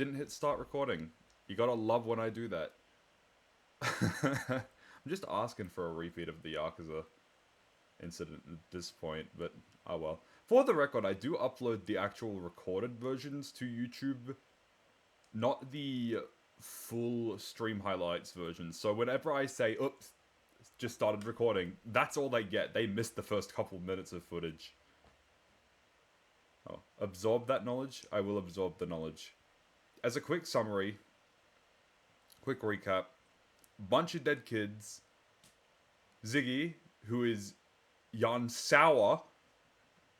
didn't hit start recording. You gotta love when I do that. I'm just asking for a repeat of the Yakuza incident at this point, but oh well. For the record, I do upload the actual recorded versions to YouTube, not the full stream highlights version. So whenever I say, oops, just started recording, that's all they get. They missed the first couple minutes of footage. Oh, absorb that knowledge? I will absorb the knowledge. As a quick summary, quick recap, bunch of dead kids, Ziggy, who is Jan Sauer,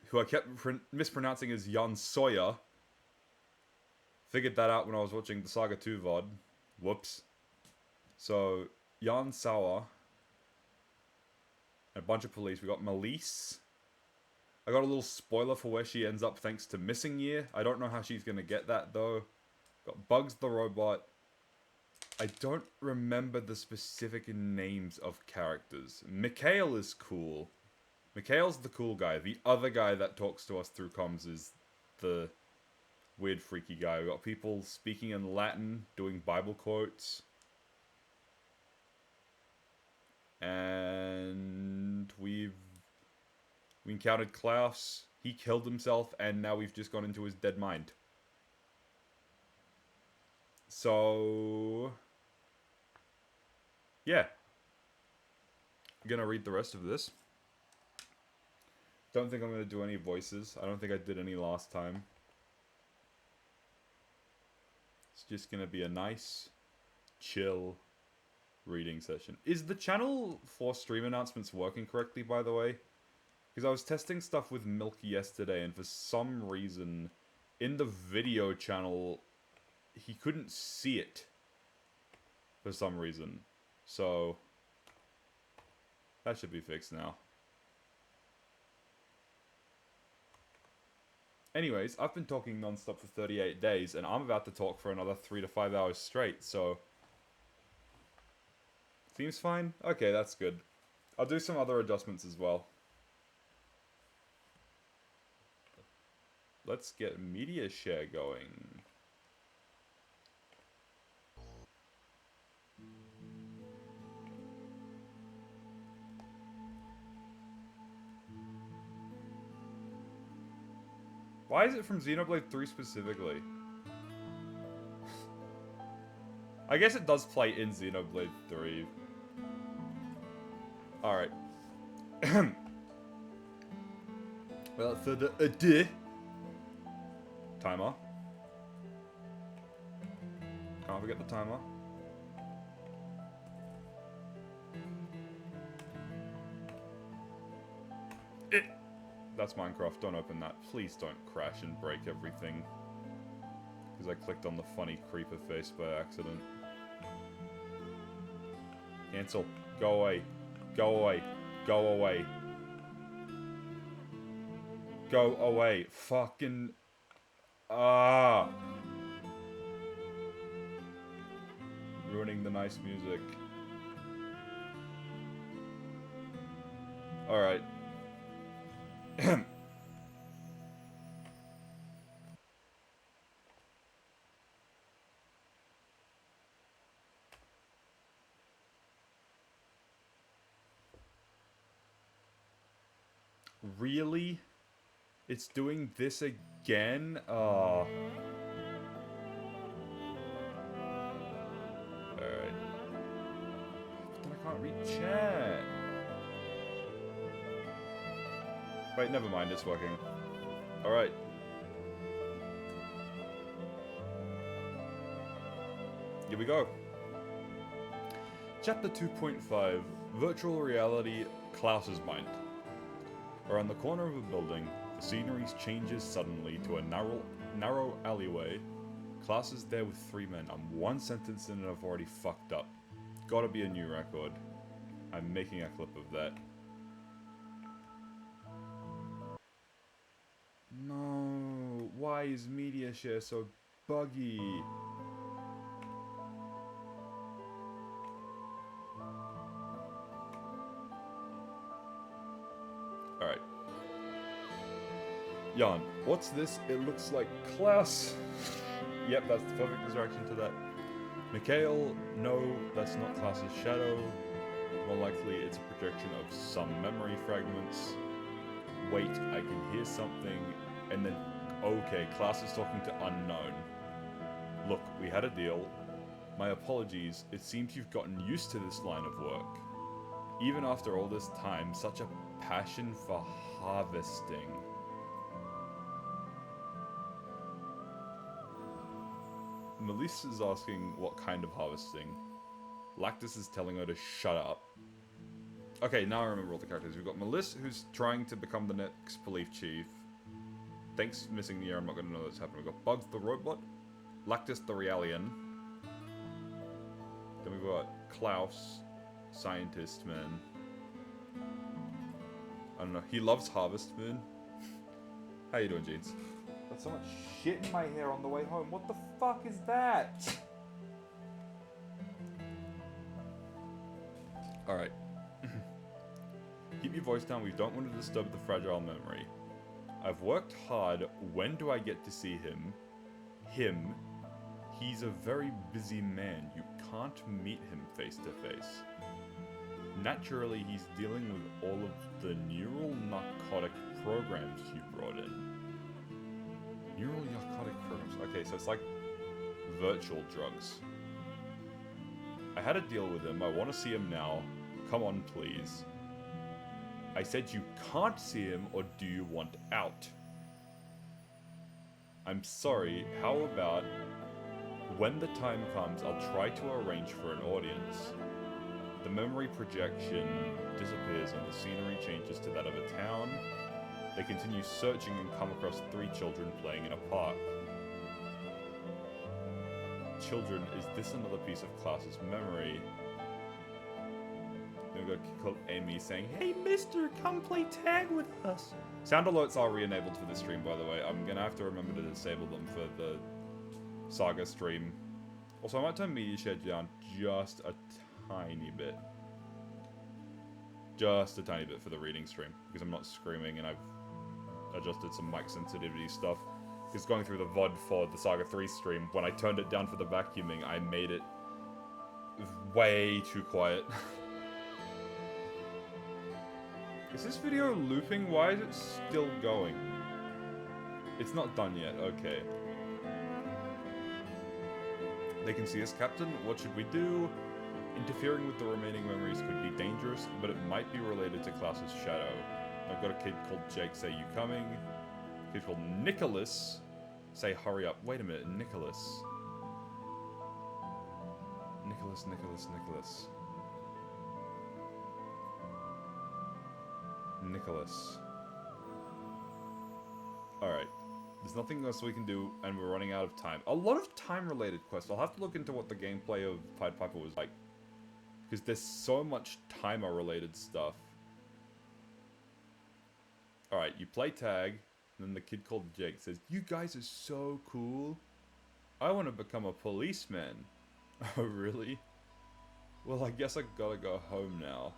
who I kept mispronouncing as Jan Sawyer. Figured that out when I was watching the Saga 2 VOD. Whoops. So, Jan Sauer, and a bunch of police. We got Melise. I got a little spoiler for where she ends up thanks to Missing Year. I don't know how she's going to get that, though. Got Bugs the Robot. I don't remember the specific names of characters. Mikhail is cool. Mikhail's the cool guy. The other guy that talks to us through comms is the weird, freaky guy. We got people speaking in Latin, doing Bible quotes. And we encountered Klaus. He killed himself, and now we've just gone into his dead mind. So, yeah. I'm gonna read the rest of this. Don't think I'm gonna do any voices. I don't think I did any last time. It's just gonna be a nice, chill reading session. Is the channel for stream announcements working correctly, by the way? Because I was testing stuff with Milk yesterday, and for some reason, in the video channel, he couldn't see it. For some reason. So, that should be fixed now. Anyways, I've been talking non-stop for 38 days, and I'm about to talk for another 3 to 5 hours straight, so... Seems fine? Okay, that's good. I'll do some other adjustments as well. Let's get media share going. Why is it from Xenoblade 3 specifically? I guess it does play in Xenoblade 3. Alright. Without further ado... Timer. Can't forget the timer. That's Minecraft, don't open that. Please don't crash and break everything. Because I clicked on the funny creeper face by accident. Cancel. Go away. Go away. Go away. Go away. Fucking... Ah! Ruining the nice music. Alright. Really? It's doing this again? Oh. Alright. But then I can't read chat. Wait, never mind, it's working. Alright. Here we go. Chapter 2.5, Virtual Reality, Klaus's Mind. Around the corner of a building, the scenery changes suddenly to a narrow alleyway. Klaus is there with 3 men. I'm 1 sentence in and I've already fucked up. Gotta be a new record. I'm making a clip of that. No, why is media share so buggy? Alright. Jan, what's this? It looks like Klaus. Yep, that's the perfect distraction to that. Mikhail, no, that's not Class's shadow. More likely it's a projection of some memory fragments. Wait, I can hear something. And then, okay, Class is talking to unknown. Look, we had a deal. My apologies, it seems you've gotten used to this line of work. Even after all this time, such a passion for harvesting. Melissa is asking what kind of harvesting. Lactus is telling her to shut up. Okay, now I remember all the characters. We've got Melissa, who's trying to become the next police chief. Thanks for missing the year, I'm not going to know what's happening. We've got Bugs the robot, Lactus the Realian. Then we've got Klaus, scientist man. I don't know, he loves Harvest Moon. How you doing, Jeans? Got so much shit in my hair on the way home. What the fuck is that? Alright. Keep your voice down, we don't want to disturb the fragile memory. I've worked hard, when do I get to see him? Him? He's a very busy man, you can't meet him face to face. Naturally, he's dealing with all of the neural narcotic programs you brought in. Neural narcotic programs, okay, so it's like virtual drugs. I had a deal with him, I want to see him now. Come on, please. I said you can't see him, or do you want out? I'm sorry, how about when the time comes, I'll try to arrange for an audience. The memory projection disappears and the scenery changes to that of a town. They continue searching and come across 3 children playing in a park. Children, is this another piece of Klaus's memory? Then we've got a kid called Amy saying, "Hey mister, come play tag with us." Sound alerts are re-enabled for this stream, by the way. I'm gonna have to remember to disable them for the Saga stream. Also, I might turn media share down just a tiny bit. Just a tiny bit for the reading stream, because I'm not screaming and I've adjusted some mic sensitivity stuff. Because going through the VOD for the Saga 3 stream, when I turned it down for the vacuuming, I made it way too quiet. Is this video looping? Why is it still going? It's not done yet, okay. They can see us, Captain. What should we do? Interfering with the remaining memories could be dangerous, but it might be related to Klaus's shadow. I've got a kid called Jake say, "You coming?" A kid called Nicholas say, "Hurry up." Wait a minute, Nicholas. Nicholas. Alright. There's nothing else we can do, and we're running out of time. A lot of time-related quests. I'll have to look into what the gameplay of Pied Piper was like. Because there's so much timer-related stuff. Alright, you play tag, and then the kid called Jake says, "You guys are so cool. I want to become a policeman." Oh, really? Well, I guess I gotta go home now.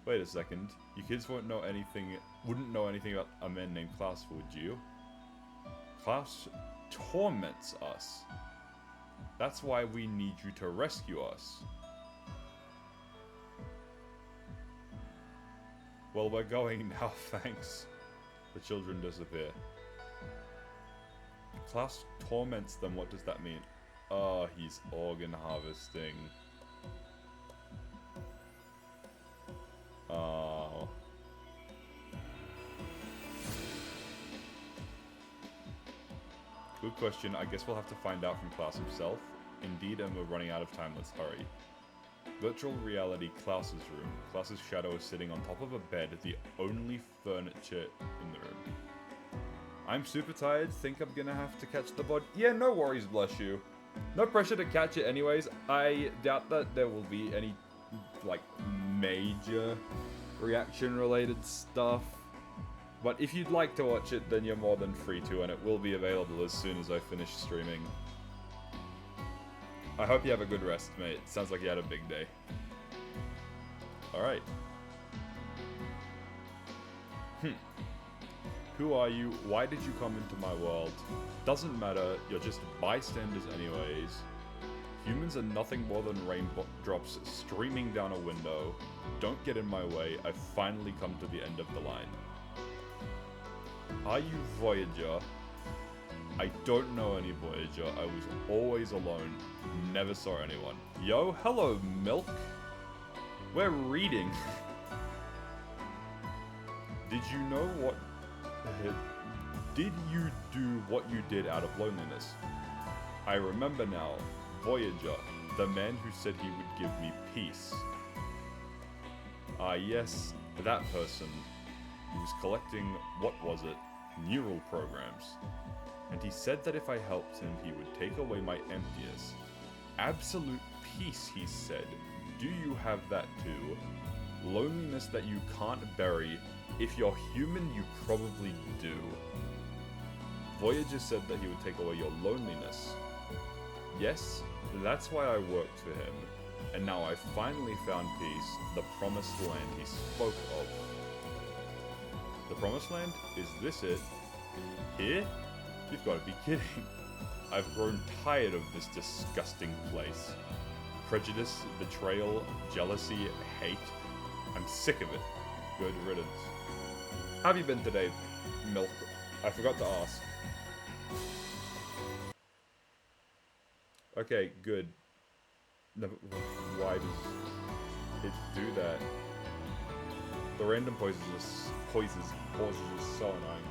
Wait a second. You kids wouldn't know anything about a man named Klaus, would you? Klaus torments us. That's why we need you to rescue us. Well, we're going now, thanks. The children disappear. Klaus torments them, what does that mean? Oh, he's organ harvesting. Oh. Good question. I guess we'll have to find out from Klaus himself. Indeed, and we're running out of time. Let's hurry. Virtual reality, Klaus's room. Klaus's shadow is sitting on top of a bed, the only furniture in the room. I'm super tired. Think I'm gonna have to catch the VOD. Yeah, no worries, bless you. No pressure to catch it anyways. I doubt that there will be any, like, major reaction-related stuff. But if you'd like to watch it, then you're more than free to, and it will be available as soon as I finish streaming. I hope you have a good rest, mate. Sounds like you had a big day. Alright. Who are you? Why did you come into my world? Doesn't matter, you're just bystanders anyways. Humans are nothing more than raindrops streaming down a window. Don't get in my way, I've finally come to the end of the line. Are you Voyager? I don't know any Voyager, I was always alone, never saw anyone. Yo, hello Milk! We're reading! Did you know what... Did you do what you did out of loneliness? I remember now, Voyager, the man who said he would give me peace. Ah yes, that person. He was collecting, what was it? Neural programs. And he said that if I helped him, he would take away my emptiness. Absolute peace, he said. Do you have that too? Loneliness that you can't bury. If you're human, you probably do. Voyager said that he would take away your loneliness. Yes, that's why I worked for him. And now I finally found peace, the promised land he spoke of. The promised land? Is this it? Here? You've got to be kidding. I've grown tired of this disgusting place. Prejudice, betrayal, jealousy, hate. I'm sick of it. Good riddance. How have you been today, Milk? I forgot to ask. Okay, good. Never, why does it do that? The random pauses is so annoying.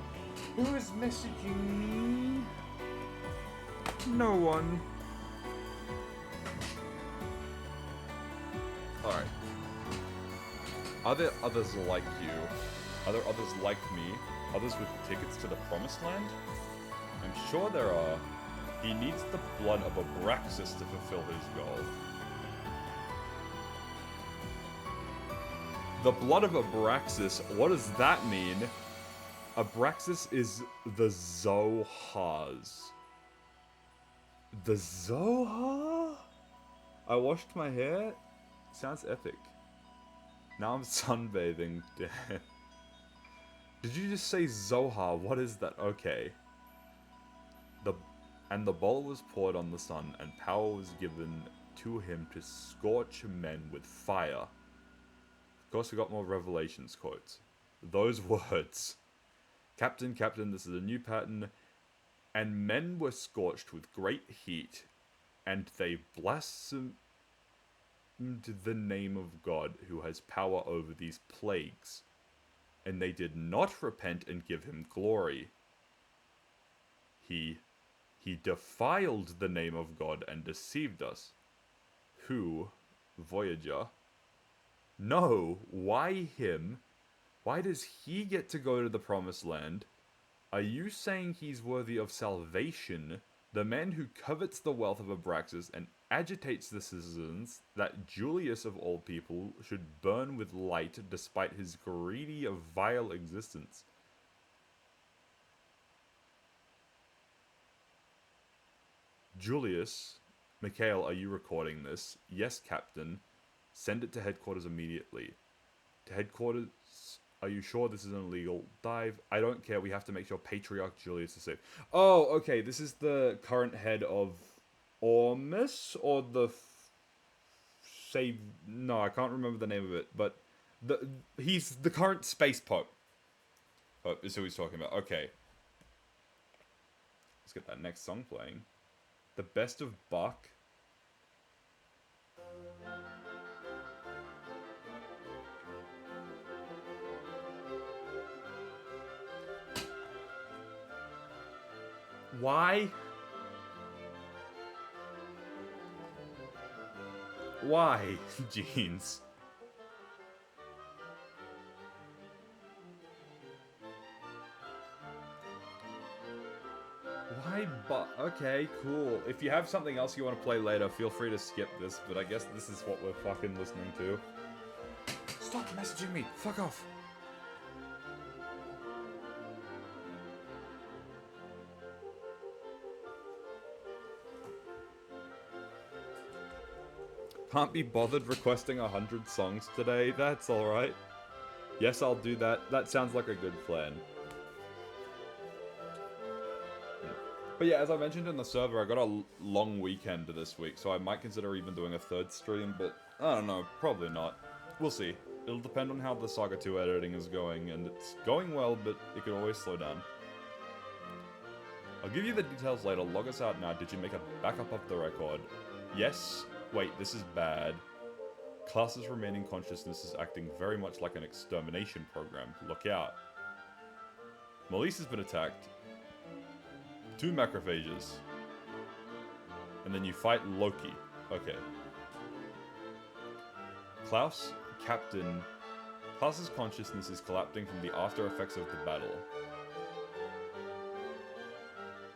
Who is messaging me? No one. Alright. Are there others like you? Are there others like me? Others with tickets to the promised land? I'm sure there are. He needs the blood of Abraxas to fulfill his goal. The blood of Abraxas, what does that mean? Abraxas is the Zohars. The Zohar? I washed my hair? Sounds epic. Now I'm sunbathing. Did you just say Zohar? What is that? Okay. And the bowl was poured on the sun, and power was given to him to scorch men with fire. Of course, we got more Revelations quotes. Those words. Captain, Captain, this is a new pattern. And men were scorched with great heat, and they blasphemed the name of God, who has power over these plagues. And they did not repent and give him glory. He defiled the name of God and deceived us. Who? Voyager? No, why him? Why does he get to go to the promised land? Are you saying he's worthy of salvation? The man who covets the wealth of Abraxas and agitates the citizens that Julius of all people should burn with light despite his greedy, vile existence. Julius, Mikhail, are you recording this? Yes, Captain. Send it to headquarters immediately. To headquarters, are you sure this is an illegal dive? I don't care, we have to make sure Patriarch Julius is safe. Oh, okay, this is the current head of Ormus, or the... No, I can't remember the name of it, but he's the current space pope. Oh, is who he's talking about. Okay. Let's get that next song playing. The Best of Bach. Why? Why, Jeans? Why but okay, cool. If you have something else you want to play later, feel free to skip this, but I guess this is what we're fucking listening to. Stop messaging me! Fuck off! Can't be bothered requesting 100 songs today? That's alright. Yes, I'll do that. That sounds like a good plan. But yeah, as I mentioned in the server, I got a long weekend this week, so I might consider even doing a third stream, but I don't know, probably not. We'll see. It'll depend on how the Saga 2 editing is going, and it's going well, but it could always slow down. I'll give you the details later. Log us out now. Did you make a backup of the record? Yes. Wait, this is bad. Class's remaining consciousness is acting very much like an extermination program. Look out. Melise has been attacked. 2 macrophages. And then you fight Loki. Okay. Klaus, Captain. Klaus's consciousness is collapsing from the after effects of the battle.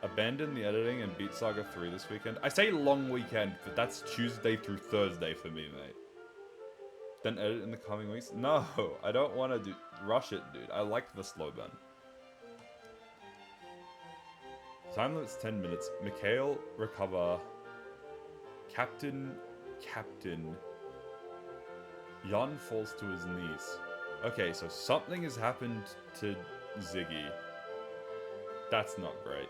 Abandon the editing and beat Saga 3 this weekend. I say long weekend, but that's Tuesday through Thursday for me, mate. Then edit in the coming weeks? No, I don't want to rush it, dude. I like the slow burn. Time limit's 10 minutes. Mikhail, recover. Captain. Jan falls to his knees. Okay, so something has happened to Ziggy. That's not great.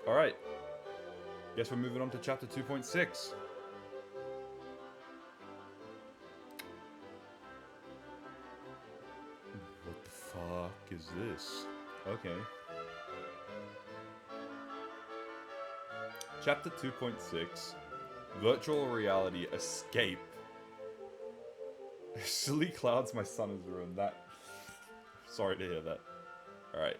Alright. Guess we're moving on to chapter 2.6. What the fuck is this? Okay. Chapter 2.6. Virtual reality escape. Silly clouds, my son has ruined that. Sorry to hear that. Alright.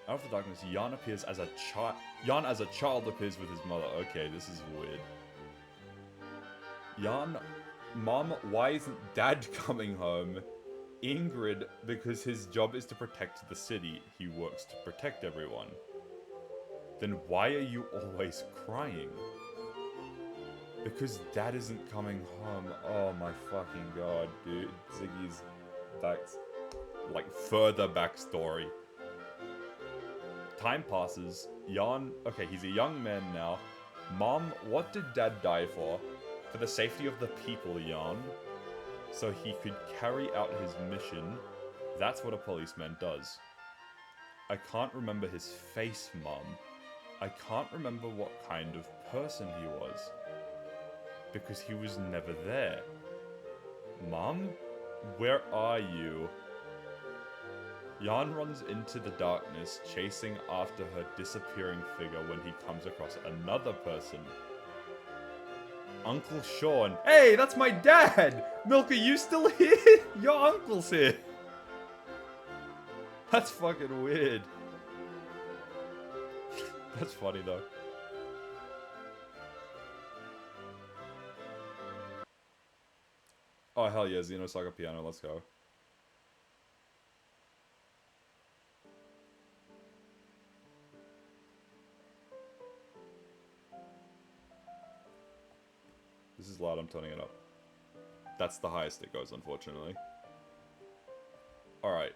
Out of the darkness, Jan appears as a child. Jan as a child appears with his mother. Okay, this is weird. Jan, Mom, why isn't Dad coming home? Ingrid, because his job is to protect the city. He works to protect everyone. Then why are you always crying? Because Dad isn't coming home. Oh my fucking god, dude. Ziggy's further backstory. Time passes. Jan, okay, he's a young man now. Mom, what did Dad die for? For the safety of the people, Jan. So he could carry out his mission. That's what a policeman does. I can't remember his face, Mom. I can't remember what kind of person he was. Because he was never there. Mom? Where are you? Jan runs into the darkness, chasing after her disappearing figure when he comes across another person. Uncle Sean. Hey, that's my dad! Milk, are you still here? Your uncle's here. That's fucking weird. That's funny though. Oh hell yeah, Xenosaga piano, let's go. This is loud, I'm turning it up. That's the highest it goes, unfortunately. Alright.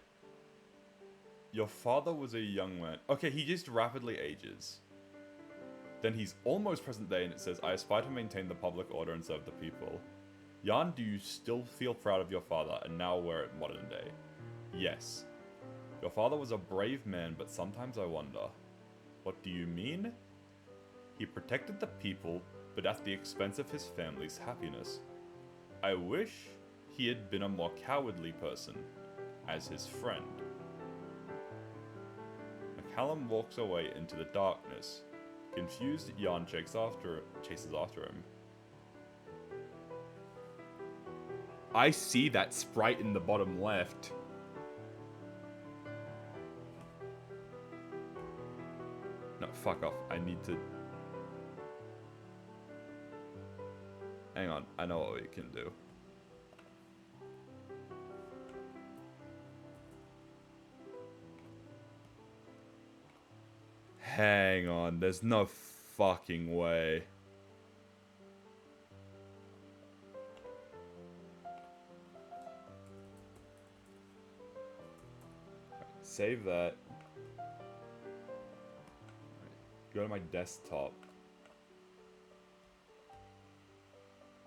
Your father was a young man. Okay, he just rapidly ages. Then he's almost present day and it says, I aspire to maintain the public order and serve the people. Jan, do you still feel proud of your father and now we're at modern day? Yes. Your father was a brave man, but sometimes I wonder. What do you mean? He protected the people, but at the expense of his family's happiness. I wish he had been a more cowardly person, as his friend. McCallum walks away into the darkness. Confused, Jan chases after him. I see that sprite in the bottom left. No, fuck off. I need to... Hang on, I know what we can do. Hang on, there's no fucking way. Save that. Go to my desktop.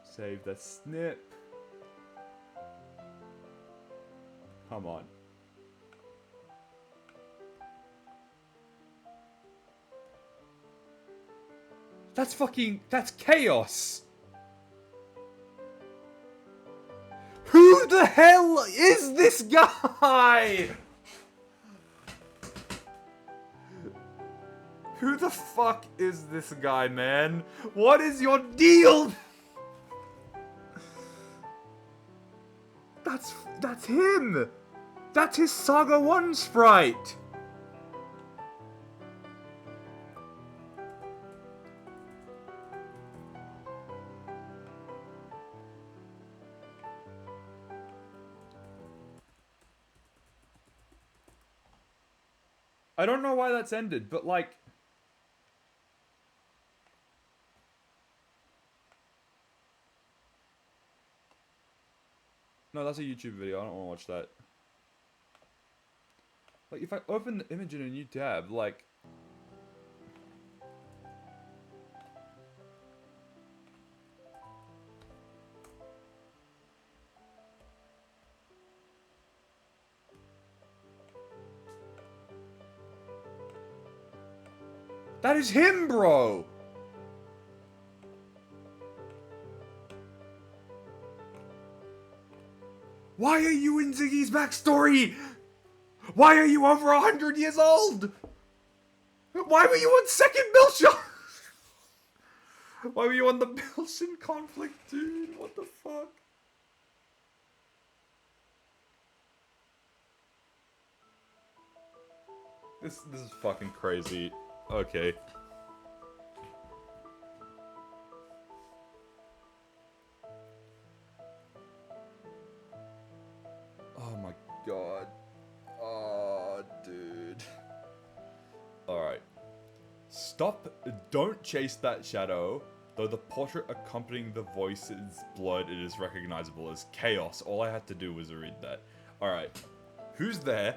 Save the snip. Come on. That's chaos! Who the hell is this guy? Who the fuck is this guy, man? What is your deal? That's him! That's his Saga 1 sprite! I don't know why that's ended, but like... No, that's a YouTube video. I don't want to watch that. Like, if I open the image in a new tab, like... That is him, bro! Why are you in Ziggy's backstory? Why are you over 100 years old? Why were you on second Bilshan? Why were you on the Bilshan conflict, dude? What the fuck? This is fucking crazy. Okay. Oh my god. Oh, dude. Alright. Stop. Don't chase that shadow. Though the portrait accompanying the voice is blurred, it is recognizable as chaos. All I had to do was read that. Alright. Who's there?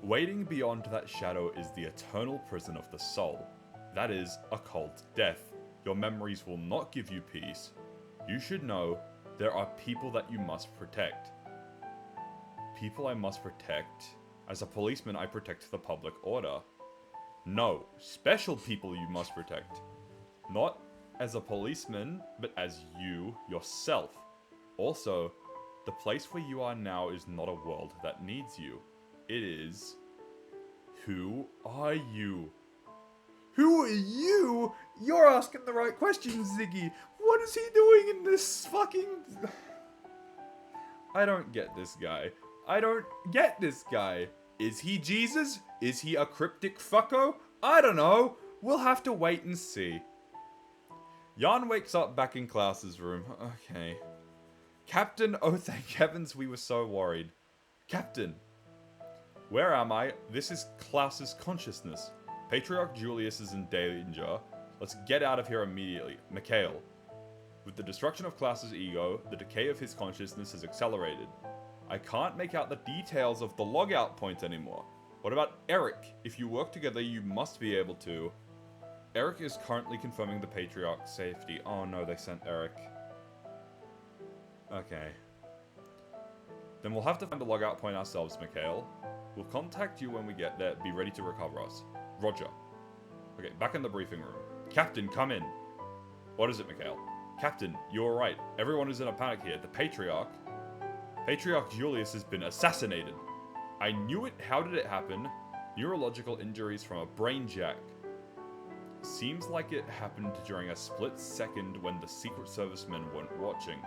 Waiting beyond that shadow is the eternal prison of the soul. That is, a cold death. Your memories will not give you peace. You should know, there are people that you must protect. People I must protect? As a policeman, I protect the public order. No, special people you must protect. Not as a policeman, but as you, yourself. Also, the place where you are now is not a world that needs you. It is... Who are you? Who are you? You're asking the right questions, Ziggy. What is he doing in this fucking... I don't get this guy. I don't get this guy. Is he Jesus? Is he a cryptic fucko? I don't know. We'll have to wait and see. Jan wakes up back in class's room. Okay. Captain, oh thank heavens we were so worried. Captain. Where am I? This is class's consciousness. Patriarch Julius is in danger. Let's get out of here immediately. Mikhail. With the destruction of class's ego, the decay of his consciousness has accelerated. I can't make out the details of the logout point anymore. What about Eric? If you work together, you must be able to. Eric is currently confirming the Patriarch's safety. Oh no, they sent Eric. Okay. Then we'll have to find the logout point ourselves, Mikhail. We'll contact you when we get there. Be ready to recover us. Roger. Okay, back in the briefing room. Captain, come in. What is it, Mikhail? Captain, you're right. Everyone is in a panic here. The Patriarch Julius has been assassinated. I knew it. How did it happen? Neurological injuries from a brain jack. Seems like it happened during a split second when the Secret Servicemen weren't watching.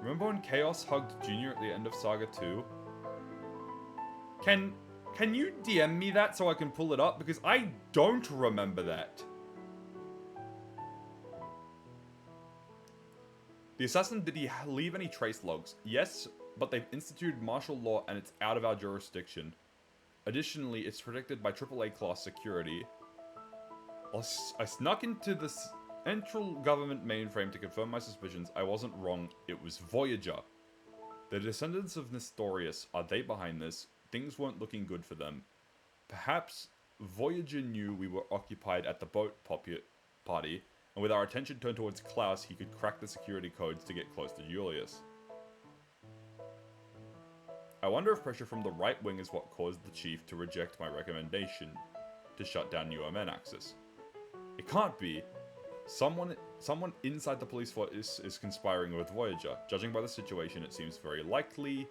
Remember when Chaos hugged Junior at the end of Saga 2? Can you DM me that so I can pull it up? Because I don't remember that. The assassin, did he leave any trace logs? Yes, but they've instituted martial law and it's out of our jurisdiction. Additionally, it's protected by AAA class security. I snuck into the central government mainframe to confirm my suspicions. I wasn't wrong. It was Voyager. The descendants of Nestorius, are they behind this? Things weren't looking good for them. Perhaps Voyager knew we were occupied at the boat party, and with our attention turned towards Klaus, he could crack the security codes to get close to Julius. I wonder if pressure from the right wing is what caused the chief to reject my recommendation to shut down UMN access. It can't be. Someone inside the police force is conspiring with Voyager. Judging by the situation, it seems very likely.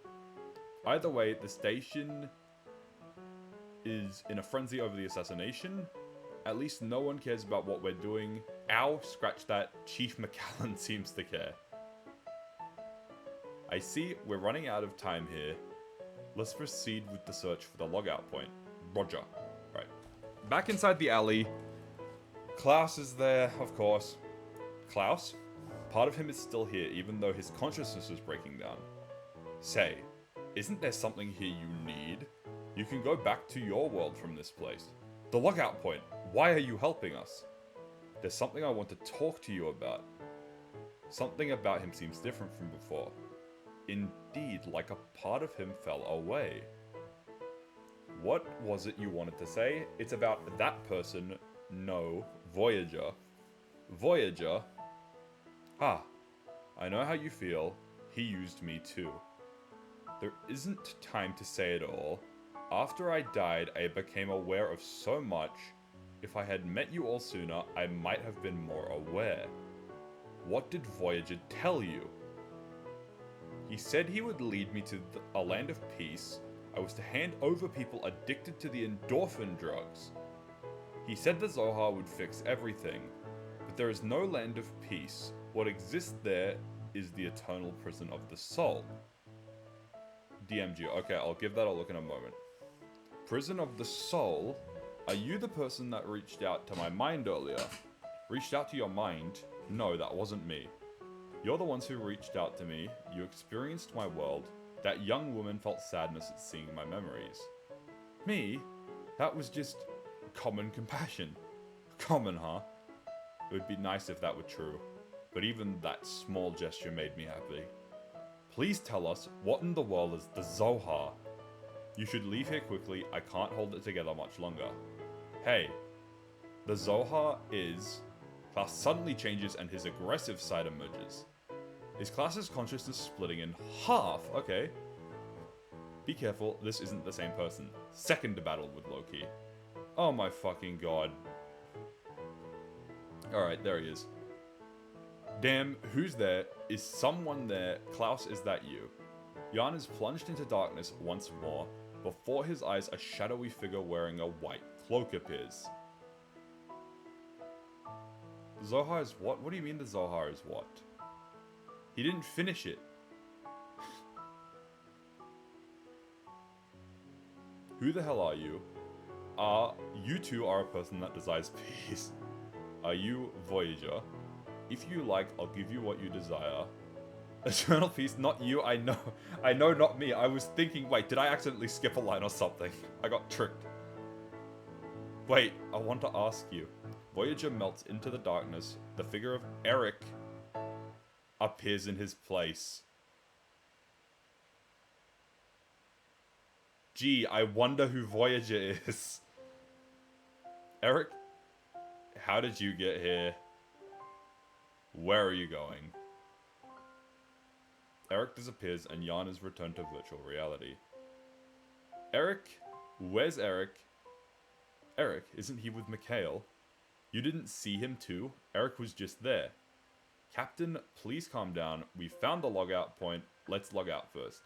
Either way, the station is in a frenzy over the assassination. At least no one cares about what we're doing. Ow, scratch that. Chief McCallan seems to care. I see we're running out of time here. Let's proceed with the search for the logout point. Roger. Right. Back inside the alley. Klaus is there, of course. Klaus? Part of him is still here, even though his consciousness is breaking down. Say, isn't there something here you need? You can go back to your world from this place. The logout point. Why are you helping us? There's something I want to talk to you about. Something about him seems different from before. Indeed, like a part of him fell away. What was it you wanted to say? It's about that person. No, Voyager. Voyager? Ah, I know how you feel. He used me too. There isn't time to say it all. After I died, I became aware of so much. If I had met you all sooner, I might have been more aware. What did Voyager tell you? He said he would lead me to a land of peace. I was to hand over people addicted to the endorphin drugs. He said the Zohar would fix everything, but there is no land of peace. What exists there is the eternal prison of the soul. DMG, okay, I'll give that a look in a moment. Prison of the soul? Are you the person that reached out to my mind earlier? Reached out to your mind? No, that wasn't me. You're the ones who reached out to me. You experienced my world. That young woman felt sadness at seeing my memories. Me? That was just common compassion. Common, huh? It would be nice if that were true. But even that small gesture made me happy. Please tell us, what in the world is the Zohar? You should leave here quickly. I can't hold it together much longer. Hey, the Zohar is... Klaus suddenly changes and his aggressive side emerges. Is Klaus's consciousness splitting in half? Okay. Be careful, this isn't the same person. Second battle with Loki. Oh my fucking god. Alright, there he is. Damn, who's there? Is someone there? Klaus, is that you? Jan is plunged into darkness once more. Before his eyes, a shadowy figure wearing a white cloak appears. The Zohar is what? What do you mean the Zohar is what? He didn't finish it. Who the hell are you? You two are a person that desires peace. Are you Voyager? If you like, I'll give you what you desire. Eternal peace, not you, I know, not me. I was thinking, wait, did I accidentally skip a line or something? I got tricked. Wait, I want to ask you. Voyager melts into the darkness. The figure of Eric appears in his place. Gee, I wonder who Voyager is. Eric, how did you get here? Where are you going? Eric disappears and Jan is returned to virtual reality. Eric? Where's Eric? Eric, isn't he with Mikhail? You didn't see him too? Eric was just there. Captain, please calm down. We found the logout point. Let's log out first.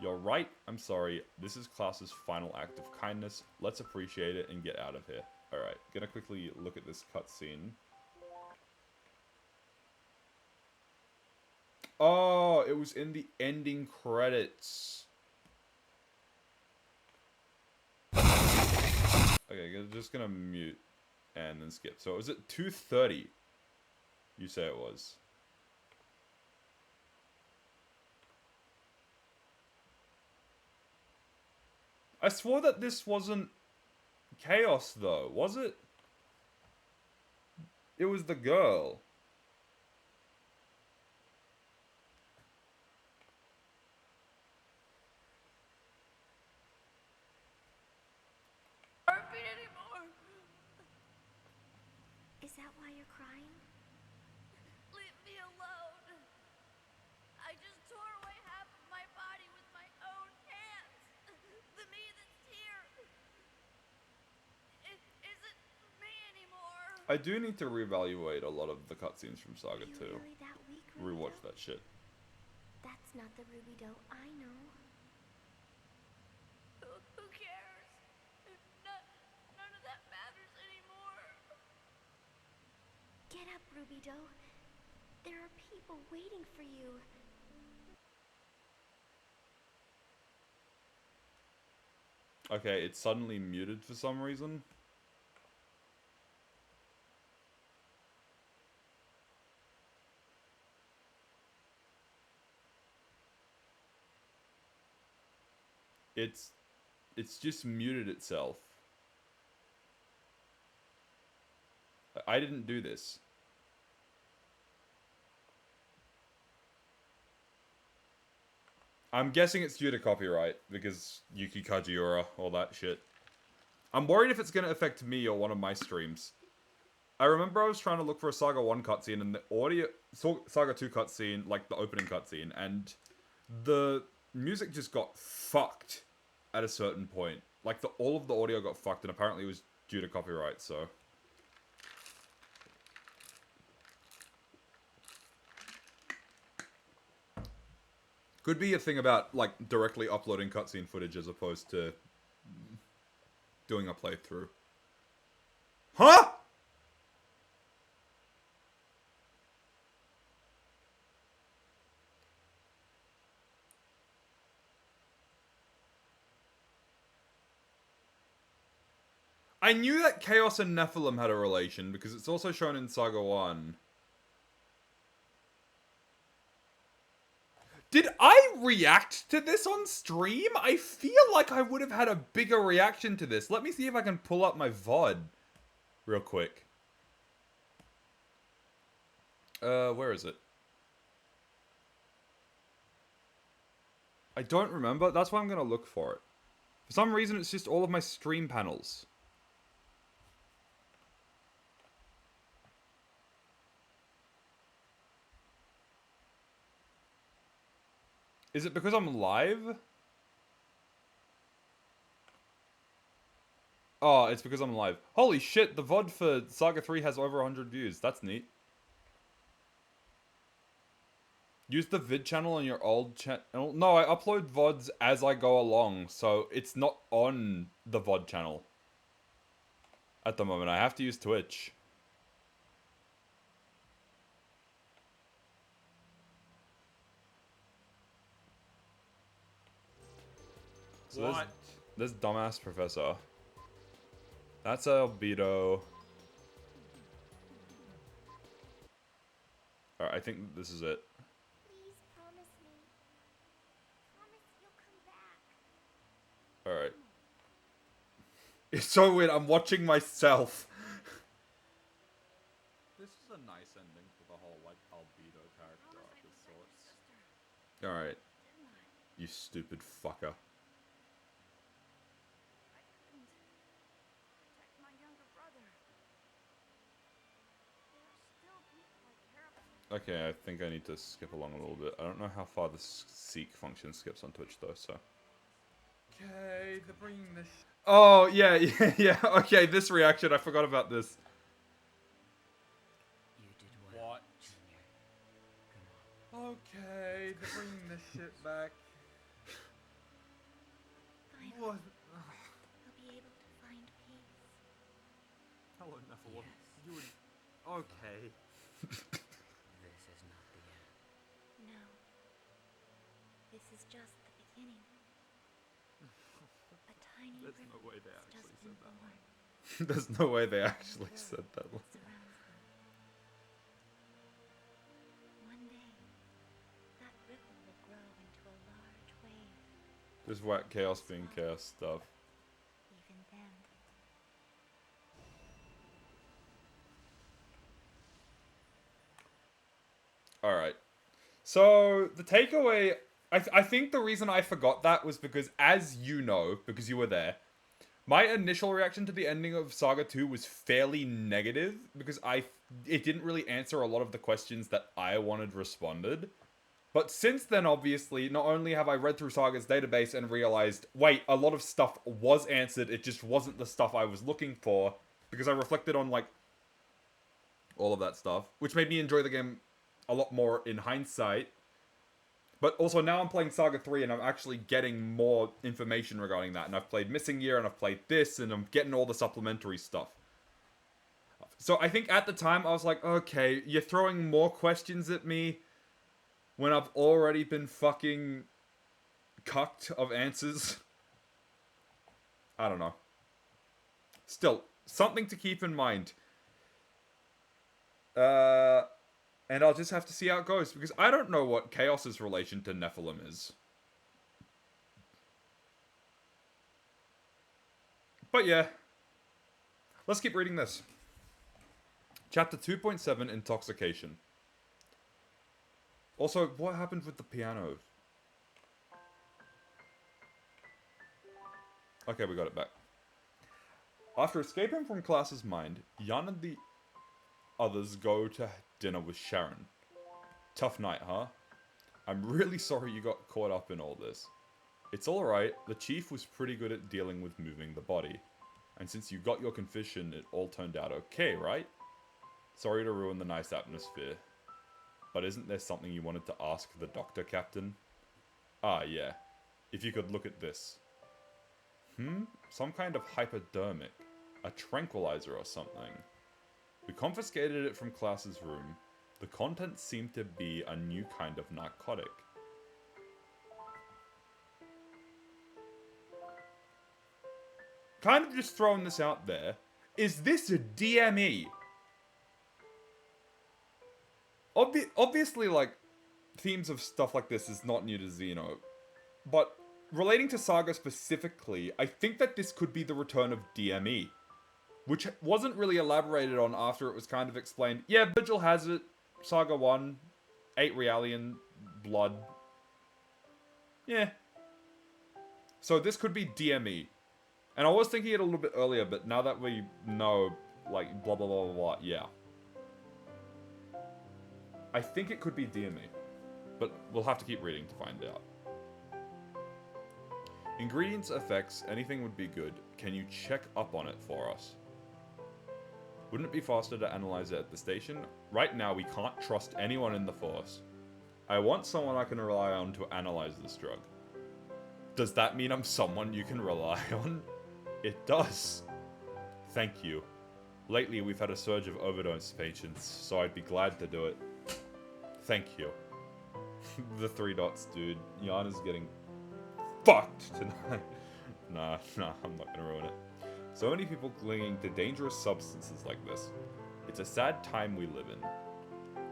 You're right, I'm sorry. This is Klaus's final act of kindness. Let's appreciate it and get out of here. Alright, gonna quickly look at this cutscene. Oh, it was in the ending credits. Okay, just gonna mute and then skip. So it was at 2:30. You say it was. I swore that this wasn't Chaos though, was it? It was the girl. Is that why you're crying? Leave me alone. I just tore away half of my body with my own hands. The me that's here. It isn't me anymore. I do need to reevaluate a lot of the cutscenes from Saga Are you 2. really that weak, Ruby Rewatch Doe? that shit. That's not the Ruby Doe I know. Who cares? None of that matters anymore. Get up, Ruby Doe. There are people waiting for you. Okay, it's suddenly muted for some reason. It's just muted itself. I didn't do this. I'm guessing it's due to copyright, because Yuki Kajiura, all that shit. I'm worried if it's going to affect me or one of my streams. I remember I was trying to look for a Saga 1 cutscene, and the audio... Saga 2 cutscene, like the opening cutscene, and the music just got fucked at a certain point. Like, all of the audio got fucked, and apparently it was due to copyright, so... Could be a thing about, like, directly uploading cutscene footage as opposed to doing a playthrough. Huh?! I knew that Chaos and Nephilim had a relation, because it's also shown in Saga 1. Did I react to this on stream? I feel like I would have had a bigger reaction to this. Let me see if I can pull up my VOD real quick. Where is it? I don't remember. That's why I'm going to look for it. For some reason, it's just all of my stream panels. Is it because I'm live? Oh, it's because I'm live. Holy shit, the VOD for Saga 3 has over 100 views. That's neat. Use the vid channel on your old channel. No, I upload VODs as I go along, so it's not on the VOD channel. At the moment, I have to use Twitch. So What? This dumbass professor. That's Albedo. Alright, I think this is it. Please promise me. Promise you'll come back. Alright. It's so weird, I'm watching myself. This is a nice ending for the whole, like, Albedo character arc of sorts. Alright. You stupid fucker. I couldn't protect my younger brother. There are still people I care about. Okay, I think I need to skip along a little bit. I don't know how far the seek function skips on Twitch, though, so... Okay, they're bringing this. Oh, yeah, yeah, yeah. Okay, this reaction, I forgot about this. You did well, What? Junior. Come on. Okay, they're bringing this shit back. Finally, What? I'll be able to find peace. Hello, Nephilim. Yes. You would. Okay. This is not the end. No. This is just the beginning. A tiny There's no river way they has actually just said been that born. one. There's no way they actually said that. Surrounds them. One day, that ripple will grow into a large wave. Just whack chaos being chaos stuff. Even then, Alright. So, the takeaway... I think the reason I forgot that was because, as you know, because you were there, my initial reaction to the ending of Saga 2 was fairly negative, because it didn't really answer a lot of the questions that I wanted responded. But since then, obviously, not only have I read through Saga's database and realized, wait, a lot of stuff was answered, it just wasn't the stuff I was looking for, because I reflected on, like, all of that stuff, which made me enjoy the game a lot more in hindsight. But also now I'm playing Saga 3 and I'm actually getting more information regarding that. And I've played Missing Year and I've played this and I'm getting all the supplementary stuff. So I think at the time I was like, okay, you're throwing more questions at me when I've already been fucking cucked of answers. I don't know. Still, something to keep in mind. And I'll just have to see how it goes, because I don't know what Chaos's relation to Nephilim is. But yeah. Let's keep reading this. Chapter 2.7, Intoxication. Also, what happened with the piano? Okay, we got it back. After escaping from Klaus's mind, Jan and the others go to dinner with Sharon. Tough night, huh? I'm really sorry you got caught up in all this. It's alright, the chief was pretty good at dealing with moving the body. And since you got your confession, it all turned out okay, right? Sorry to ruin the nice atmosphere. But isn't there something you wanted to ask the doctor, Captain? Ah, yeah. If you could look at this. Some kind of hypodermic. A tranquilizer or something. We confiscated it from Klaus's room. The contents seem to be a new kind of narcotic. Kind of just throwing this out there. Is this a DME? Obviously, like, themes of stuff like this is not new to Xeno. But relating to Saga specifically, I think that this could be the return of DME. Which wasn't really elaborated on after it was kind of explained. Yeah, Vigil has it. Saga 1. 8 Realian. Blood. Yeah. So this could be DME. And I was thinking it a little bit earlier, but now that we know, like, blah blah blah blah blah, yeah. I think it could be DME. But we'll have to keep reading to find out. Ingredients, effects, anything would be good. Can you check up on it for us? Wouldn't it be faster to analyze it at the station? Right now, we can't trust anyone in the Force. I want someone I can rely on to analyze this drug. Does that mean I'm someone you can rely on? It does. Thank you. Lately, we've had a surge of overdose patients, so I'd be glad to do it. Thank you. The 3 dots, dude. Jan is getting fucked tonight. Nah, I'm not gonna ruin it. So many people clinging to dangerous substances like this. It's a sad time we live in.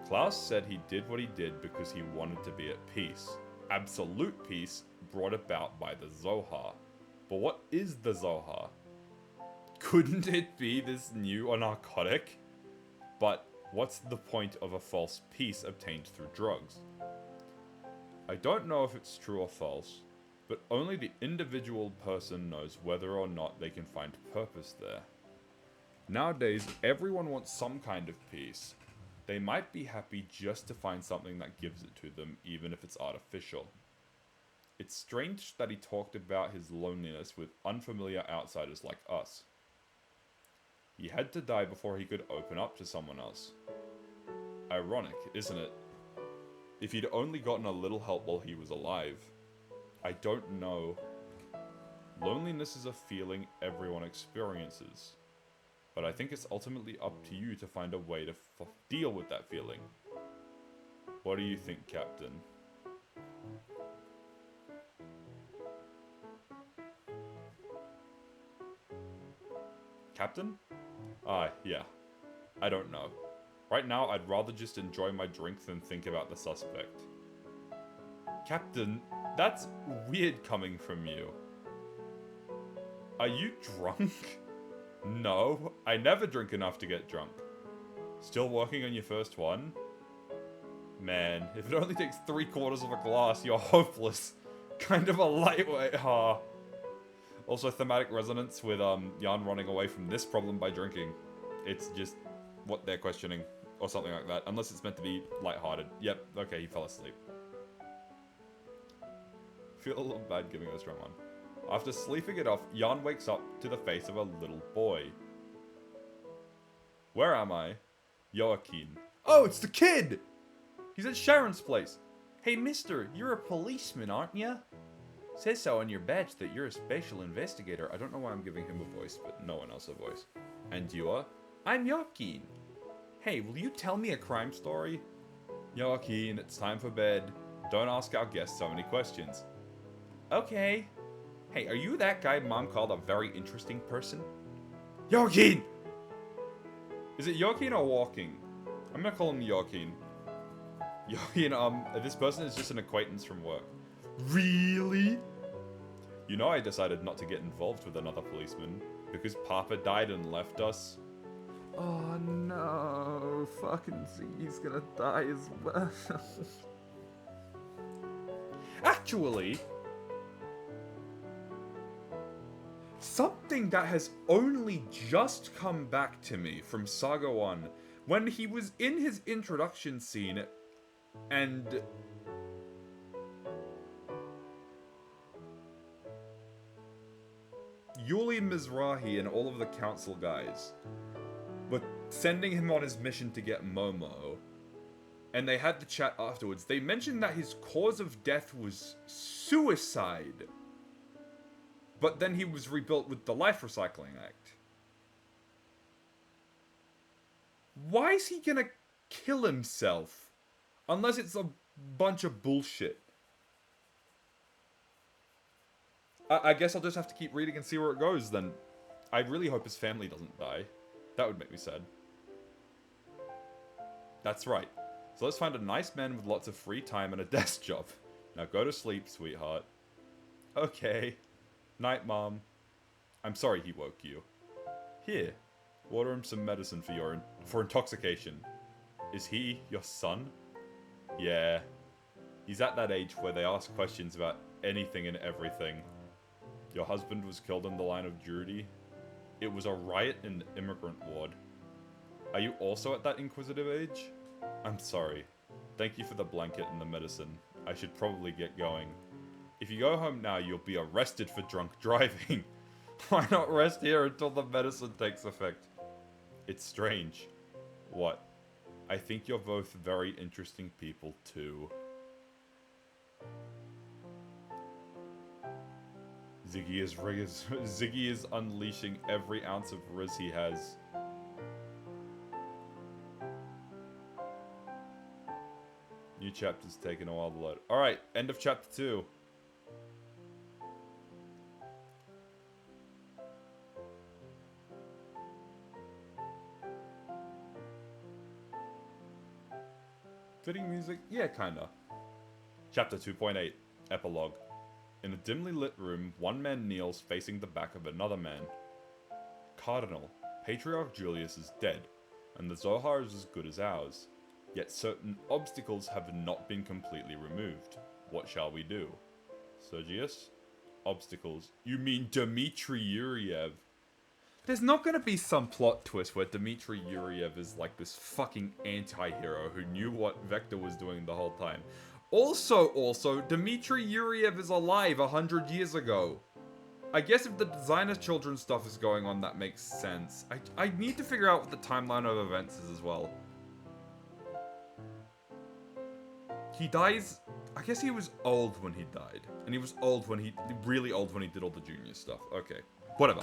Klaus said he did what he did because he wanted to be at peace. Absolute peace brought about by the Zohar. But what is the Zohar? Couldn't it be this new narcotic? But what's the point of a false peace obtained through drugs? I don't know if it's true or false, but only the individual person knows whether or not they can find purpose there. Nowadays, everyone wants some kind of peace. They might be happy just to find something that gives it to them, even if it's artificial. It's strange that he talked about his loneliness with unfamiliar outsiders like us. He had to die before he could open up to someone else. Ironic, isn't it? If he'd only gotten a little help while he was alive. I don't know. Loneliness is a feeling everyone experiences. But I think it's ultimately up to you to find a way to deal with that feeling. What do you think, Captain? Captain? Yeah. I don't know. Right now, I'd rather just enjoy my drink than think about the suspect. Captain, that's weird coming from you. Are you drunk? No, I never drink enough to get drunk. Still working on your first one? Man, if it only takes 3/4 of a glass, you're hopeless. Kind of a lightweight, huh? Also thematic resonance with Jan running away from this problem by drinking. It's just what they're questioning, or something like that. Unless it's meant to be lighthearted. Yep, okay, he fell asleep. Feel a little bad giving this wrong one. After sleeping it off, Jan wakes up to the face of a little boy. Where am I? Joaquin. Oh, it's the kid! He's at Sharon's place. Hey, mister, you're a policeman, aren't ya? Says so on your badge that you're a special investigator. I don't know why I'm giving him a voice, but no one else a voice. And you are? I'm Joaquin. Hey, will you tell me a crime story? Joaquin, it's time for bed. Don't ask our guests so many questions. Okay. Hey, are you that guy Mom called a very interesting person? Joaquin! Is it Joaquin or Walking? I'm gonna call him Joaquin. Joaquin, this person is just an acquaintance from work. Really? You know I decided not to get involved with another policeman because Papa died and left us. Oh no, fucking Ziggy's gonna die as well. Actually, something that has only just come back to me from Saga 1, when he was in his introduction scene, and Yuli Mizrahi and all of the council guys were sending him on his mission to get Momo, and they had the chat afterwards. They mentioned that his cause of death was suicide, but then he was rebuilt with the Life Recycling Act. Why is he gonna kill himself? Unless it's a bunch of bullshit. I guess I'll just have to keep reading and see where it goes then. I really hope his family doesn't die. That would make me sad. That's right. So let's find a nice man with lots of free time and a desk job. Now go to sleep, sweetheart. Okay. Night, Mom. I'm sorry he woke you. Here. Order him some medicine for intoxication. Is he your son? Yeah. He's at that age where they ask questions about anything and everything. Your husband was killed in the line of duty. It was a riot in the immigrant ward. Are you also at that inquisitive age? I'm sorry. Thank you for the blanket and the medicine. I should probably get going. If you go home now, you'll be arrested for drunk driving. Why not rest here until the medicine takes effect? It's strange. What? I think you're both very interesting people, too. Ziggy is unleashing every ounce of riz he has. New chapter's taking a while to load. Alright, end of chapter 2. Fitting music? Yeah, kinda. Chapter 2.8. Epilogue. In a dimly lit room, one man kneels facing the back of another man. Cardinal, Patriarch Julius is dead, and the Zohar is as good as ours. Yet certain obstacles have not been completely removed. What shall we do? Sergius? Obstacles. You mean Dmitry Yuriev? There's not gonna be some plot twist where Dmitry Yuriev is like this fucking anti-hero who knew what Vector was doing the whole time. Also, Dmitry Yuriev is alive 100 years ago. I guess if the designer children stuff is going on, that makes sense. I need to figure out what the timeline of events is as well. He dies... I guess he was old when he died. And he was old when he... really old when he did all the junior stuff. Okay. Whatever.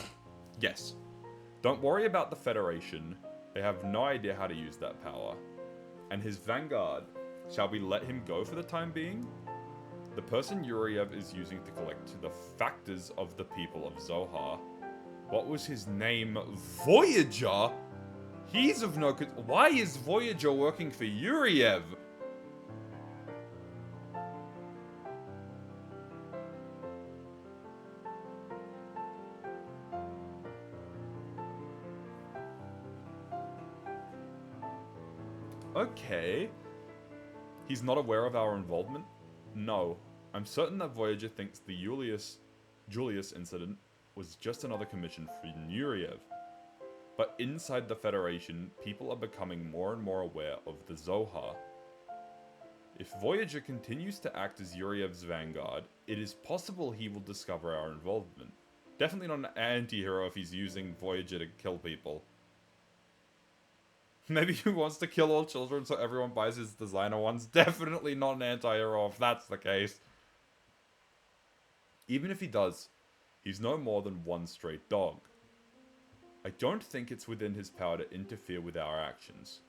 Yes. Don't worry about the Federation. They have no idea how to use that power. And his vanguard... Shall we let him go for the time being? The person Yuriev is using to collect the factors of the people of Zohar. What was his name? Voyager? He's of no... Why is Voyager working for Yuriev? Okay. He's not aware of our involvement? No. I'm certain that Voyager thinks the Julius incident was just another commission for Yuriev. But inside the Federation, people are becoming more and more aware of the Zohar. If Voyager continues to act as Yuriev's vanguard, it is possible he will discover our involvement. Definitely not an anti-hero if he's using Voyager to kill people. Maybe he wants to kill all children so everyone buys his designer ones. Definitely not an anti-hero if that's the case. Even if he does, he's no more than one stray dog. I don't think it's within his power to interfere with our actions.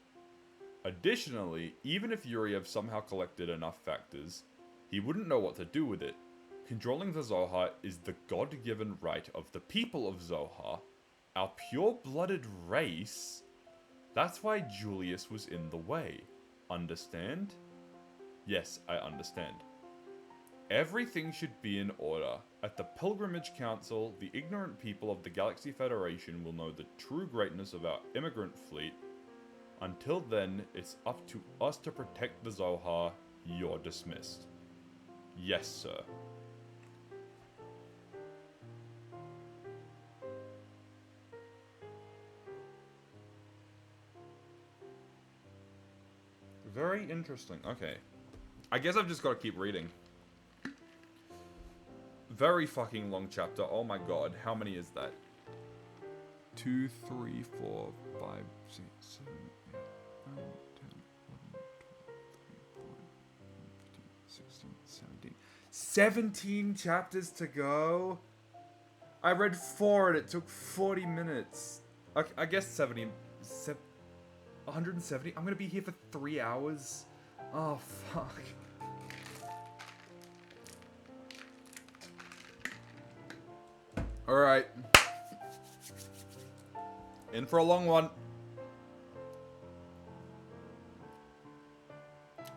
Additionally, even if Yuriev somehow collected enough factors, he wouldn't know what to do with it. Controlling the Zohar is the God-given right of the people of Zohar, our pure-blooded race. That's why Julius was in the way. Understand? Yes, I understand. Everything should be in order. At the Pilgrimage Council, the ignorant people of the Galaxy Federation will know the true greatness of our immigrant fleet. Until then, it's up to us to protect the Zohar. You're dismissed. Yes, sir. Very interesting. Okay. I guess I've just got to keep reading. Very fucking long chapter. Oh my god. How many is that? 2, 3, 4, 5, 6, 7, 8, 9, 10, 11, 12, 13, 14, 15, 16, 17. 17 chapters to go? I read 4 and it took 40 minutes. Okay, I guess 70... 170? I'm gonna be here for 3 hours? Oh, fuck. Alright. In for a long one.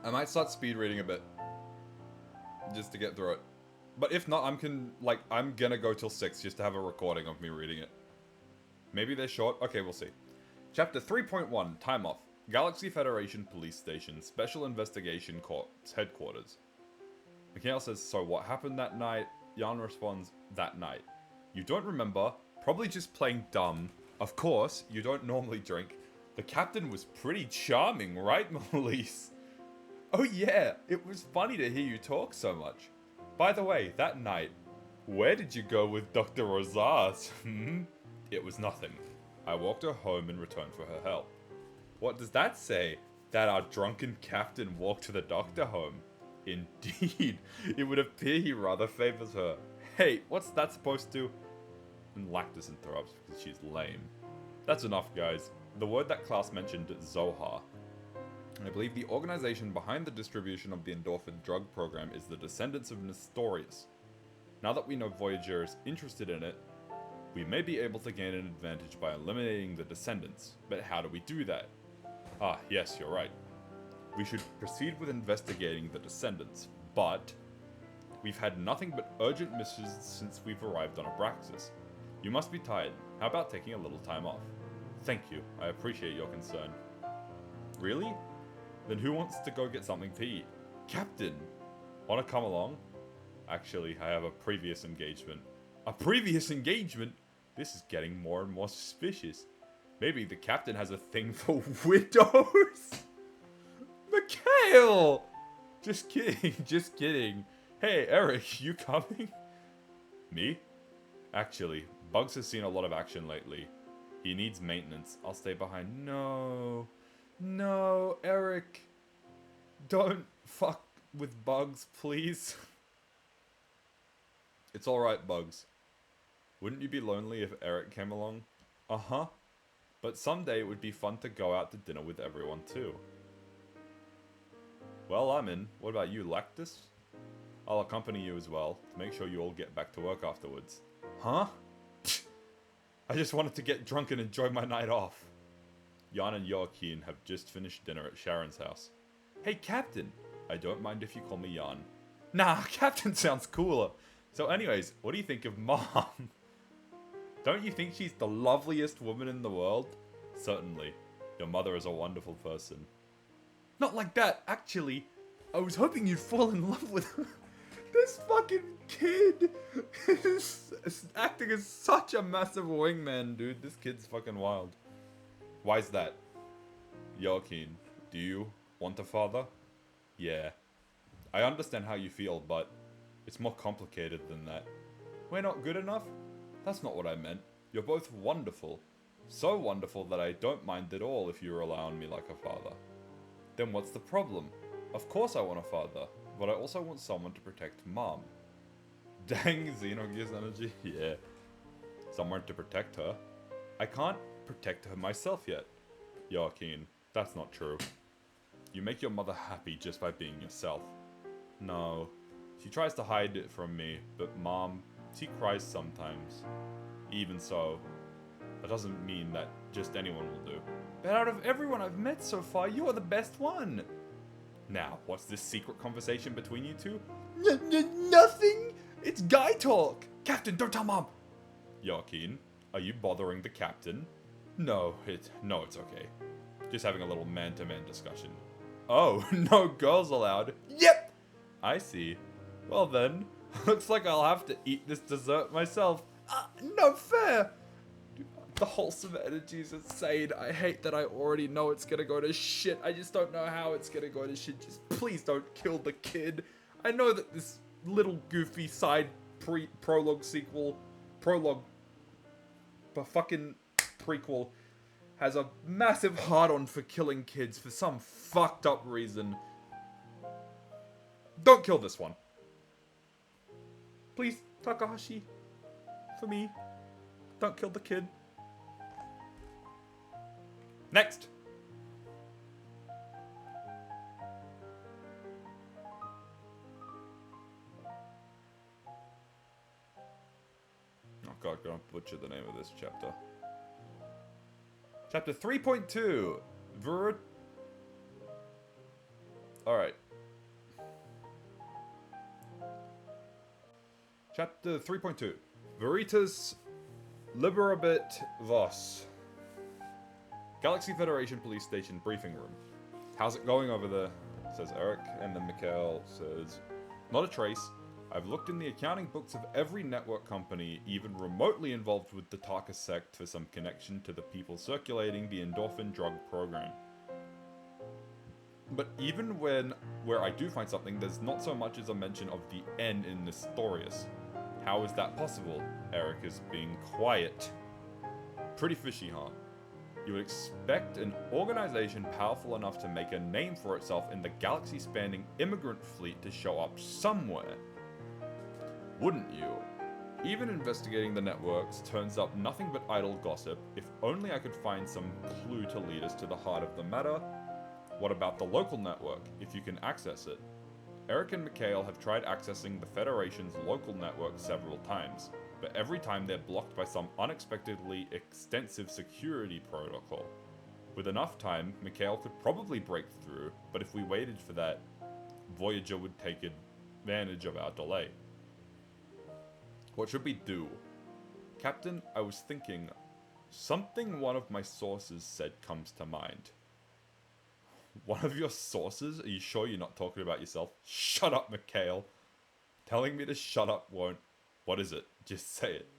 I might start speed reading a bit. Just to get through it. But if not, I'm gonna go till 6 just to have a recording of me reading it. Maybe they're short? Okay, we'll see. Chapter 3.1, Time Off. Galaxy Federation Police Station, Special Investigation Corps Headquarters. Mikhail says, so what happened that night? Jan responds, that night. You don't remember? Probably just playing dumb. Of course, you don't normally drink. The captain was pretty charming, right, Melise? Oh yeah, it was funny to hear you talk so much. By the way, that night, where did you go with Dr. Rosas? It was nothing. I walked her home in return for her help. What does that say? That our drunken captain walked the doctor home? Indeed, it would appear he rather favors her. Hey, what's that supposed to? And Lactus interrupts because she's lame. That's enough, guys. The word that Klaus mentioned, Zohar. And I believe the organization behind the distribution of the endorphin drug program is the descendants of Nestorius. Now that we know Voyager is interested in it, we may be able to gain an advantage by eliminating the descendants. But how do we do that? Ah, yes, you're right. We should proceed with investigating the descendants, but we've had nothing but urgent missions since we've arrived on Abraxas. You must be tired. How about taking a little time off? Thank you. I appreciate your concern. Really? Then who wants to go get something to eat? Captain! Wanna come along? Actually, I have a previous engagement. A previous engagement? This is getting more and more suspicious. Maybe the captain has a thing for widows? Mikhail! Just kidding, just kidding. Hey, Eric, you coming? Me? Actually, Bugs has seen a lot of action lately. He needs maintenance. I'll stay behind. No. No, Eric. Don't fuck with Bugs, please. It's alright, Bugs. Wouldn't you be lonely if Eric came along? Uh-huh. But someday it would be fun to go out to dinner with everyone too. Well, I'm in. What about you, Lactus? I'll accompany you as well, to make sure you all get back to work afterwards. Huh? I just wanted to get drunk and enjoy my night off. Jan and Joaquin have just finished dinner at Sharon's house. Hey, Captain! I don't mind if you call me Jan. Nah, Captain sounds cooler. So anyways, what do you think of Mom? Don't you think she's the loveliest woman in the world? Certainly. Your mother is a wonderful person. Not like that, actually. I was hoping you'd fall in love with her. This fucking kid is acting as such a massive wingman, dude. This kid's fucking wild. Why's that? Joaquin, do you want a father? Yeah. I understand how you feel, but it's more complicated than that. We're not good enough? That's not what I meant. You're both wonderful. So wonderful that I don't mind at all if you rely on me like a father. Then what's the problem? Of course I want a father, but I also want someone to protect Mom. Dang, Xenogears energy, yeah. Someone to protect her. I can't protect her myself yet. Joaquin, that's not true. You make your mother happy just by being yourself. No. She tries to hide it from me, but Mom, she cries sometimes. Even so, that doesn't mean that just anyone will do. But out of everyone I've met so far, you are the best one! Now, what's this secret conversation between you two? Nothing! It's guy talk! Captain, don't tell Mom! Joaquin, are you bothering the captain? No, it's okay. Just having a little man-to-man discussion. Oh, no girls allowed? Yep! I see. Well then, looks like I'll have to eat this dessert myself. Not fair! The wholesome energy is insane. I hate that I already know it's gonna go to shit. I just don't know how it's gonna go to shit. Just please don't kill the kid. I know that this little goofy side prologue fucking prequel has a massive hard-on for killing kids for some fucked up reason. Don't kill this one. Please, Takahashi. For me. Don't kill the kid. Next! Oh god, I'm gonna butcher the name of this chapter. Chapter 3.2. Alright. Chapter 3.2. Veritas Liberabit Vos. Galaxy Federation Police Station briefing room. How's it going over there? Says Eric, and then Mikhail says, not a trace. I've looked in the accounting books of every network company, even remotely involved with the Taka sect, for some connection to the people circulating the endorphin drug program. But even where I do find something, there's not so much as a mention of the N in Nestorius. How is that possible? Eric is being quiet. Pretty fishy, huh? You would expect an organization powerful enough to make a name for itself in the galaxy-spanning immigrant fleet to show up somewhere. Wouldn't you? Even investigating the networks turns up nothing but idle gossip. If only I could find some clue to lead us to the heart of the matter. What about the local network, if you can access it? Eric and Mikhail have tried accessing the Federation's local network several times, but every time they're blocked by some unexpectedly extensive security protocol. With enough time, Mikhail could probably break through, but if we waited for that, Voyager would take advantage of our delay. What should we do? Captain, I was thinking, something one of my sources said comes to mind. One of your sources? Are you sure you're not talking about yourself? Shut up, Mikhail. Telling me to shut up won't. What is it? Just say it.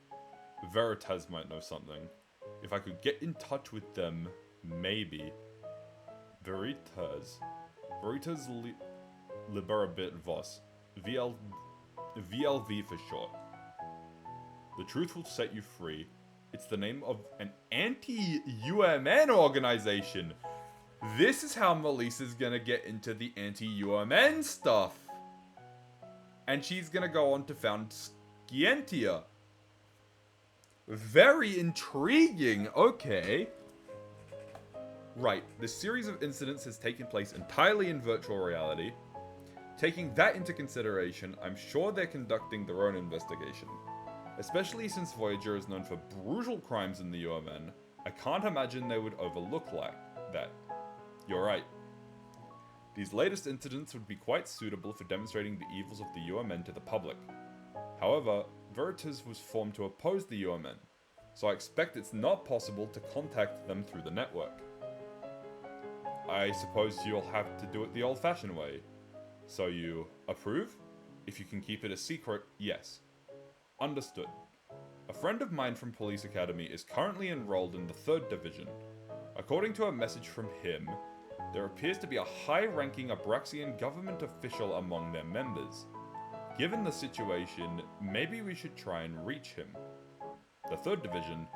Veritas might know something. If I could get in touch with them, maybe. Veritas Liberabit Vos. VLV for short. The truth will set you free. It's the name of an anti-UMN organization. This is how Melissa's gonna get into the anti-UMN stuff. And she's gonna go on to found Scientia. Very intriguing. Okay. Right, this series of incidents has taken place entirely in virtual reality. Taking that into consideration, I'm sure they're conducting their own investigation. Especially since Voyager is known for brutal crimes in the UMN, I can't imagine they would overlook like that. You're right. These latest incidents would be quite suitable for demonstrating the evils of the UMN to the public. However, Veritas was formed to oppose the UMN, so I expect it's not possible to contact them through the network. I suppose you'll have to do it the old-fashioned way. So you approve? If you can keep it a secret, yes. Understood. A friend of mine from Police Academy is currently enrolled in the 3rd Division. According to a message from him, there appears to be a high-ranking Abraxian government official among their members. Given the situation, maybe we should try and reach him. The 3rd Division?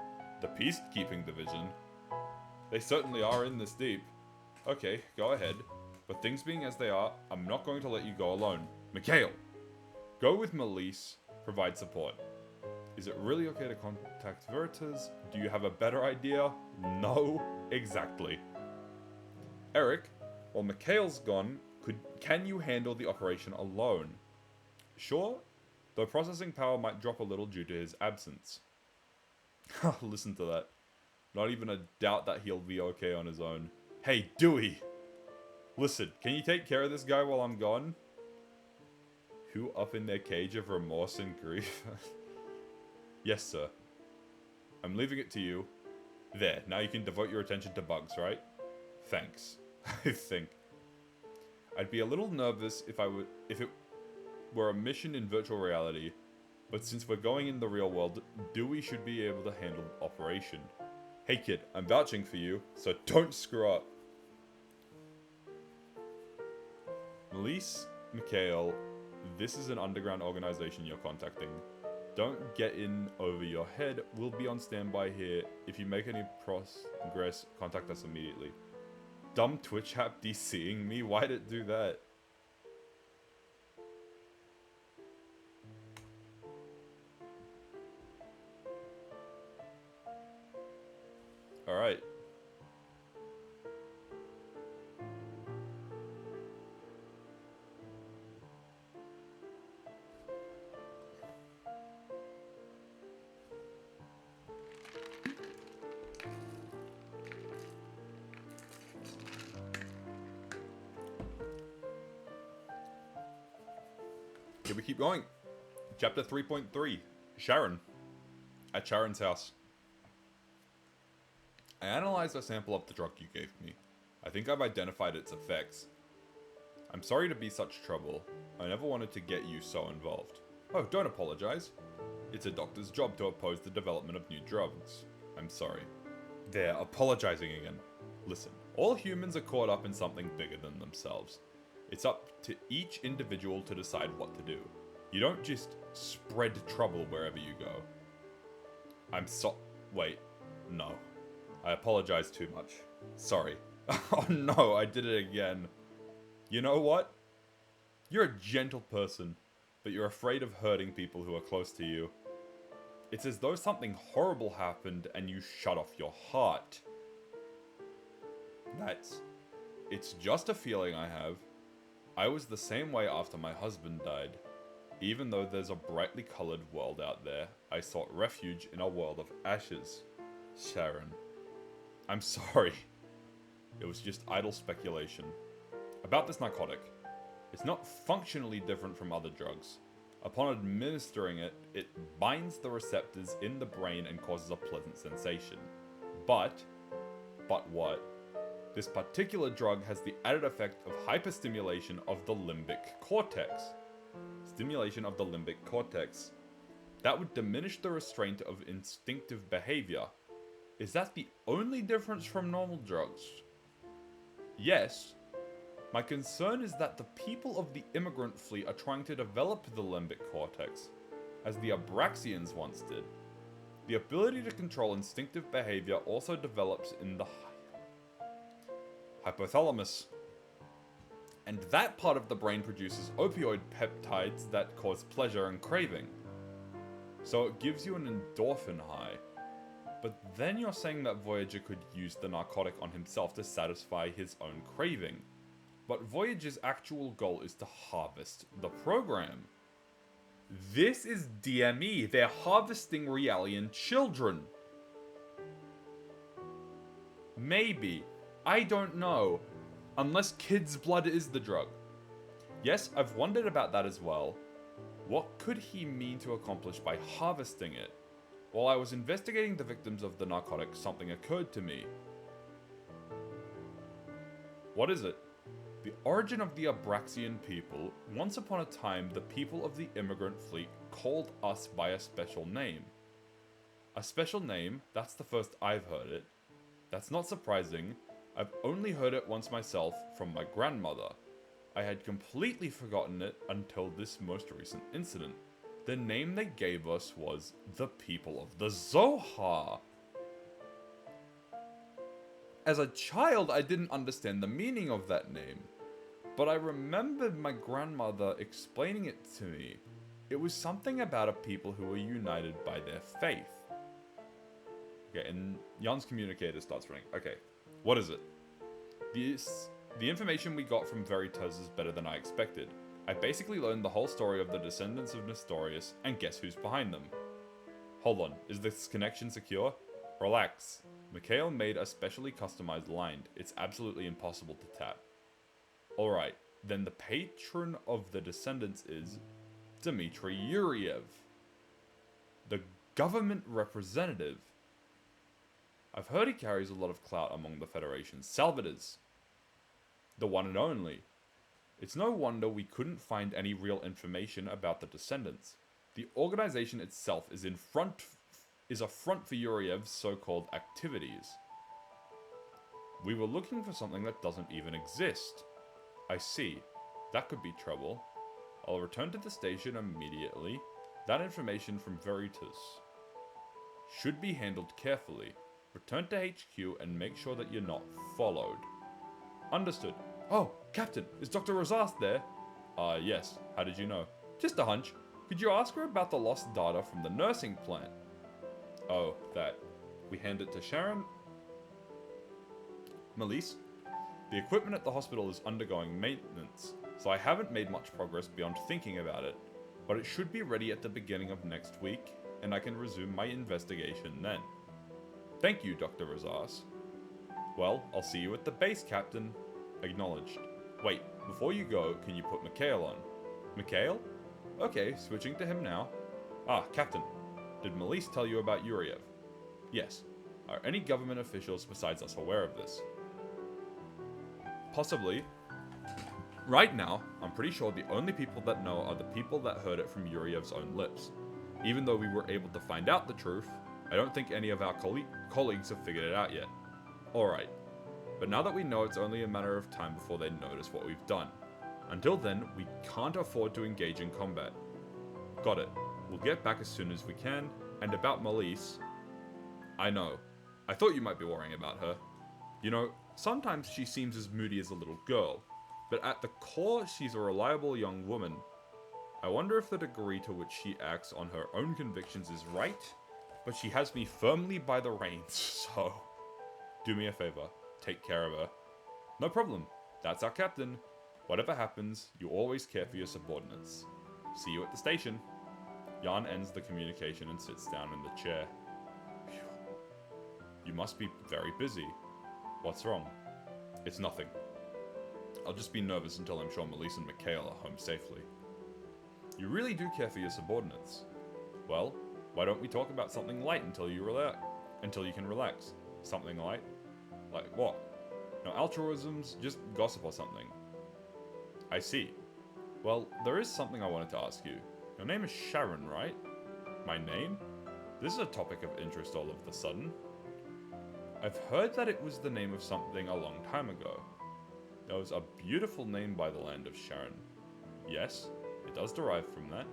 The Peacekeeping Division? They certainly are in this deep. Okay, go ahead. But things being as they are, I'm not going to let you go alone. Mikhail! Go with Melise, provide support. Is it really okay to contact Veritas? Do you have a better idea? No, exactly. Eric, while Mikhail's gone, can you handle the operation alone? Sure, though processing power might drop a little due to his absence. Listen to that. Not even a doubt that he'll be okay on his own. Hey, Dewey! Listen, can you take care of this guy while I'm gone? Who up in their cage of remorse and grief? Yes, sir. I'm leaving it to you. There, now you can devote your attention to Bugs, right? Thanks. I think. I'd be a little nervous if it were a mission in virtual reality, but since we're going in the real world, Dewey should be able to handle the operation. Hey kid, I'm vouching for you, so don't screw up. Melise, Mikhail, this is an underground organization you're contacting. Don't get in over your head, we'll be on standby here. If you make any progress, contact us immediately. Dumb Twitch app DCing me? Why'd it do that? Alright. Here we keep going. Chapter 3.3. Sharon. At Sharon's house. I analyzed a sample of the drug you gave me. I think I've identified its effects. I'm sorry to be such trouble. I never wanted to get you so involved. Oh, don't apologize. It's a doctor's job to oppose the development of new drugs. I'm sorry. They're apologizing again. Listen, all humans are caught up in something bigger than themselves. It's up to each individual to decide what to do. You don't just spread trouble wherever you go. Wait, no. I apologize too much. Sorry. Oh no, I did it again. You know what? You're a gentle person, but you're afraid of hurting people who are close to you. It's as though something horrible happened and you shut off your heart. It's just a feeling I have. I was the same way after my husband died. Even though there's a brightly colored world out there, I sought refuge in a world of ashes. Sharon. I'm sorry. It was just idle speculation. About this narcotic. It's not functionally different from other drugs. Upon administering it, it binds the receptors in the brain and causes a pleasant sensation. But what? This particular drug has the added effect of hyperstimulation of the limbic cortex. Stimulation of the limbic cortex. That would diminish the restraint of instinctive behavior. Is that the only difference from normal drugs? Yes. My concern is that the people of the immigrant fleet are trying to develop the limbic cortex, as the Abraxians once did. The ability to control instinctive behavior also develops in the hypothalamus. And that part of the brain produces opioid peptides that cause pleasure and craving. So it gives you an endorphin high. But then you're saying that Voyager could use the narcotic on himself to satisfy his own craving. But Voyager's actual goal is to harvest the program. This is DME. They're harvesting Realian children. Maybe. I don't know. Unless kids' blood is the drug. Yes, I've wondered about that as well. What could he mean to accomplish by harvesting it? While I was investigating the victims of the narcotic, something occurred to me. What is it? The origin of the Abraxian people. Once upon a time, the people of the immigrant fleet called us by a special name. A special name? That's the first I've heard it. That's not surprising. I've only heard it once myself from my grandmother. I had completely forgotten it until this most recent incident. The name they gave us was the people of the Zohar. As a child, I didn't understand the meaning of that name, but I remembered my grandmother explaining it to me. It was something about a people who were united by their faith. Okay, and Jan's communicator starts running. Okay, what is it? The information we got from Veritas is better than I expected. I basically learned the whole story of the descendants of Nestorius, and guess who's behind them? Hold on, is this connection secure? Relax. Mikhail made a specially customized line. It's absolutely impossible to tap. Alright, then the patron of the descendants is Dmitry Yuriev, the government representative. I've heard he carries a lot of clout among the Federation's Salvators. The one and only. It's no wonder we couldn't find any real information about the descendants. The organization itself is a front for Yuriev's so-called activities. We were looking for something that doesn't even exist. I see. That could be trouble. I'll return to the station immediately. That information from Veritas should be handled carefully. Return to HQ and make sure that you're not followed. Understood. Oh, Captain, is Dr. Rosas there? Yes. How did you know? Just a hunch. Could you ask her about the lost data from the nursing plant? Oh, that. We hand it to Sharon? Melise? The equipment at the hospital is undergoing maintenance, so I haven't made much progress beyond thinking about it. But it should be ready at the beginning of next week, and I can resume my investigation then. Thank you, Dr. Rosas. Well, I'll see you at the base, Captain. Acknowledged. Wait, before you go, can you put Mikhail on? Mikhail? Okay, switching to him now. Ah, Captain. Did Melise tell you about Yuriev? Yes. Are any government officials besides us aware of this? Possibly. Right now, I'm pretty sure the only people that know are the people that heard it from Yuriev's own lips. Even though we were able to find out the truth, I don't think any of our colleagues have figured it out yet. Alright. But now that we know it's only a matter of time before they notice what we've done. Until then, we can't afford to engage in combat. Got it. We'll get back as soon as we can. And about Melise... I know. I thought you might be worrying about her. You know, sometimes she seems as moody as a little girl. But at the core, she's a reliable young woman. I wonder if the degree to which she acts on her own convictions is right. But she has me firmly by the reins, so... Do me a favor. Take care of her. No problem. That's our captain. Whatever happens, you always care for your subordinates. See you at the station. Jan ends the communication and sits down in the chair. Phew. You must be very busy. What's wrong? It's nothing. I'll just be nervous until I'm sure Melise and Mikhail are home safely. You really do care for your subordinates. Well, why don't we talk about something light until you can relax? Something light? Like what? No altruisms, just gossip or something. I see. Well, there is something I wanted to ask you. Your name is Sharon, right? My name? This is a topic of interest all of a sudden. I've heard that it was the name of something a long time ago. There was a beautiful name by the land of Sharon. Yes, it does derive from that.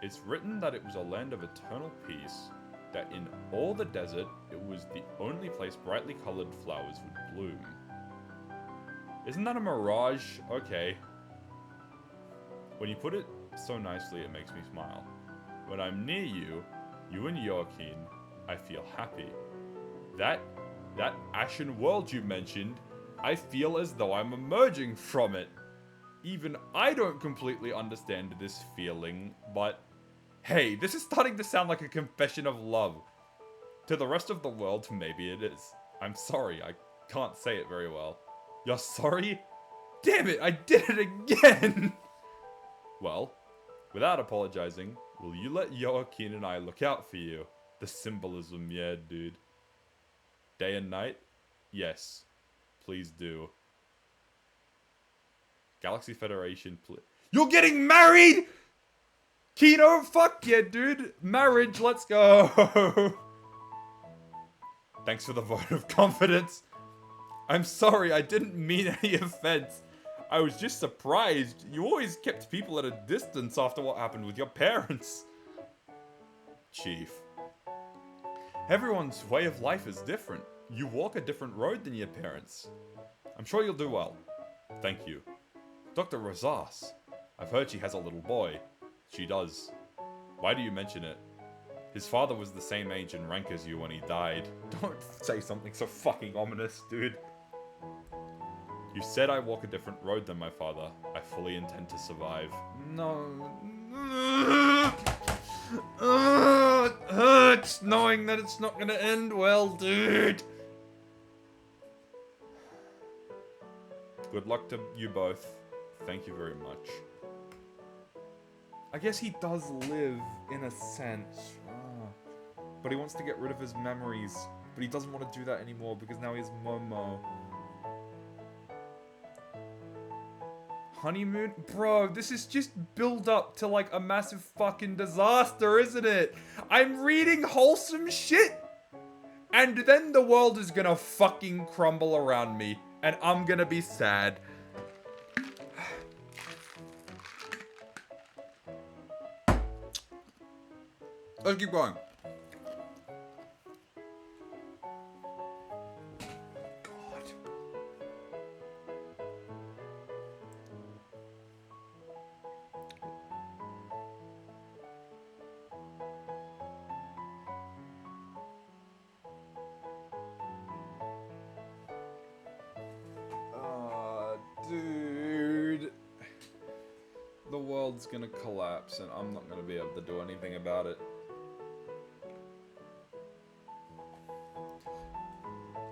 It's written that it was a land of eternal peace, that in all the desert, it was the only place brightly colored flowers would bloom. Isn't that a mirage? Okay. When you put it so nicely, it makes me smile. When I'm near you, you and Joaquin, I feel happy. That ashen world you mentioned, I feel as though I'm emerging from it. Even I don't completely understand this feeling, but hey, this is starting to sound like a confession of love. To the rest of the world, maybe it is. I'm sorry, I can't say it very well. You're sorry? Damn it, I did it again! Well, without apologizing, will you let Joaquin and I look out for you? The symbolism, yeah, dude. Day and night? Yes. Please do. Galaxy Federation, You're getting married?! Kino, fuck yeah, dude! Marriage, let's go! Thanks for the vote of confidence. I'm sorry, I didn't mean any offense. I was just surprised. You always kept people at a distance after what happened with your parents. Chief. Everyone's way of life is different. You walk a different road than your parents. I'm sure you'll do well. Thank you. Dr. Rosas. I've heard she has a little boy. She does. Why do you mention it? His father was the same age and rank as you when he died. Don't say something so fucking ominous, dude. You said I walk a different road than my father. I fully intend to survive. No. It hurts knowing that it's not gonna end well, dude. Good luck to you both. Thank you very much. I guess he does live, in a sense. But he wants to get rid of his memories. But he doesn't want to do that anymore because now he has Momo. Honeymoon? Bro, this is just build up to like a massive fucking disaster, isn't it? I'm reading wholesome shit! And then the world is gonna fucking crumble around me. And I'm gonna be sad. Let's keep going. Dude. The world's gonna collapse and I'm not gonna be able to do anything about it.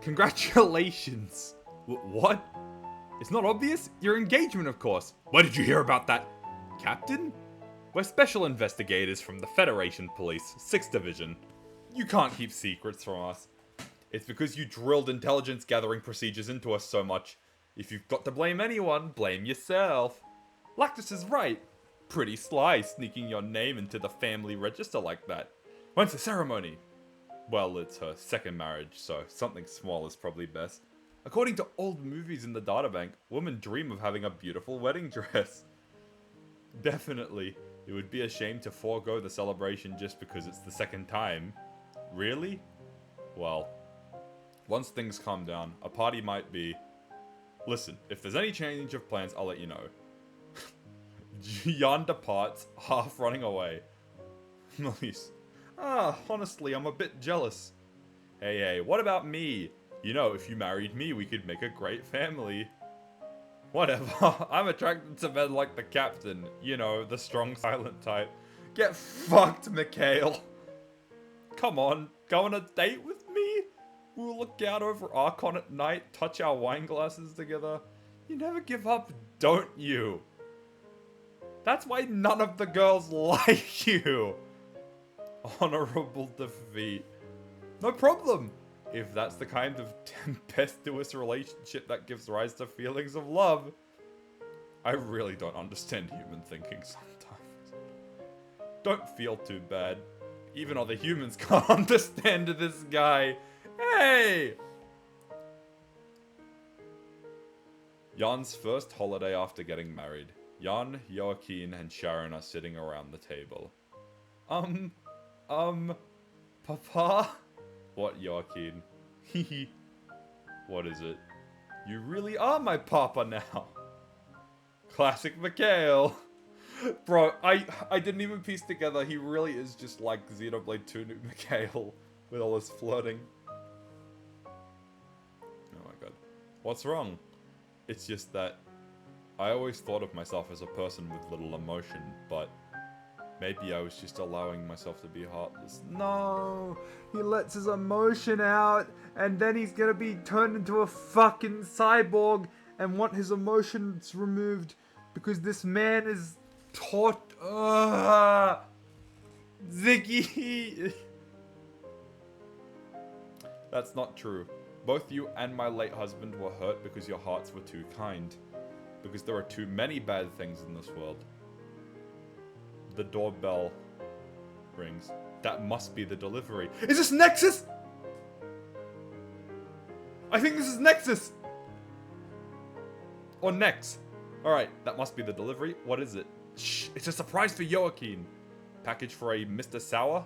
Congratulations! What? It's not obvious? Your engagement, of course. Where did you hear about that? Captain? We're special investigators from the Federation Police, 6th Division. You can't keep secrets from us. It's because you drilled intelligence gathering procedures into us so much. If you've got to blame anyone, blame yourself. Lactus is right. Pretty sly sneaking your name into the family register like that. When's the ceremony? Well, it's her second marriage, so something small is probably best. According to old movies in the databank, women dream of having a beautiful wedding dress. Definitely, it would be a shame to forego the celebration just because it's the second time. Really? Well, once things calm down, a party might be... Listen, if there's any change of plans, I'll let you know. Jan departs, half running away. Nice. Honestly, I'm a bit jealous. Hey, what about me? You know, if you married me, we could make a great family. Whatever, I'm attracted to men like the captain. You know, the strong, silent type. Get fucked, Mikhail. Come on, go on a date with me? We'll look out over Archon at night, touch our wine glasses together. You never give up, don't you? That's why none of the girls like you. Honorable defeat. No problem. If that's the kind of tempestuous relationship that gives rise to feelings of love. I really don't understand human thinking sometimes. Don't feel too bad. Even other humans can't understand this guy. Hey! Jan's first holiday after getting married. Jan, Joaquin, and Sharon are sitting around the table. Papa? What, Joaquin? Hehe. What is it? You really are my papa now. Classic Mikhail. Bro, I didn't even piece together. He really is just like Xenoblade 2 new Mikhail with all his flirting. Oh my god. What's wrong? It's just that I always thought of myself as a person with little emotion, but maybe I was just allowing myself to be heartless. No! He lets his emotion out, and then he's gonna be turned into a fucking cyborg and want his emotions removed because this man is taught. Ziggy! That's not true. Both you and my late husband were hurt because your hearts were too kind. Because there are too many bad things in this world. The doorbell rings. That must be the delivery. Is this Nexus? I think this is Nexus! Or Nex. Alright, that must be the delivery. What is it? Shh, it's a surprise for Joaquin. Package for a Mr. Sour?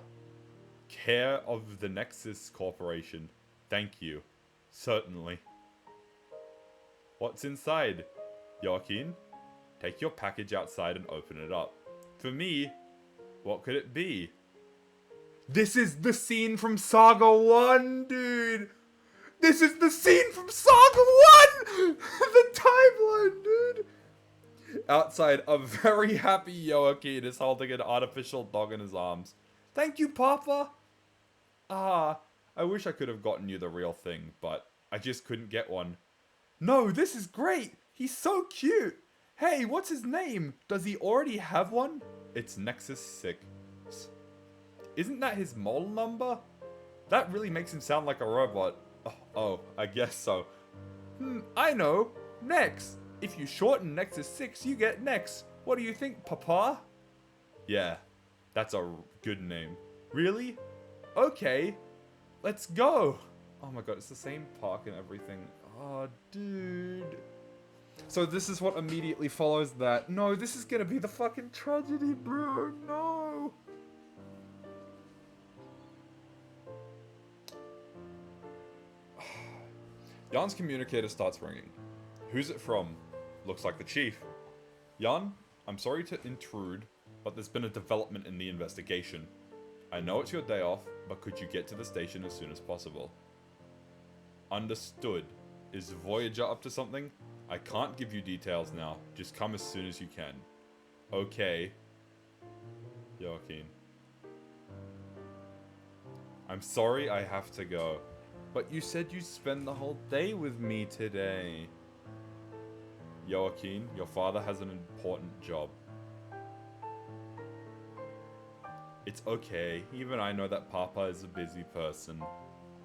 Care of the Nexus Corporation. Thank you. Certainly. What's inside? Joaquin, take your package outside and open it up. For me, what could it be? This is the scene from Saga 1, dude! This is the scene from Saga 1! The timeline, dude! Outside, a very happy Joaquin is holding an artificial dog in his arms. Thank you, Papa! Ah, I wish I could have gotten you the real thing, but I just couldn't get one. No, this is great! He's so cute! Hey, what's his name? Does he already have one? It's Nexus 6. Isn't that his model number? That really makes him sound like a robot. Oh, I guess so. I know. Nex. If you shorten Nexus 6, you get Nex. What do you think, Papa? Yeah, that's a good name. Really? Okay. Let's go. Oh my god, it's the same park and everything. Oh, dude. So this is what immediately follows that. No, this is gonna be the fucking tragedy, bro. No. Jan's communicator starts ringing. Who's it from? Looks like the chief. Jan, I'm sorry to intrude, but there's been a development in the investigation. I know it's your day off, but could you get to the station as soon as possible? Understood. Is Voyager up to something? I can't give you details now. Just come as soon as you can. Okay. Joaquin. I'm sorry I have to go. But you said you'd spend the whole day with me today. Joaquin, your father has an important job. It's okay. Even I know that Papa is a busy person.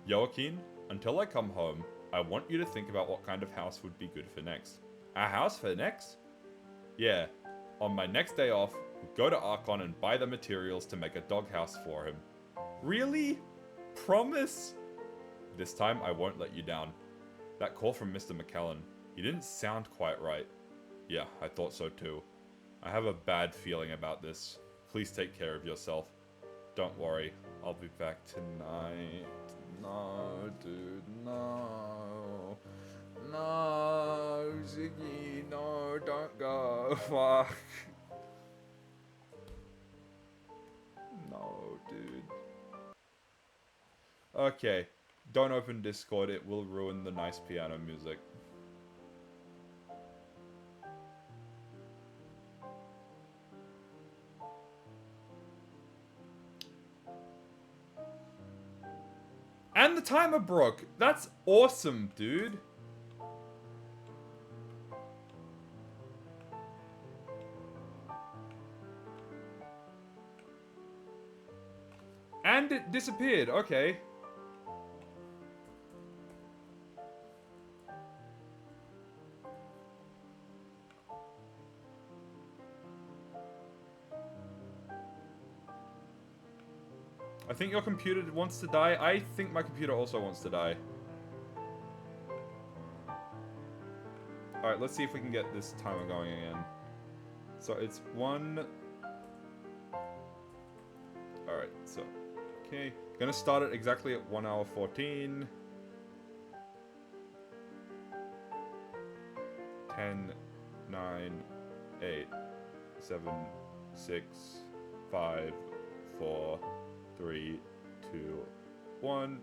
Joaquin, until I come home, I want you to think about what kind of house would be good for Nex. A house for Nex? Yeah. On my next day off, we'll go to Archon and buy the materials to make a doghouse for him. Really? Promise? This time, I won't let you down. That call from Mr. McKellen, he didn't sound quite right. Yeah, I thought so too. I have a bad feeling about this. Please take care of yourself. Don't worry, I'll be back tonight. No, dude, no. No, Ziggy, no, don't go. Fuck. No, dude. Okay. Don't open Discord, it will ruin the nice piano music. And the timer broke! That's awesome, dude! And it disappeared, okay. I think your computer wants to die. I think my computer also wants to die. Alright, let's see if we can get this timer going again. So it's 1... Alright, so... Okay. Gonna start it exactly at 1 hour 14. 10, 9, 8, 7, 6, 5, 4... 3, 2, 1.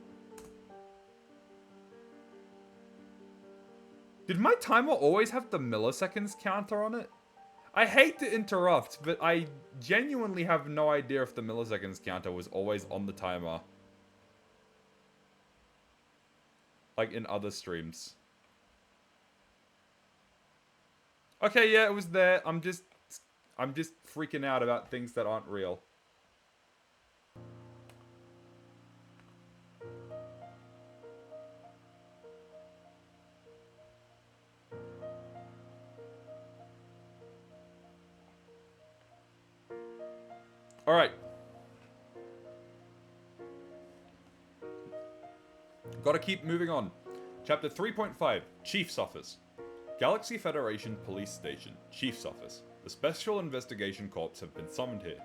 Did my timer always have the milliseconds counter on it? I hate to interrupt, but I genuinely have no idea if the milliseconds counter was always on the timer. Like in other streams. Okay, yeah, it was there. I'm just freaking out about things that aren't real. Alright. Gotta keep moving on. Chapter 3.5, Chief's Office. Galaxy Federation Police Station, Chief's Office. The Special Investigation Corps have been summoned here.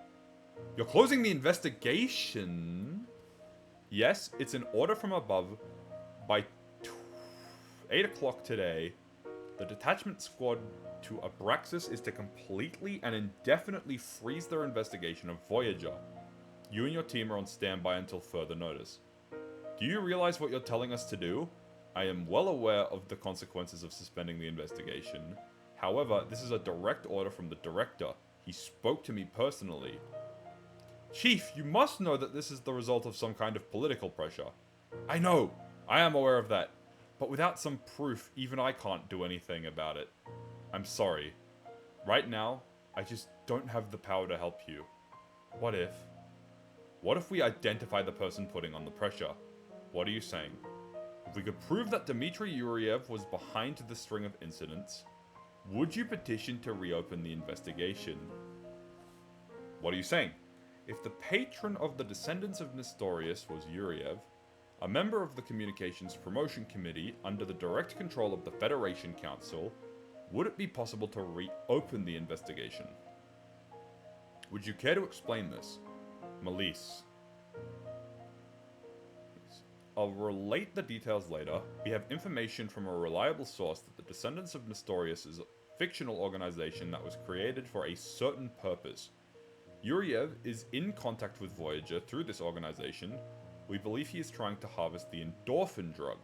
You're closing the investigation? Yes, it's an order from above by 8 o'clock today, the detachment squad to Abraxas is to completely and indefinitely freeze their investigation of Voyager. You and your team are on standby until further notice. Do you realize what you're telling us to do? I am well aware of the consequences of suspending the investigation. However, this is a direct order from the director. He spoke to me personally. Chief, you must know that this is the result of some kind of political pressure. I know. I am aware of that. But without some proof, even I can't do anything about it. I'm sorry. Right now, I just don't have the power to help you. What if? What if we identify the person putting on the pressure? What are you saying? If we could prove that Dmitry Yuriev was behind the string of incidents, would you petition to reopen the investigation? What are you saying? If the patron of the descendants of Nestorius was Yuriev, a member of the Communications Promotion Committee under the direct control of the Federation Council, would it be possible to reopen the investigation? Would you care to explain this? Melise. I'll relate the details later. We have information from a reliable source that the Descendants of Nestorius is a fictional organization that was created for a certain purpose. Yuriev is in contact with Voyager through this organization. We believe he is trying to harvest the endorphin drug.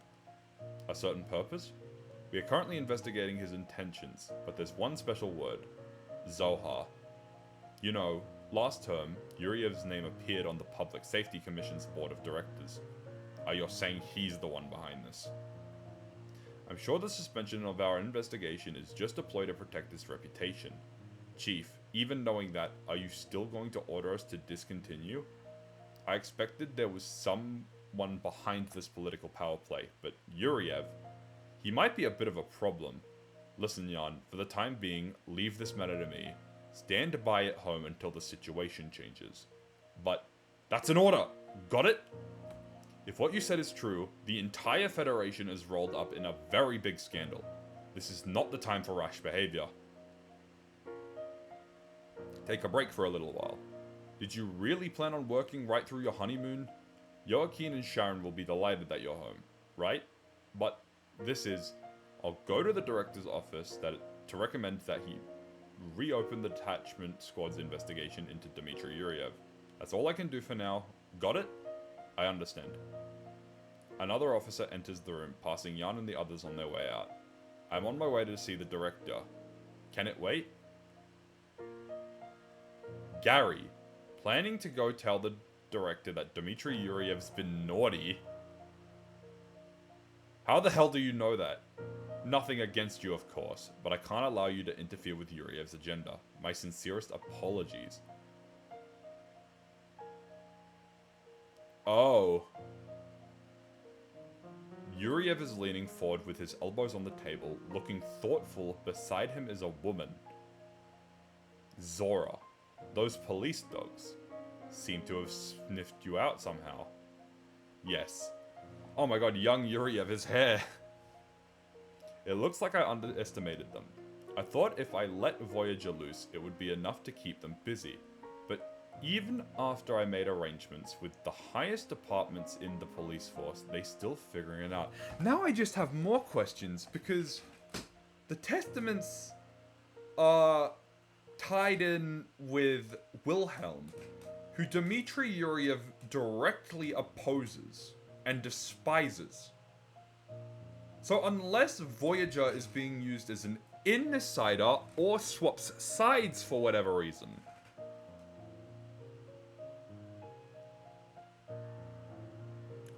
A certain purpose? We are currently investigating his intentions, but there's one special word. Zohar. You know, last term, Yuriev's name appeared on the Public Safety Commission's board of directors. Are you saying he's the one behind this? I'm sure the suspension of our investigation is just a ploy to protect his reputation. Chief, even knowing that, are you still going to order us to discontinue? I expected there was someone behind this political power play, but Yuriev, he might be a bit of a problem. Listen, Jan, for the time being, leave this matter to me. Stand by at home until the situation changes. But, that's an order! Got it? If what you said is true, the entire Federation is rolled up in a very big scandal. This is not the time for rash behavior. Take a break for a little while. Did you really plan on working right through your honeymoon? Joaquin and Sharon will be delighted that you're home, right? But this is, I'll go to the director's office to recommend that he reopen the detachment squad's investigation into Dmitry Yuriev. That's all I can do for now. Got it? I understand. Another officer enters the room, passing Jan and the others on their way out. I'm on my way to see the director. Can it wait? Gary, planning to go tell the director that Dmitry Yuriev's been naughty. How the hell do you know that? Nothing against you, of course, but I can't allow you to interfere with Yuriev's agenda. My sincerest apologies. Oh. Yuriev is leaning forward with his elbows on the table, looking thoughtful. Beside him is a woman. Zora. Those police dogs seem to have sniffed you out somehow. Yes. Oh my god, young Yuriev, his hair. It looks like I underestimated them. I thought if I let Voyager loose, it would be enough to keep them busy. But even after I made arrangements with the highest departments in the police force, they still figuring it out. Now I just have more questions, because the Testaments are tied in with Wilhelm, who Dmitry Yuriev directly opposes and despises. So unless Voyager is being used as an insider or swaps sides for whatever reason.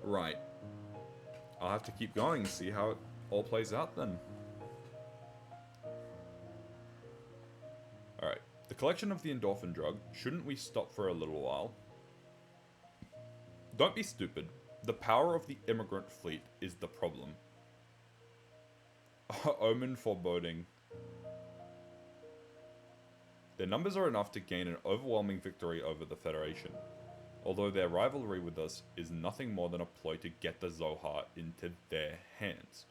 Right. I'll have to keep going and see how it all plays out then. Alright. The collection of the endorphin drug. Shouldn't we stop for a little while? Don't be stupid. The power of the immigrant fleet is the problem. Omen foreboding. Their numbers are enough to gain an overwhelming victory over the Federation, although their rivalry with us is nothing more than a ploy to get the Zohar into their hands.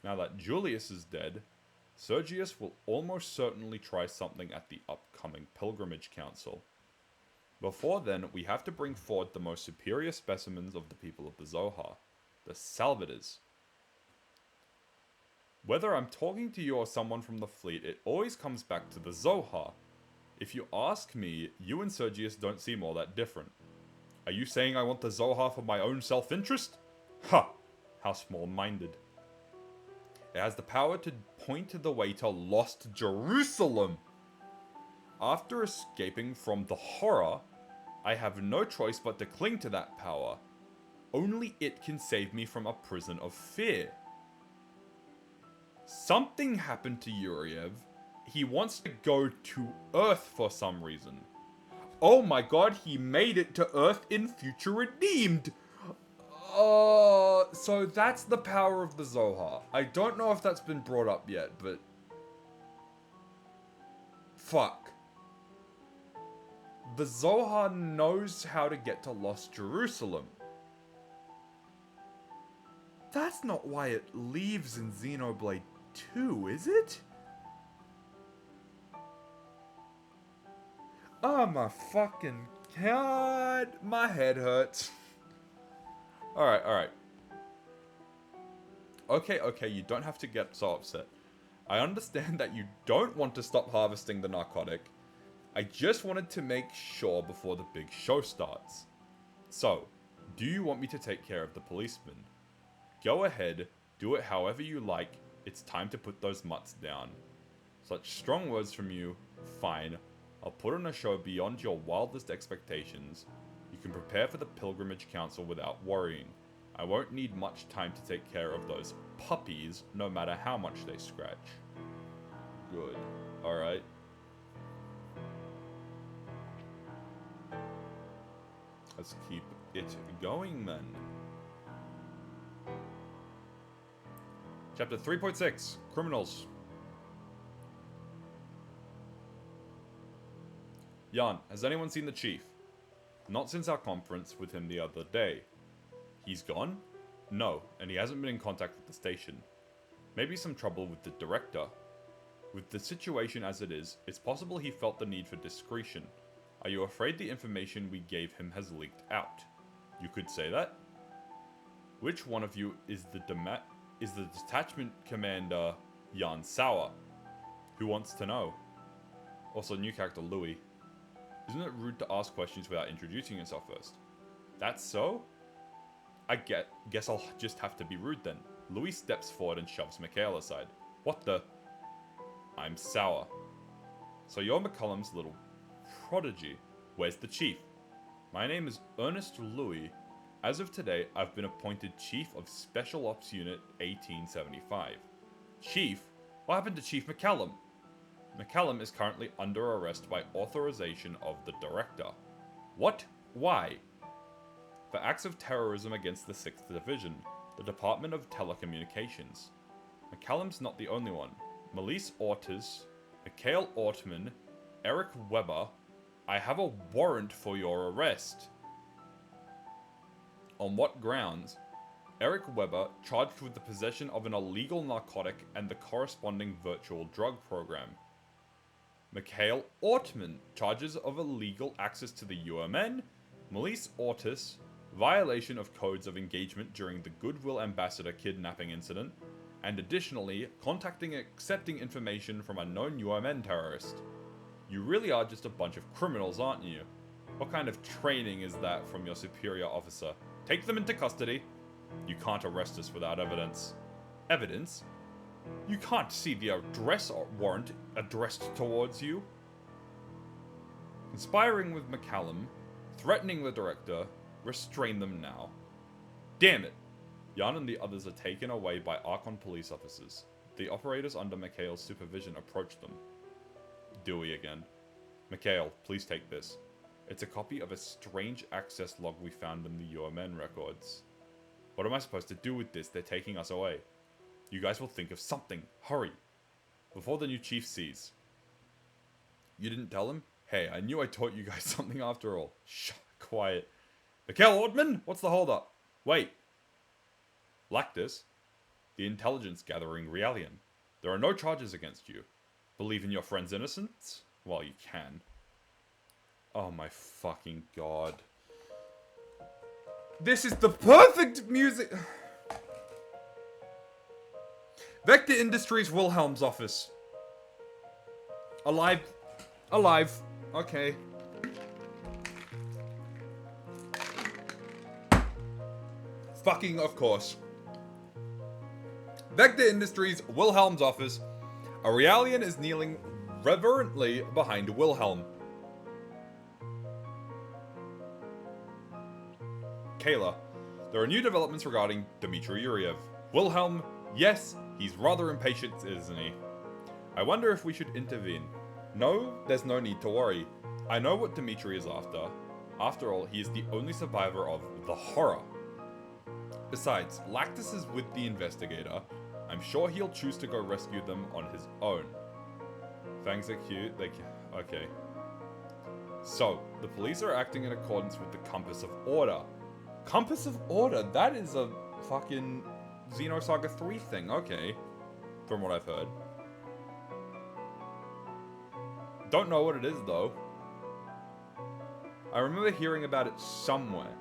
Now that Julius is dead, Sergius will almost certainly try something at the upcoming Pilgrimage Council. Before then, we have to bring forward the most superior specimens of the people of the Zohar, the Salvadors. Whether I'm talking to you or someone from the fleet, it always comes back to the Zohar. If you ask me, you and Sergius don't seem all that different. Are you saying I want the Zohar for my own self-interest? Ha! How small-minded. It has the power to point the way to lost Jerusalem. After escaping from the horror, I have no choice but to cling to that power. Only it can save me from a prison of fear. Something happened to Yuriev. He wants to go to Earth for some reason. Oh my god, he made it to Earth in Future Redeemed! So that's the power of the Zohar. I don't know if that's been brought up yet, but... Fuck. The Zohar knows how to get to Lost Jerusalem. That's not why it leaves in Xenoblade 2, is it? Oh my fucking god. My head hurts. Alright. Okay, you don't have to get so upset. I understand that you don't want to stop harvesting the narcotic. I just wanted to make sure before the big show starts. So, do you want me to take care of the policeman? Go ahead, do it however you like. It's time to put those mutts down. Such strong words from you. Fine. I'll put on a show beyond your wildest expectations. You can prepare for the Pilgrimage Council without worrying. I won't need much time to take care of those puppies, no matter how much they scratch. Good. Alright. Let's keep it going then. Chapter 3.6, Criminals. Jan, has anyone seen the chief? Not since our conference with him the other day. He's gone? No, and he hasn't been in contact with the station. Maybe some trouble with the director. With the situation as it is, it's possible he felt the need for discretion. Are you afraid the information we gave him has leaked out? You could say that. Which one of you is the detachment commander, Jan Sauer? Who wants to know? Also, new character Louis. Isn't it rude to ask questions without introducing yourself first? That's so? I guess I'll just have to be rude then. Louis steps forward and shoves Mikhail aside. What the? I'm Sauer. So you're McCullum's little prodigy. Where's the chief? My name is Ernest Louis. As of today, I've been appointed Chief of Special Ops Unit 1875. Chief? What happened to Chief McCallum? McCallum is currently under arrest by authorization of the Director. What? Why? For acts of terrorism against the 6th Division, the Department of Telecommunications. McCallum's not the only one. Melise Ortiz, Mikhail Ortman, Eric Weber. I have a warrant for your arrest. On what grounds? Eric Weber, charged with the possession of an illegal narcotic and the corresponding virtual drug program. Mikhail Ortman, charges of illegal access to the UMN. Melise Ortiz, violation of codes of engagement during the Goodwill Ambassador kidnapping incident. And additionally, contacting and accepting information from a known UMN terrorist. You really are just a bunch of criminals, aren't you? What kind of training is that from your superior officer? Take them into custody. You can't arrest us without evidence. Evidence? You can't see the arrest warrant addressed towards you. Conspiring with McCallum, threatening the director, restrain them now. Damn it! Jan and the others are taken away by Archon police officers. The operators under Mikhail's supervision approach them. Dewey again. Mikhail, please take this. It's a copy of a strange access log we found in the UMN records. What am I supposed to do with this? They're taking us away. You guys will think of something. Hurry. Before the new chief sees. You didn't tell him? Hey, I knew I taught you guys something after all. Shh, quiet. Mikhail Ortman, what's the holdup? Wait. Lactus, the intelligence gathering Realian. There are no charges against you. Believe in your friend's innocence? Well, you can. Oh my fucking god. This is the perfect music. Vector Industries Wilhelm's office. Alive. Alive. Okay. Fucking of course. Vector Industries Wilhelm's office. A Realian is kneeling reverently behind Wilhelm. Kayla. There are new developments regarding Dmitry Yuriev. Wilhelm, yes, he's rather impatient, isn't he? I wonder if we should intervene. No, there's no need to worry. I know what Dmitry is after. After all, he is the only survivor of the horror. Besides, Lactus is with the investigator. I'm sure he'll choose to go rescue them on his own. Fangs are cute. Okay. So, the police are acting in accordance with the Compass of Order. Compass of Order? That is a fucking Xenosaga 3 thing. Okay. From what I've heard. Don't know what it is, though. I remember hearing about it somewhere.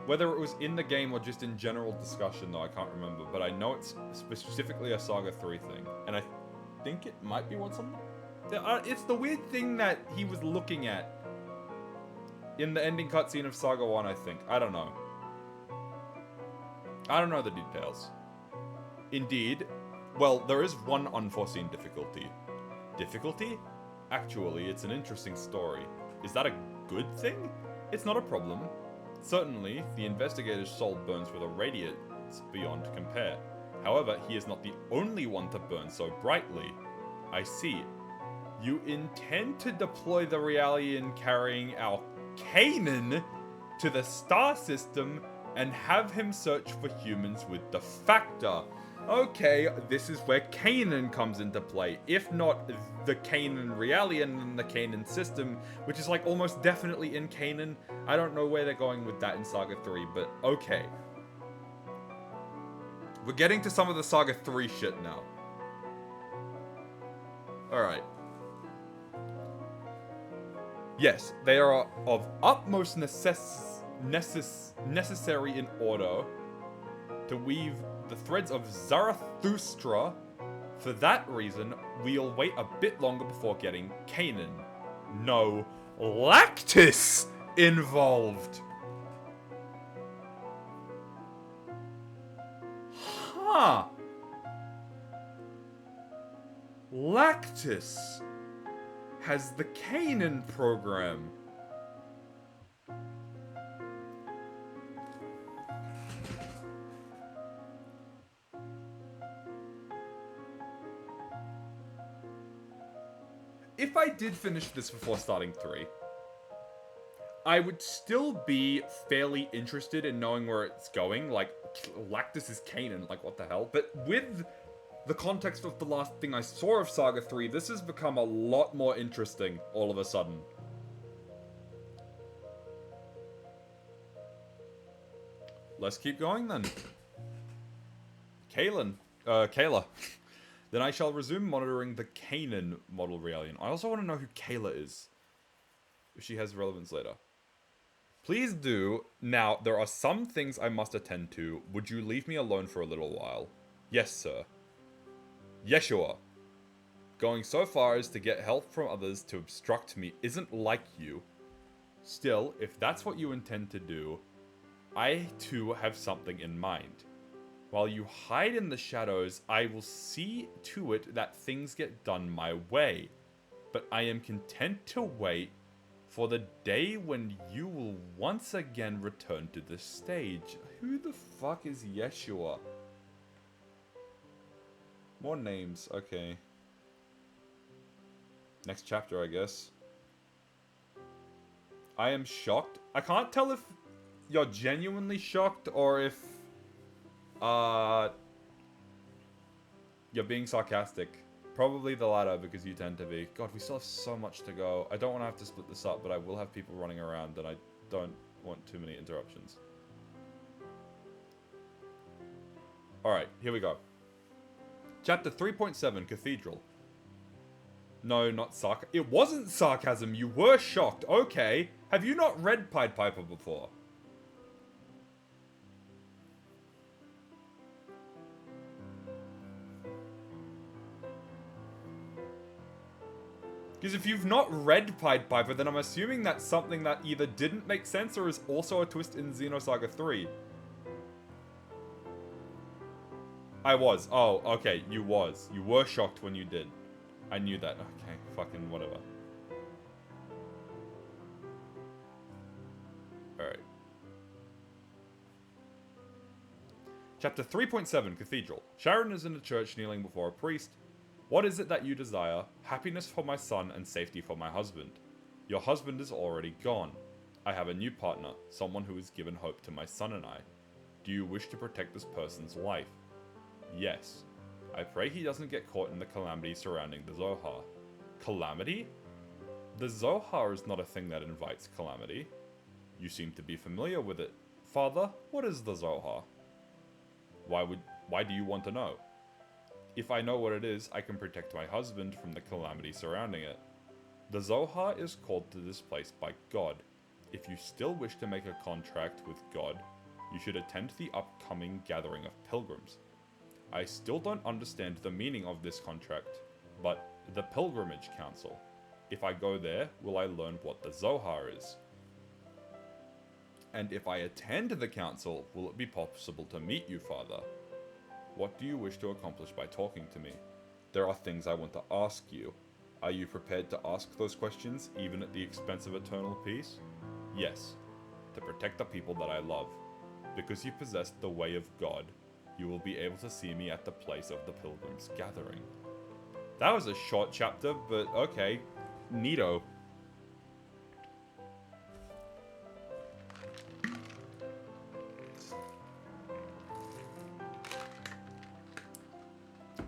Whether it was in the game or just in general discussion, though, I can't remember. But I know it's specifically a Saga 3 thing. And I think it might be something. It's the weird thing that he was looking at in the ending cutscene of Saga 1, I think. I don't know. I don't know the details. Indeed, well, there is one unforeseen difficulty. Difficulty? Actually, it's an interesting story. Is that a good thing? It's not a problem. Certainly, the investigator's soul burns with a radiance beyond compare. However, he is not the only one to burn so brightly. I see. You intend to deploy the Realian carrying our Kanan to the star system and have him search for humans with the Factor. Okay, this is where Kanan comes into play. If not the Kanan Realian and the Kanan system, which is like almost definitely in Kanan. I don't know where they're going with that in Saga 3, but okay. We're getting to some of the Saga 3 shit now. Alright. Yes, they are of utmost necessary in order to weave the threads of Zarathustra. For that reason, we'll wait a bit longer before getting Kanan. No Lactus involved. Huh. Lactus has the Kanan program. If I did finish this before starting 3, I would still be fairly interested in knowing where it's going. Like, Lactus is Kanan, like what the hell? But with the context of the last thing I saw of Saga 3, this has become a lot more interesting all of a sudden. Let's keep going then. Kayla. Then I shall resume monitoring the Kanan model Realian. I also want to know who Kayla is. If she has relevance later. Please do. Now, there are some things I must attend to. Would you leave me alone for a little while? Yes, sir. Yeshua. Going so far as to get help from others to obstruct me isn't like you. Still, if that's what you intend to do, I too have something in mind. While you hide in the shadows, I will see to it that things get done my way. But I am content to wait for the day when you will once again return to the stage. Who the fuck is Yeshua? More names, okay. Next chapter, I guess. I am shocked. I can't tell if you're genuinely shocked or if you're being sarcastic. Probably the latter, because you tend to be. God, we still have so much to go. I don't want to have to split this up, but I will have people running around, and I don't want too many interruptions. Alright, here we go. Chapter 3.7, Cathedral. No, not sarcasm. It wasn't sarcasm, you were shocked. Okay. Have you not read Pied Piper before? Because if you've not read Pied Piper, then I'm assuming that's something that either didn't make sense or is also a twist in Xenosaga 3. I was. Oh, okay, you was. You were shocked when you did. I knew that. Okay, fucking whatever. Alright. Chapter 3.7, Cathedral. Sharon is in a church kneeling before a priest. What is it that you desire? Happiness for my son and safety for my husband. Your husband is already gone. I have a new partner, someone who has given hope to my son and I. Do you wish to protect this person's life? Yes. I pray he doesn't get caught in the calamity surrounding the Zohar. Calamity? The Zohar is not a thing that invites calamity. You seem to be familiar with it. Father, what is the Zohar? Why do you want to know? If I know what it is, I can protect my husband from the calamity surrounding it. The Zohar is called to this place by God. If you still wish to make a contract with God, you should attend the upcoming gathering of pilgrims. I still don't understand the meaning of this contract, but the Pilgrimage Council. If I go there, will I learn what the Zohar is? And if I attend the council, will it be possible to meet you, Father? What do you wish to accomplish by talking to me? There are things I want to ask you. Are you prepared to ask those questions, even at the expense of eternal peace? Yes, to protect the people that I love. Because you possess the way of God, you will be able to see me at the place of the pilgrims' gathering. That was a short chapter, but okay. Neato.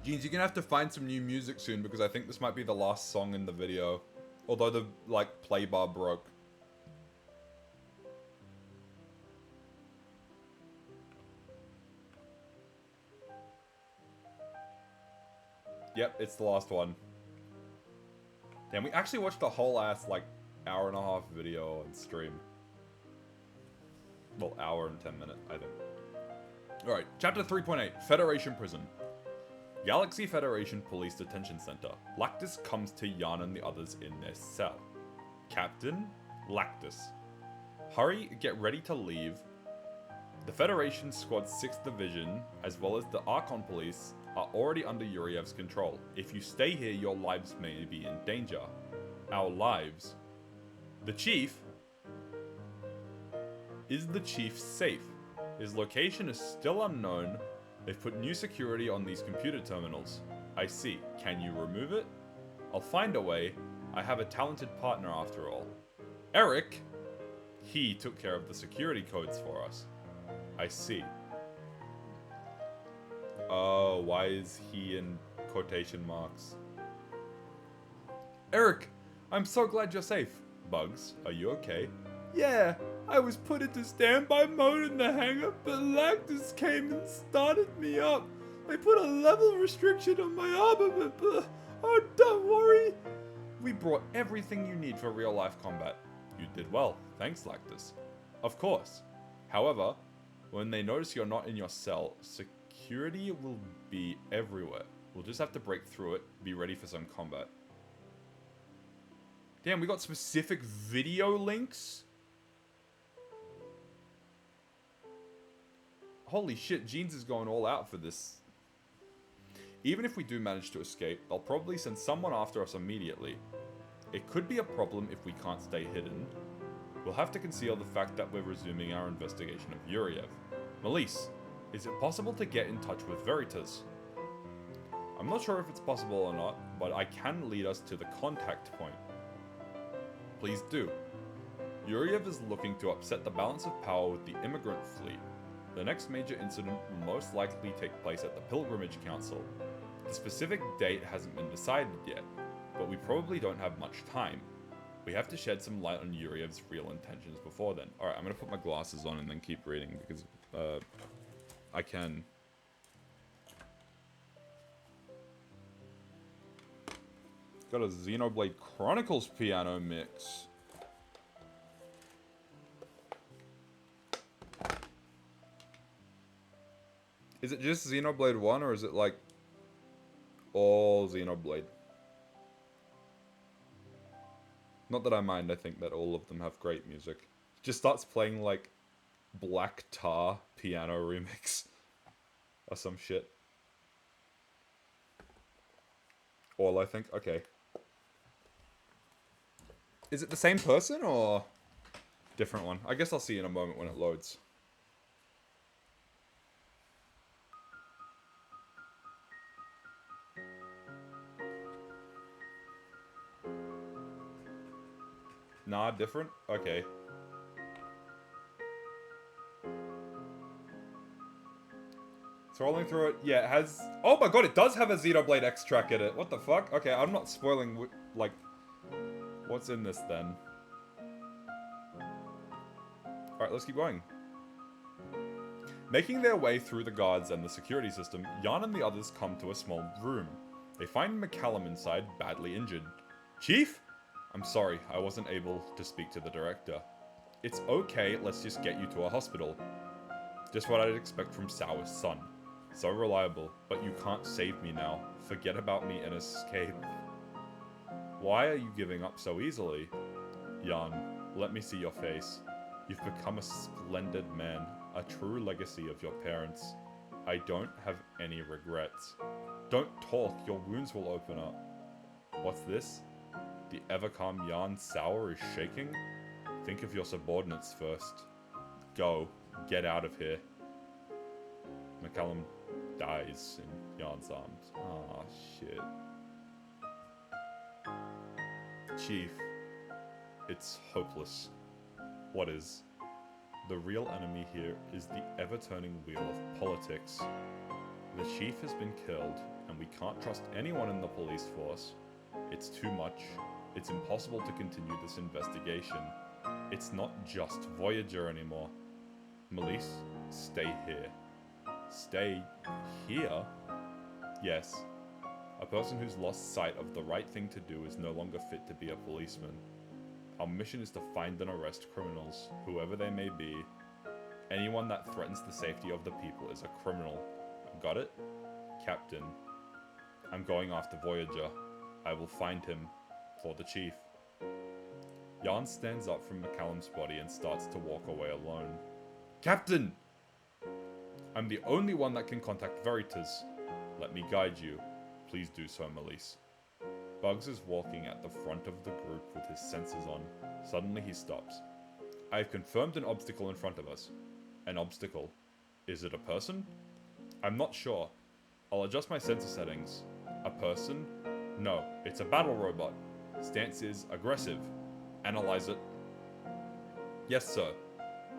Jeans, you're gonna have to find some new music soon because I think this might be the last song in the video. Although the, like, play bar broke. Yep, it's the last one. Damn, we actually watched the whole ass, like, hour and a half video on stream. Well, hour and 10 minutes, I think. Alright, chapter 3.8, Federation Prison. Galaxy Federation Police Detention Center. Lactus comes to Yarn and the others in their cell. Captain, Lactus. Hurry, get ready to leave. The Federation Squad 6th Division, as well as the Archon Police, are already under Yuriev's control. If you stay here, your lives may be in danger. Our lives. The Chief? Is the Chief safe? His location is still unknown. They've put new security on these computer terminals. I see. Can you remove it? I'll find a way. I have a talented partner after all. Eric? He took care of the security codes for us. I see. Oh, why is he in quotation marks? Eric, I'm so glad you're safe. Bugs, are you okay? Yeah, I was put into standby mode in the hangar, but Lactus came and started me up. They put a level restriction on my armament, but oh, don't worry. We brought everything you need for real-life combat. You did well, thanks Lactus. Of course. However, when they notice you're not in your cell, security will be everywhere. We'll just have to break through it, be ready for some combat. Damn, we got specific video links? Holy shit, Jeans is going all out for this. Even if we do manage to escape, they'll probably send someone after us immediately. It could be a problem if we can't stay hidden. We'll have to conceal the fact that we're resuming our investigation of Yuriev. Melise, is it possible to get in touch with Veritas? I'm not sure if it's possible or not, but I can lead us to the contact point. Please do. Yuriev is looking to upset the balance of power with the immigrant fleet. The next major incident will most likely take place at the Pilgrimage Council. The specific date hasn't been decided yet, but we probably don't have much time. We have to shed some light on Yuriev's real intentions before then. Alright, I'm gonna put my glasses on and then keep reading because I can. Got a Xenoblade Chronicles piano mix. Is it just Xenoblade 1 or is it like all Xenoblade? Not that I mind, I think that all of them have great music. Just starts playing, like, Black Tar piano remix. Or some shit. All, I think. Okay. Is it the same person, or different one? I guess I'll see in a moment when it loads. Nah, different? Okay. Scrolling through it, yeah, it has... Oh my god, it does have a Xenoblade X track in it. What the fuck? Okay, I'm not spoiling, like... What's in this, then? Alright, let's keep going. Making their way through the guards and the security system, Jan and the others come to a small room. They find McCallum inside, badly injured. Chief? I'm sorry, I wasn't able to speak to the director. It's okay, let's just get you to a hospital. Just what I'd expect from Sour's son. So reliable, but you can't save me now. Forget about me and escape. Why are you giving up so easily? Jan, let me see your face. You've become a splendid man, a true legacy of your parents. I don't have any regrets. Don't talk, your wounds will open up. What's this? The ever-calm Jan Sour is shaking? Think of your subordinates first. Go, get out of here. McCallum dies in Jan's arms. Aw, shit. Chief, it's hopeless. What is? The real enemy here is the ever-turning wheel of politics. The chief has been killed, and we can't trust anyone in the police force. It's too much. It's impossible to continue this investigation. It's not just Voyager anymore. Melisse, stay here. Stay here? Yes. A person who's lost sight of the right thing to do is no longer fit to be a policeman. Our mission is to find and arrest criminals, whoever they may be. Anyone that threatens the safety of the people is a criminal. Got it? Captain. I'm going after Voyager. I will find him. For the chief. Jan stands up from McCallum's body and starts to walk away alone. Captain! I'm the only one that can contact Veritas. Let me guide you. Please do so, Melisse. Bugs is walking at the front of the group with his sensors on. Suddenly he stops. I have confirmed an obstacle in front of us. An obstacle. Is it a person? I'm not sure. I'll adjust my sensor settings. A person? No, it's a battle robot. Stance is aggressive. Analyze it. Yes, sir.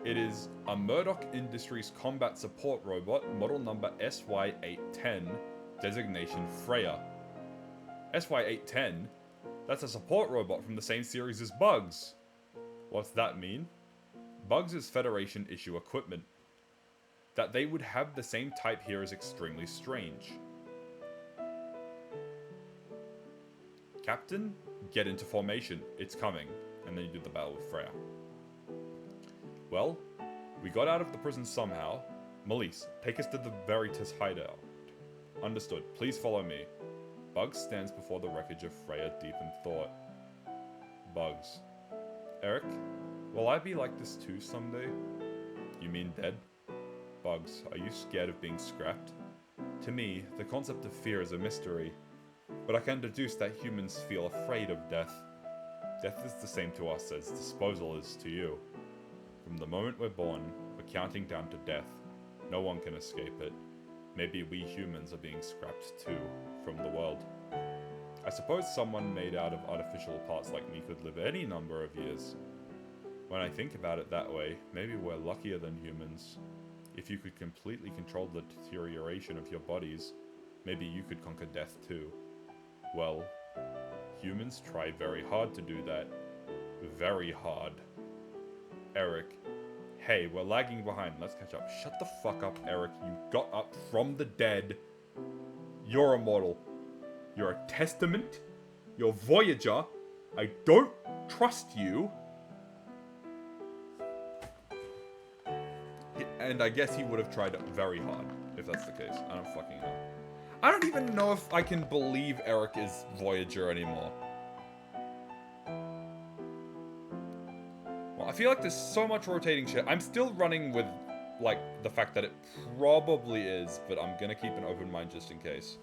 It is a Murdoch Industries combat support robot, model number SY810, designation Freya. SY810? That's a support robot from the same series as Bugs. What's that mean? Bugs is Federation issue equipment. That they would have the same type here is extremely strange. Captain, get into formation. It's coming. And then you do the battle with Freya. Well, we got out of the prison somehow. Melisse, take us to the Veritas hideout. Understood. Please follow me. Bugs stands before the wreckage of Freya deep in thought. Bugs. Eric, will I be like this too someday? You mean dead? Bugs, are you scared of being scrapped? To me, the concept of fear is a mystery. But I can deduce that humans feel afraid of death. Death is the same to us as disposal is to you. From the moment we're born, we're counting down to death. No one can escape it. Maybe we humans are being scrapped too, from the world. I suppose someone made out of artificial parts like me could live any number of years. When I think about it that way, maybe we're luckier than humans. If you could completely control the deterioration of your bodies, maybe you could conquer death too. Well, humans try very hard to do that. Very hard. Eric. Hey, we're lagging behind. Let's catch up. Shut the fuck up, Eric. You got up from the dead. You're immortal. You're a testament. You're Voyager. I don't trust you. And I guess he would have tried very hard, if that's the case. I don't fucking know. I don't even know if I can believe Eric is Voyager anymore. I feel like there's so much rotating shit. I'm still running with, like, the fact that it probably is, but I'm gonna keep an open mind just in case.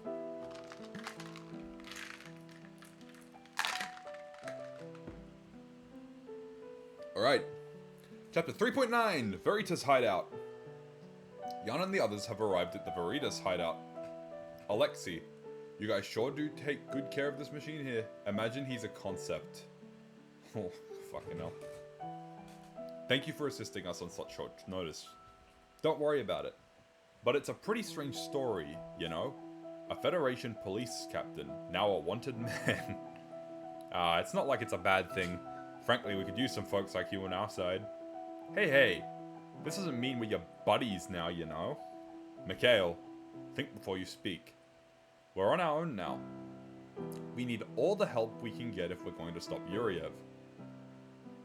Alright. Chapter 3.9, Veritas Hideout. Jan and the others have arrived at the Veritas Hideout. Alexei, you guys sure do take good care of this machine here. Imagine he's a concept. Oh, fucking hell. Thank you for assisting us on such short notice. Don't worry about it. But it's a pretty strange story, you know? A Federation police captain, now a wanted man. It's not like it's a bad thing. Frankly, we could use some folks like you on our side. Hey, this doesn't mean we're your buddies now, you know? Mikhail, think before you speak. We're on our own now. We need all the help we can get if we're going to stop Yuriev.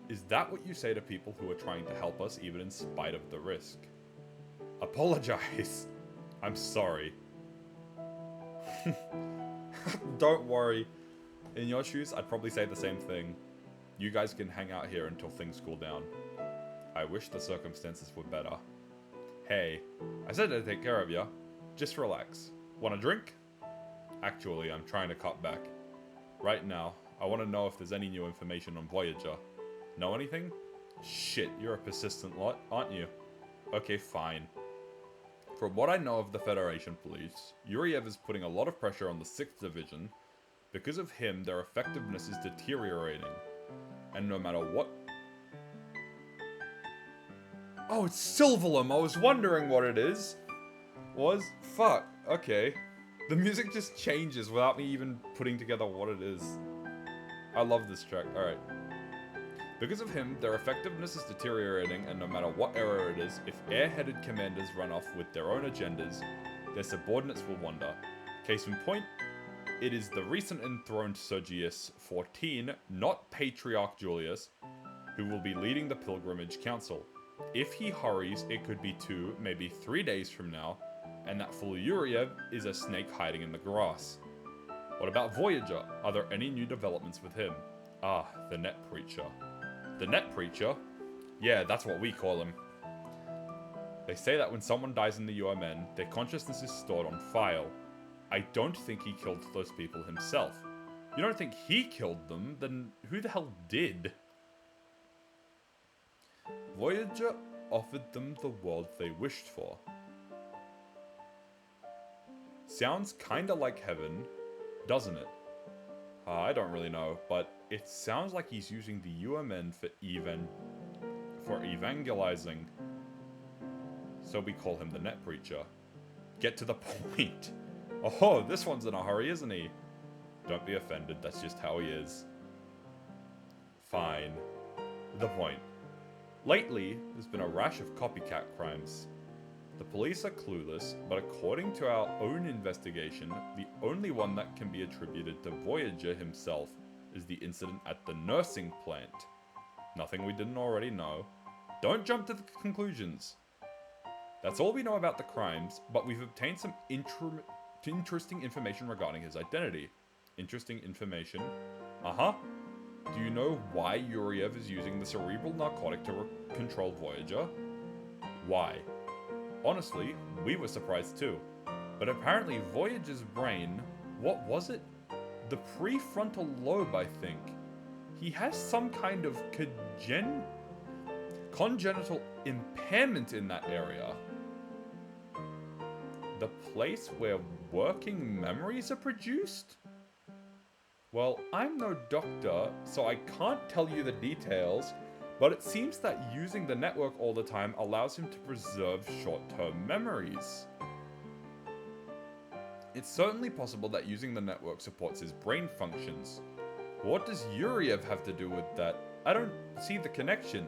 Is that what you say to people who are trying to help us even in spite of the risk? Apologize. I'm sorry. Don't worry. In your shoes, I'd probably say the same thing. You guys can hang out here until things cool down. I wish the circumstances were better. Hey, I said I'd take care of ya. Just relax. Want a drink? Actually, I'm trying to cut back. Right now, I want to know if there's any new information on Voyager. Know anything? Shit, you're a persistent lot, aren't you? Okay, fine. From what I know of the Federation police, Yuriev is putting a lot of pressure on the 6th Division. Because of him, their effectiveness is deteriorating. And no matter what... Oh, it's Silverlum! I was wondering what it is! Fuck, okay. The music just changes without me even putting together what it is. I love this track, alright. Because of him, their effectiveness is deteriorating, and no matter what era it is, if airheaded commanders run off with their own agendas, their subordinates will wonder. Case in point, it is the recent enthroned Sergius XIV, not Patriarch Julius, who will be leading the Pilgrimage Council. If he hurries, it could be 2, maybe 3 days from now, and that fool Yuriev is a snake hiding in the grass. What about Voyager? Are there any new developments with him? Ah, the Net Preacher. The Net Preacher? Yeah, that's what we call him. They say that when someone dies in the UMN, their consciousness is stored on file. I don't think he killed those people himself. You don't think he killed them, then who the hell did? Voyager offered them the world they wished for. Sounds kinda like heaven, doesn't it? I don't really know, but it sounds like he's using the UMN for evangelizing. So we call him the Net Preacher. Get to the point. Oh, this one's in a hurry, isn't he? Don't be offended, that's just how he is. Fine. The point. Lately, there's been a rash of copycat crimes. The police are clueless, but according to our own investigation, the only one that can be attributed to Voyager himself is the incident at the nursing plant. Nothing we didn't already know. Don't jump to the conclusions. That's all we know about the crimes, but we've obtained some interesting information regarding his identity. Interesting information? Uh-huh. Do you know why Yuriev is using the cerebral narcotic to control Voyager? Why? Honestly, we were surprised too. But apparently Voyager's brain, what was it? The prefrontal lobe, I think. He has some kind of congenital impairment in that area. The place where working memories are produced? Well, I'm no doctor, so I can't tell you the details, but it seems that using the network all the time allows him to preserve short-term memories. It's certainly possible that using the network supports his brain functions. What does Yuriev have to do with that? I don't see the connection.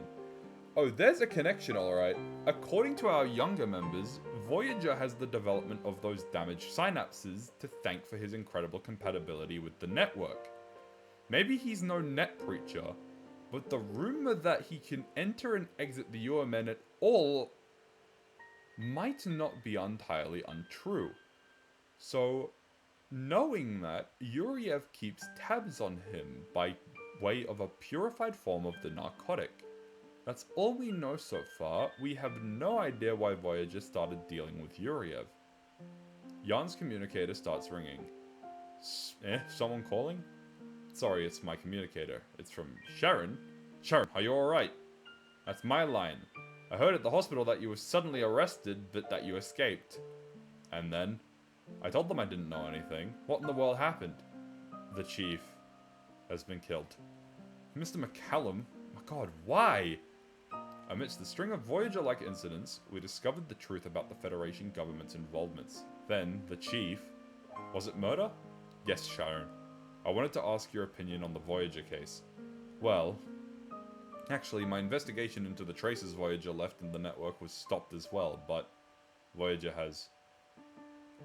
Oh, there's a connection, alright. According to our younger members, Voyager has the development of those damaged synapses to thank for his incredible compatibility with the network. Maybe he's no net preacher, but the rumor that he can enter and exit the UMN at all might not be entirely untrue. So, knowing that, Yuriev keeps tabs on him by way of a purified form of the narcotic. That's all we know so far. We have no idea why Voyager started dealing with Yuriev. Jan's communicator starts ringing. Someone calling? Sorry, it's my communicator. It's from Sharon? Sharon, are you alright? That's my line. I heard at the hospital that you were suddenly arrested, but that you escaped. And then? I told them I didn't know anything. What in the world happened? The chief has been killed. Mr. McCallum? My god, why? Amidst the string of Voyager-like incidents, we discovered the truth about the Federation government's involvements. Then, the chief... Was it murder? Yes, Sharon. I wanted to ask your opinion on the Voyager case. Well... Actually, my investigation into the traces Voyager left in the network was stopped as well, but... Voyager has...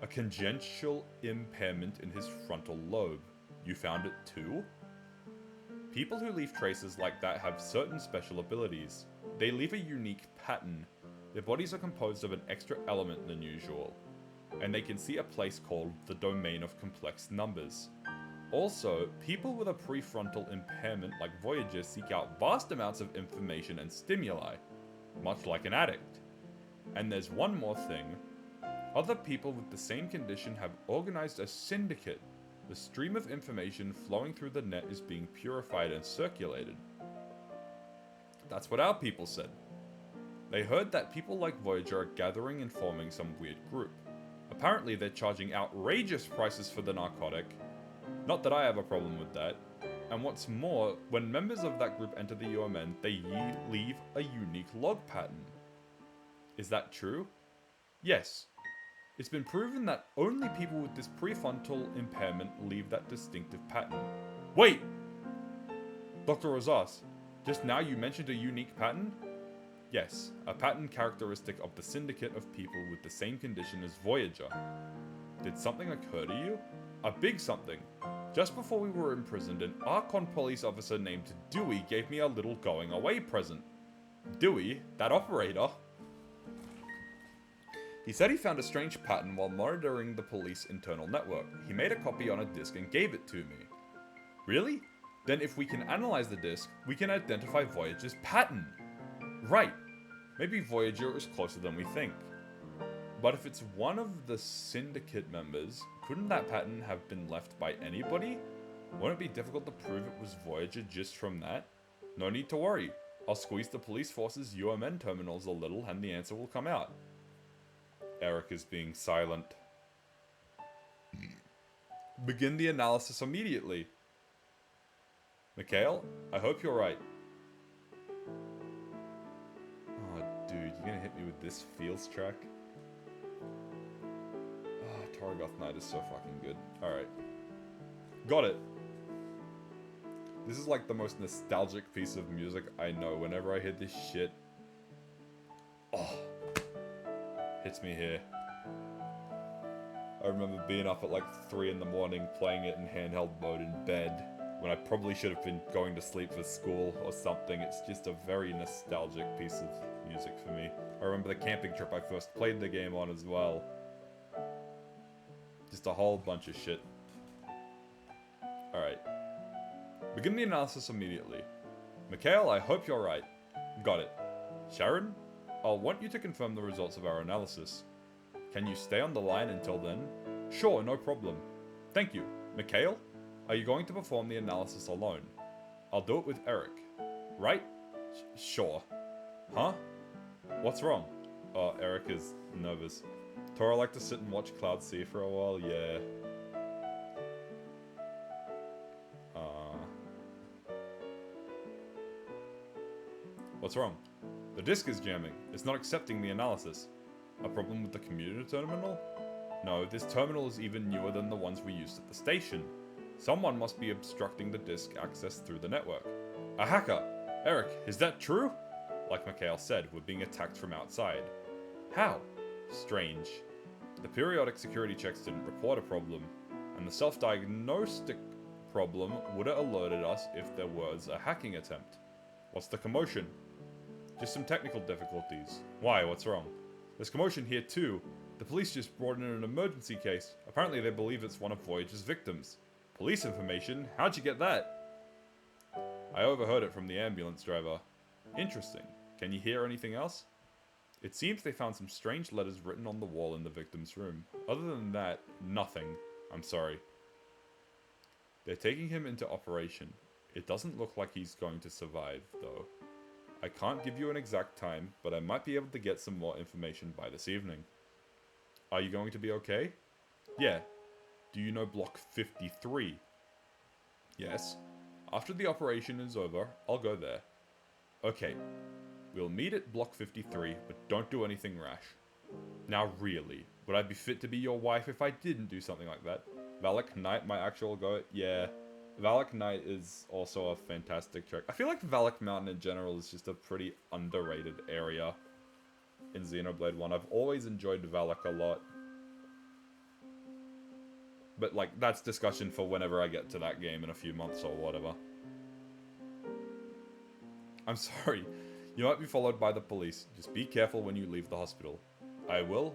a congenital impairment in his frontal lobe. You found it too? People who leave traces like that have certain special abilities. They leave a unique pattern. Their bodies are composed of an extra element than usual. And they can see a place called the domain of complex numbers. Also, people with a prefrontal impairment like Voyager seek out vast amounts of information and stimuli, much like an addict. And there's one more thing. Other people with the same condition have organized a syndicate. The stream of information flowing through the net is being purified and circulated. That's what our people said. They heard that people like Voyager are gathering and forming some weird group. Apparently they're charging outrageous prices for the narcotic. Not that I have a problem with that. And what's more, when members of that group enter the UMN, they leave a unique log pattern. Is that true? Yes. It's been proven that only people with this prefrontal impairment leave that distinctive pattern. Wait! Dr. Rosas, just now you mentioned a unique pattern? Yes, a pattern characteristic of the syndicate of people with the same condition as Voyager. Did something occur to you? A big something. Just before we were imprisoned, an Archon police officer named Dewey gave me a little going away present. Dewey, that operator. He said he found a strange pattern while monitoring the police internal network. He made a copy on a disk and gave it to me. Really? Then if we can analyze the disk, we can identify Voyager's pattern. Right. Maybe Voyager is closer than we think. But if it's one of the syndicate members, couldn't that pattern have been left by anybody? Won't it be difficult to prove it was Voyager just from that? No need to worry. I'll squeeze the police force's UMN terminals a little and the answer will come out. Eric is being silent. Begin the analysis immediately. Mikhail, I hope you're right. Oh, dude, you're gonna hit me with this feels track? Oh, Torgoth Night is so fucking good. Alright. Got it. This is like the most nostalgic piece of music I know. Whenever I hear this shit, oh, hits me here. I remember being up at like 3 in the morning playing it in handheld mode in bed when I probably should have been going to sleep for school or something. It's just a very nostalgic piece of music for me. I remember the camping trip I first played the game on as well. Just a whole bunch of shit. Alright. Begin the analysis immediately. Mikhail, I hope you're right. Got it. Sharon, I'll want you to confirm the results of our analysis. Can you stay on the line until then? Sure, no problem. Thank you. Mikhail, are you going to perform the analysis alone? I'll do it with Eric. Right? Sure. Huh? What's wrong? Oh, Eric is nervous. Tora like to sit and watch Cloud Sea for a while? Yeah. What's wrong? The disk is jamming. It's not accepting the analysis. A problem with the commuter terminal? No, this terminal is even newer than the ones we used at the station. Someone must be obstructing the disk access through the network. A hacker! Eric, is that true? Like Mikhail said, we're being attacked from outside. How? Strange. The periodic security checks didn't report a problem, and the self-diagnostic problem would have alerted us if there was a hacking attempt. What's the commotion? Just some technical difficulties. Why? What's wrong? There's commotion here too. The police just brought in an emergency case. Apparently they believe it's one of Voyager's victims. Police information? How'd you get that? I overheard it from the ambulance driver. Interesting. Can you hear anything else? It seems they found some strange letters written on the wall in the victim's room. Other than that, nothing. I'm sorry. They're taking him into operation. It doesn't look like he's going to survive, though. I can't give you an exact time, but I might be able to get some more information by this evening. Are you going to be okay? Yeah. Do you know Block 53? Yes. After the operation is over, I'll go there. Okay. We'll meet at Block 53, but don't do anything rash. Now really, would I be fit to be your wife if I didn't do something like that? Valak Knight, my actual goat? Yeah. Valak Knight is also a fantastic trek. I feel like Valak Mountain in general is just a pretty underrated area in Xenoblade 1. I've always enjoyed Valak a lot. But, like, that's discussion for whenever I get to that game in a few months or whatever. I'm sorry. You might be followed by the police. Just be careful when you leave the hospital. I will.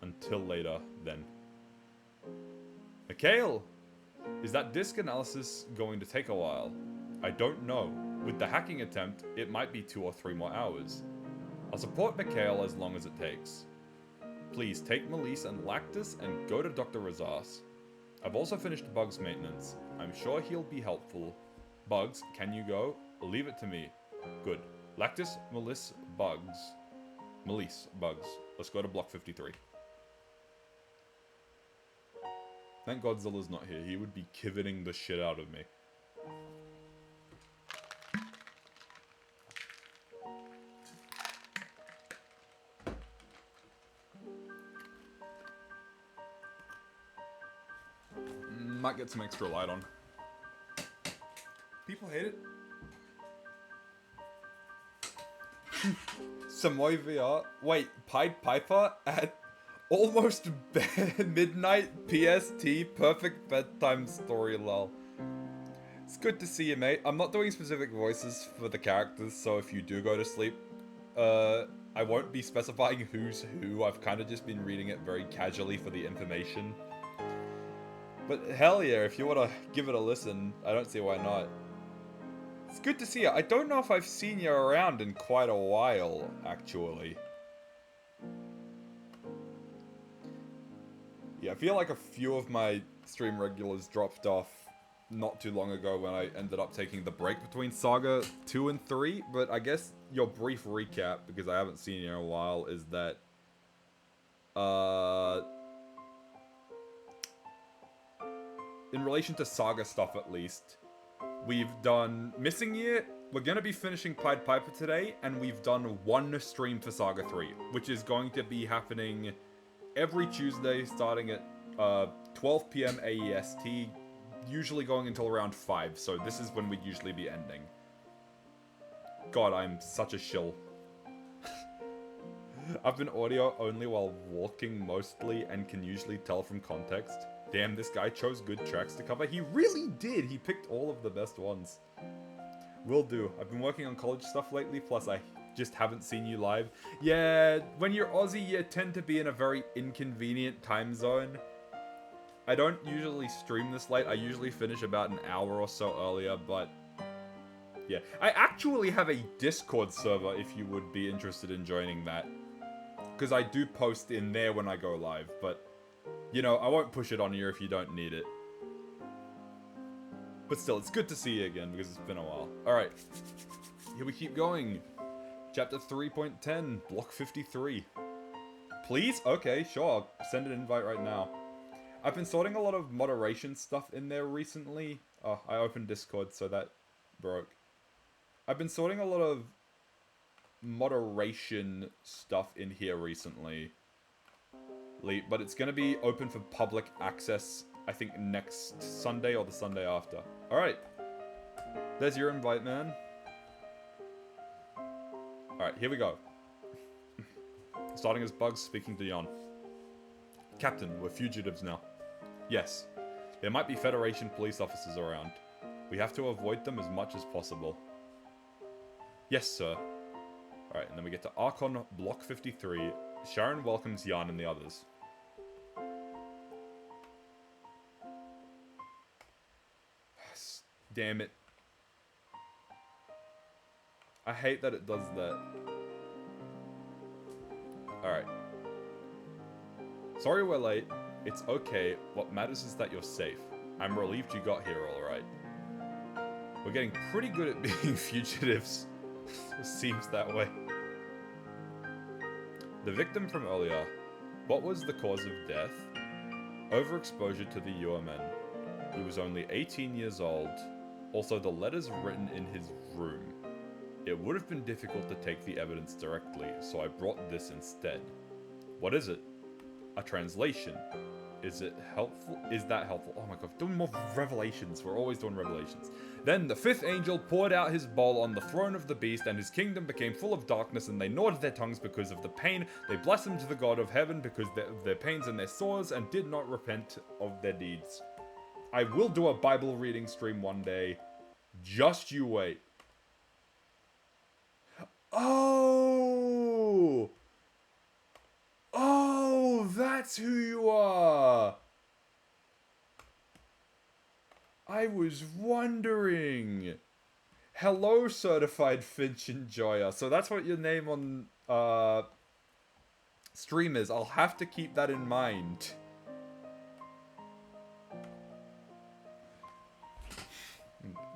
Until later, then. Mikhail! Is that disk analysis going to take a while? I don't know. With the hacking attempt, it might be 2 or 3 more hours. I'll support Mikhail as long as it takes. Please take Melisse and Lactus and go to Dr. Razas. I've also finished Bugs' maintenance. I'm sure he'll be helpful. Bugs, can you go? Leave it to me. Good. Lactus, Melisse, Bugs. Melisse, Bugs. Let's go to Block 53. Thank Godzilla's not here. He would be kiveting the shit out of me. Might get some extra light on. People hate it. Samoy VR. Wait, Pied Piper at almost midnight PST. Perfect bedtime story, lol. It's good to see you, mate. I'm not doing specific voices for the characters, so if you do go to sleep, I won't be specifying who's who. I've kind of just been reading it very casually for the information. But hell yeah, if you want to give it a listen, I don't see why not. It's good to see you. I don't know if I've seen you around in quite a while, actually. Yeah, I feel like a few of my stream regulars dropped off not too long ago when I ended up taking the break between Saga 2 and 3, but I guess your brief recap, because I haven't seen you in a while, is that in relation to Saga stuff at least, we've done Missing Year, we're going to be finishing Pied Piper today, and we've done one stream for Saga 3, which is going to be happening every Tuesday starting at 12 PM AEST, usually going until around 5, so this is when we'd usually be ending. God, I'm such a shill. I've been audio only while walking mostly and can usually tell from context. Damn, this guy chose good tracks to cover. He really did! He picked all of the best ones. Will do. I've been working on college stuff lately, plus I just haven't seen you live. Yeah, when you're Aussie, you tend to be in a very inconvenient time zone. I don't usually stream this late. I usually finish about an hour or so earlier, but yeah. I actually have a Discord server if you would be interested in joining that. Because I do post in there when I go live, but you know, I won't push it on you if you don't need it. But still, it's good to see you again because it's been a while. Alright, here we keep going. Chapter 3.10, Block 53. Please? Okay, sure, I'll send an invite right now. I've been sorting a lot of moderation stuff in there recently. Oh, I opened Discord, so that broke. I've been sorting a lot of moderation stuff in here recently. But it's going to be open for public access, I think, next Sunday or the Sunday after. Alright. There's your invite, man. Alright, here we go. Starting as Bugs, speaking to Jan. Captain, we're fugitives now. Yes. There might be Federation police officers around. We have to avoid them as much as possible. Yes, sir. Alright, and then we get to Archon Block 53. Sharon welcomes Jan and the others. Damn it. I hate that it does that. Alright. Sorry we're late. It's okay. What matters is that you're safe. I'm relieved you got here alright. We're getting pretty good at being fugitives. It seems that way. The victim from earlier. What was the cause of death? Overexposure to the UMN. He was only 18 years old. Also, the letters written in his room. It would have been difficult to take the evidence directly, so I brought this instead. What is it? A translation. Is it helpful? Is that helpful? Oh my god, doing more revelations. We're always doing revelations. Then the fifth angel poured out his bowl on the throne of the beast, and his kingdom became full of darkness, and they gnawed their tongues because of the pain. They blasphemed the God of heaven because of their pains and their sores, and did not repent of their deeds. I will do a Bible reading stream one day. Just you wait. Oh! Oh, that's who you are! I was wondering. Hello, Certified Finch Enjoyer. So that's what your name on stream is. I'll have to keep that in mind.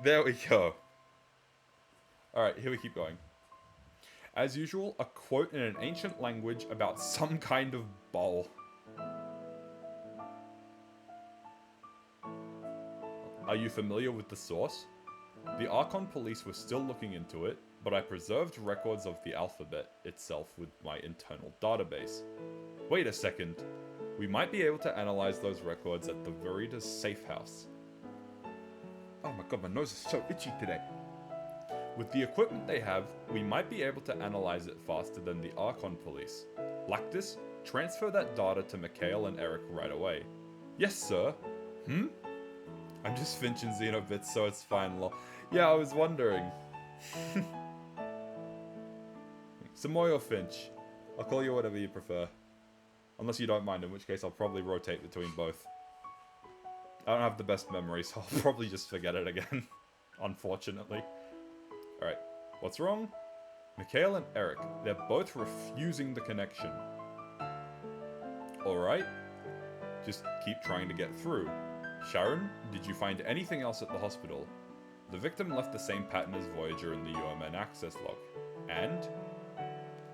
There we go. Alright, here we keep going. As usual, a quote in an ancient language about some kind of bowl. Are you familiar with the source? The Archon police were still looking into it, but I preserved records of the alphabet itself with my internal database. Wait a second. We might be able to analyze those records at the Veritas safe house. Oh my god, my nose is so itchy today. With the equipment they have, we might be able to analyze it faster than the Archon police. Lactus, transfer that data to Mikhail and Eric right away. Yes, sir. I'm just Finch and Xenobits, so it's fine, lol. Yeah, I was wondering. Samoy or Finch? I'll call you whatever you prefer. Unless you don't mind, in which case I'll probably rotate between both. I don't have the best memory, so I'll probably just forget it again. Unfortunately. Alright, what's wrong? Mikhail and Eric, they're both refusing the connection. Alright, just keep trying to get through. Sharon, did you find anything else at the hospital? The victim left the same pattern as Voyager in the UMN access log. And?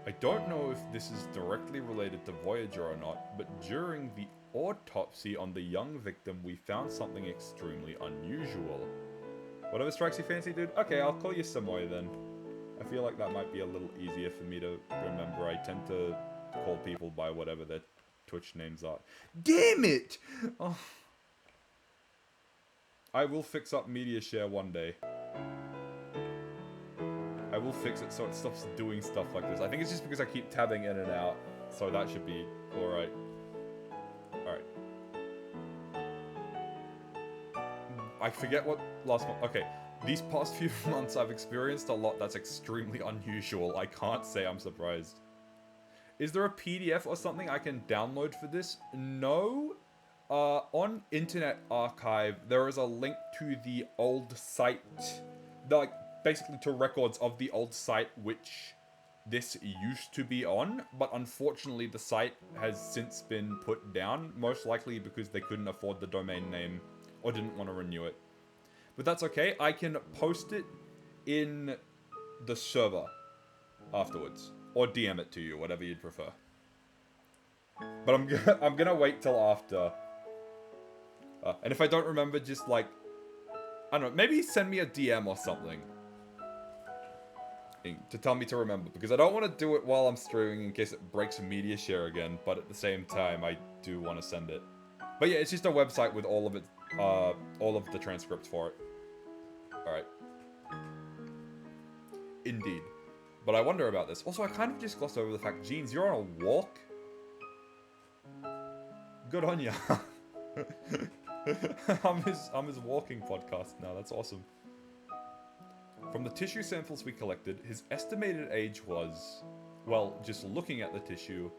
I don't know if this is directly related to Voyager or not, but during the autopsy on the young victim, we found something extremely unusual. Whatever strikes you fancy, dude? Okay, I'll call you Samoy then. I feel like that might be a little easier for me to remember. I tend to call people by whatever their Twitch names are. Damn it! Oh. I will fix up media share one day. I will fix it so it stops doing stuff like this. I think it's just because I keep tabbing in and out. So that should be alright. Alright. I forget what last month... Okay, these past few months I've experienced a lot that's extremely unusual. I can't say I'm surprised. Is there a PDF or something I can download for this? No. On Internet Archive, there is a link to the old site. Like, basically to records of the old site which this used to be on. But unfortunately, the site has since been put down. Most likely because they couldn't afford the domain name. Or didn't want to renew it. But that's okay. I can post it in the server afterwards. Or DM it to you, whatever you'd prefer. But I'm gonna wait till after. And if I don't remember, just like... I don't know, maybe send me a DM or something. To tell me to remember. Because I don't want to do it while I'm streaming in case it breaks media share again. But at the same time, I do want to send it. But yeah, it's just a website with all of it. All of the transcripts for it. Alright. Indeed. But I wonder about this. Also, I kind of just glossed over the fact, Jeans, you're on a walk? Good on ya. I'm his walking podcast now, that's awesome. From the tissue samples we collected, his estimated age was... Well, just looking at the tissue,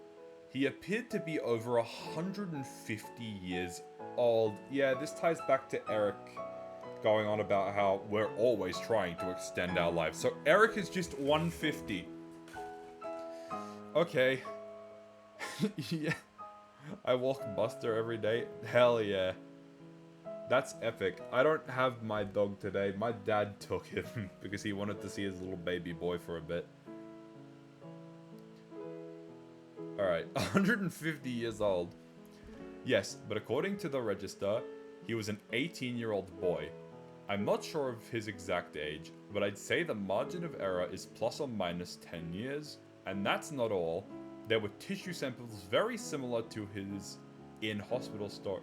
he appeared to be over 150 years old. Yeah, this ties back to Eric. going on about how we're always trying to extend our lives. So Eric is just 150. Okay. Yeah. I walk Buster every day. Hell yeah. That's epic. I don't have my dog today. My dad took him because he wanted to see his little baby boy for a bit. Alright, 150 years old. Yes, but according to the register, he was an 18-year-old boy. I'm not sure of his exact age, but I'd say the margin of error is plus or minus 10 years. And that's not all. There were tissue samples very similar to his in-hospital story.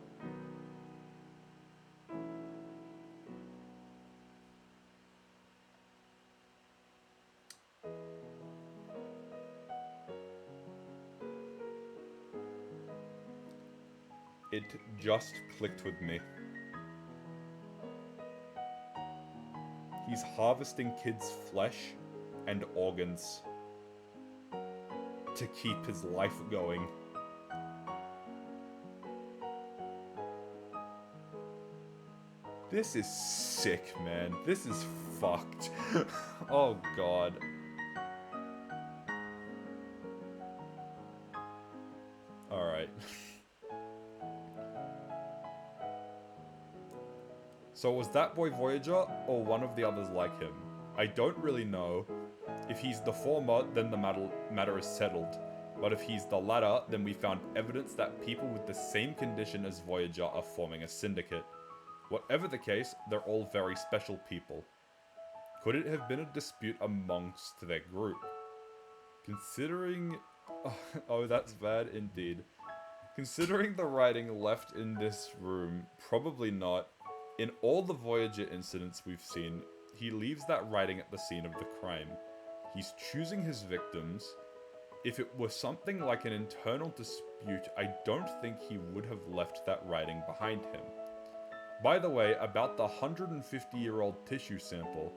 It just clicked with me. He's harvesting kids' flesh and organs to keep his life going. This is sick, man. This is fucked. Oh god. Alright. So was that boy Voyager, or one of the others like him? I don't really know. If he's the former, then the matter is settled. But if he's the latter, then we found evidence that people with the same condition as Voyager are forming a syndicate. Whatever the case, they're all very special people. Could it have been a dispute amongst their group? Considering... Oh, that's bad indeed. Considering the writing left in this room, probably not. In all the Voyager incidents we've seen, he leaves that writing at the scene of the crime. He's choosing his victims. If it were something like an internal dispute, I don't think he would have left that writing behind him. By the way, about the 150-year-old tissue sample,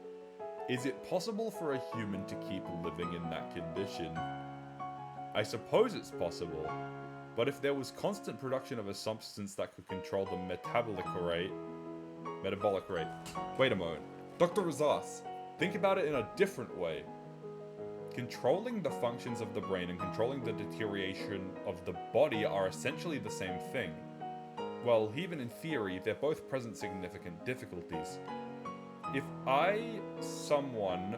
is it possible for a human to keep living in that condition? I suppose it's possible, but if there was constant production of a substance that could control the metabolic rate... Wait a moment. Dr. Razas, think about it in a different way. Controlling the functions of the brain and controlling the deterioration of the body are essentially the same thing. Well, even in theory, they're both present significant difficulties. If I'm assuming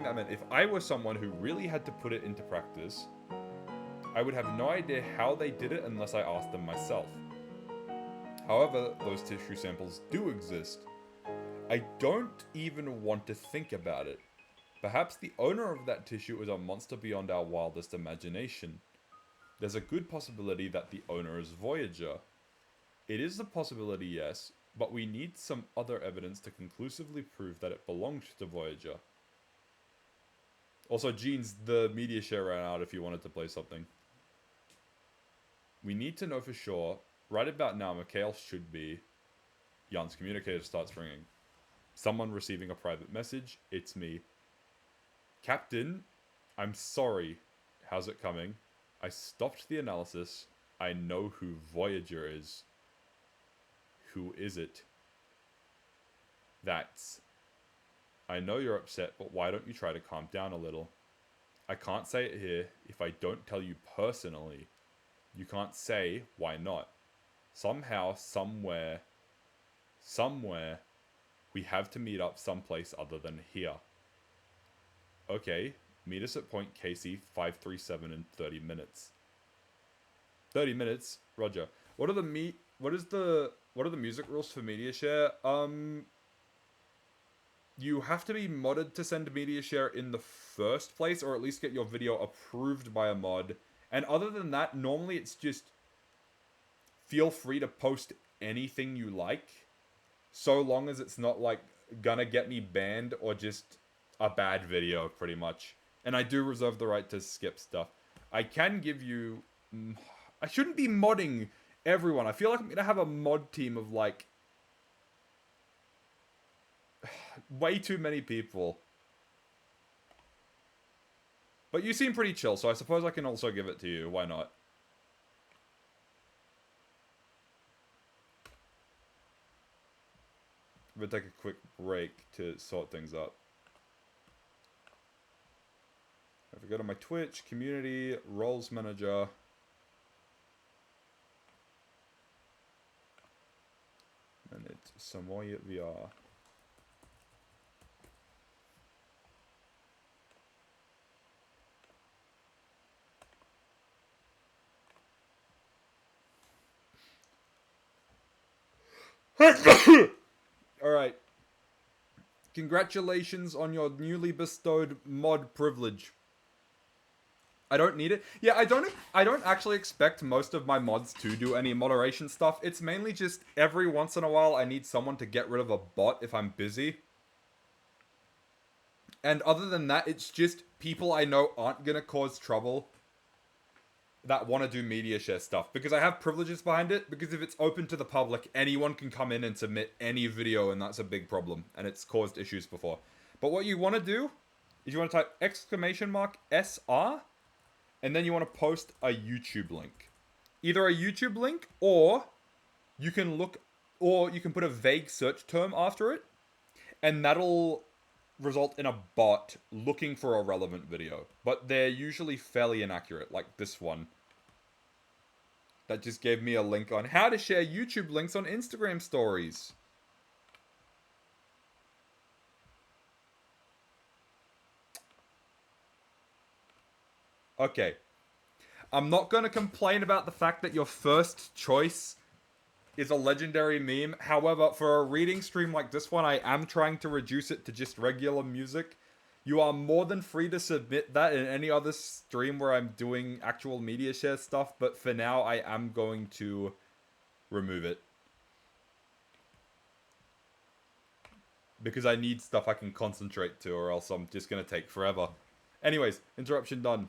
that meant if I were someone who really had to put it into practice, I would have no idea how they did it unless I asked them myself. However, those tissue samples do exist. I don't even want to think about it. Perhaps the owner of that tissue is a monster beyond our wildest imagination. There's a good possibility that the owner is Voyager. It is a possibility, yes, but we need some other evidence to conclusively prove that it belonged to Voyager. Also, Jeans, the media share ran out if you wanted to play something. We need to know for sure. Right about now, Mikhail should be... Jan's communicator starts ringing. Someone receiving a private message. It's me. Captain, I'm sorry. How's it coming? I stopped the analysis. I know who Voyager is. Who is it? That's... I know you're upset, but why don't you try to calm down a little? I can't say it here if I don't tell you personally. You can't say, why not? Somehow, somewhere, we have to meet up someplace other than here. Okay, meet us at point KC 537 in 30 minutes. 30 minutes? Roger. What are the music rules for media share? You have to be modded to send media share in the first place, or at least get your video approved by a mod. And other than that, normally it's just feel free to post anything you like, so long as it's not like gonna get me banned or just a bad video, pretty much. And I do reserve the right to skip stuff. I can give you... I shouldn't be modding everyone. I feel like I'm gonna have a mod team of like... way too many people. But you seem pretty chill, so I suppose I can also give it to you. Why not? probably take a quick break to sort things up. If I go to my Twitch, community, roles manager. And it's Samoy VR. Alright. Congratulations on your newly bestowed mod privilege. I don't need it. Yeah, I don't actually expect most of my mods to do any moderation stuff. It's mainly just every once in a while I need someone to get rid of a bot if I'm busy. And other than that, it's just people I know aren't gonna cause trouble that want to do media share stuff. Because I have privileges behind it, because if it's open to the public, anyone can come in and submit any video, and that's a big problem. And it's caused issues before. But what you want to do is you want to type !SR, and then you want to post a YouTube link. Either a YouTube link, or you can put a vague search term after it, and that'll result in a bot looking for a relevant video. But they're usually fairly inaccurate, like this one. That just gave me a link on how to share YouTube links on Instagram stories. Okay. I'm not going to complain about the fact that your first choice is a legendary meme. However, for a reading stream like this one, I am trying to reduce it to just regular music. You are more than free to submit that in any other stream where I'm doing actual media share stuff, but for now, I am going to remove it. Because I need stuff I can concentrate to, or else I'm just going to take forever. Anyways, interruption done.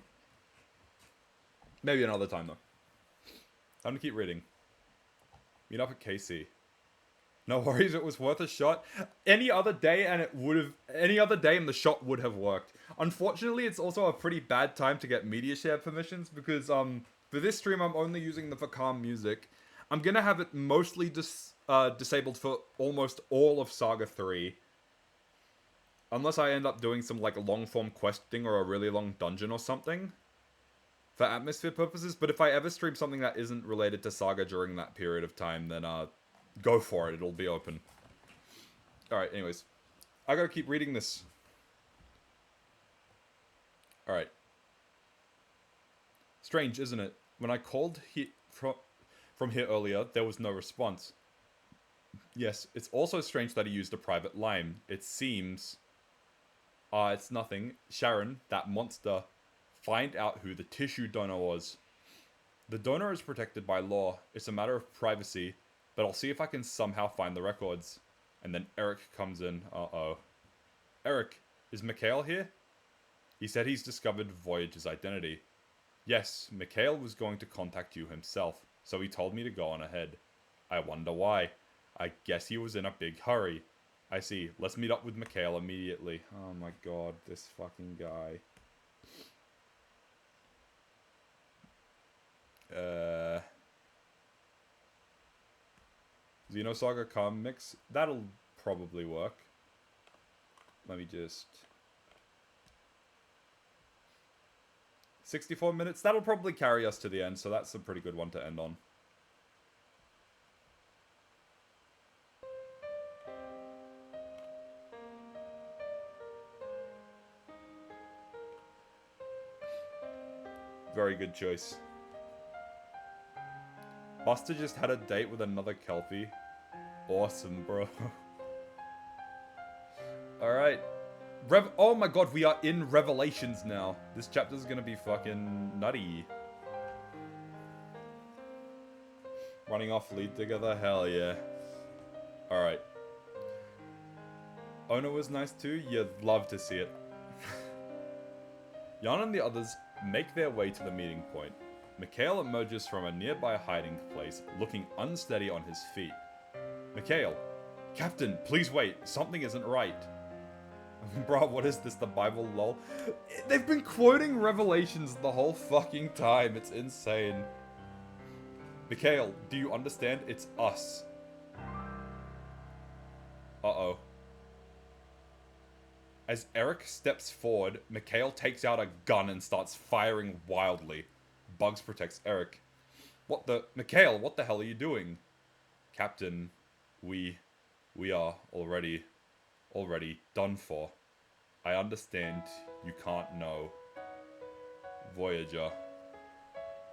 Maybe another time, though. Time to keep reading. Meet up at KC. No worries, it was worth a shot. Any other day and the shot would have worked. Unfortunately, it's also a pretty bad time to get media share permissions because for this stream I'm only using the for calm music. I'm gonna have it mostly disabled for almost all of Saga 3. Unless I end up doing some like long form questing or a really long dungeon or something. For atmosphere purposes, but if I ever stream something that isn't related to Saga during that period of time, then go for it, it'll be open. Alright, anyways. I gotta keep reading this. Alright. Strange, isn't it? When I called from here earlier, there was no response. Yes, it's also strange that he used a private line. It seems... it's nothing. Sharon, that monster... Find out who the tissue donor was. The donor is protected by law. It's a matter of privacy, but I'll see if I can somehow find the records. And then Eric comes in. Uh-oh. Eric, is Mikhail here? He said he's discovered Voyage's identity. Yes, Mikhail was going to contact you himself, so he told me to go on ahead. I wonder why. I guess he was in a big hurry. I see. Let's meet up with Mikhail immediately. Oh my god, this fucking guy. Xenosaga comics. That'll probably work. Let me just... 64 minutes. That'll probably carry us to the end, so that's a pretty good one to end on. Very good choice. Buster just had a date with another Kelpie. Awesome, bro. Alright. Oh my god, we are in Revelations now. This chapter's gonna be fucking nutty. Running off lead together? Hell yeah. Alright. Ona was nice too? You'd love to see it. Jan and the others make their way to the meeting point. Mikhail emerges from a nearby hiding place, looking unsteady on his feet. Mikhail, Captain, please wait. Something isn't right. Bro, what is this, the Bible, lol? They've been quoting Revelations the whole fucking time. It's insane. Mikhail, do you understand? It's us. Uh-oh. As Eric steps forward, Mikhail takes out a gun and starts firing wildly. Bugs protects Eric. Mikhail, what the hell are you doing? Captain, we are already done for. I understand you can't know. Voyager.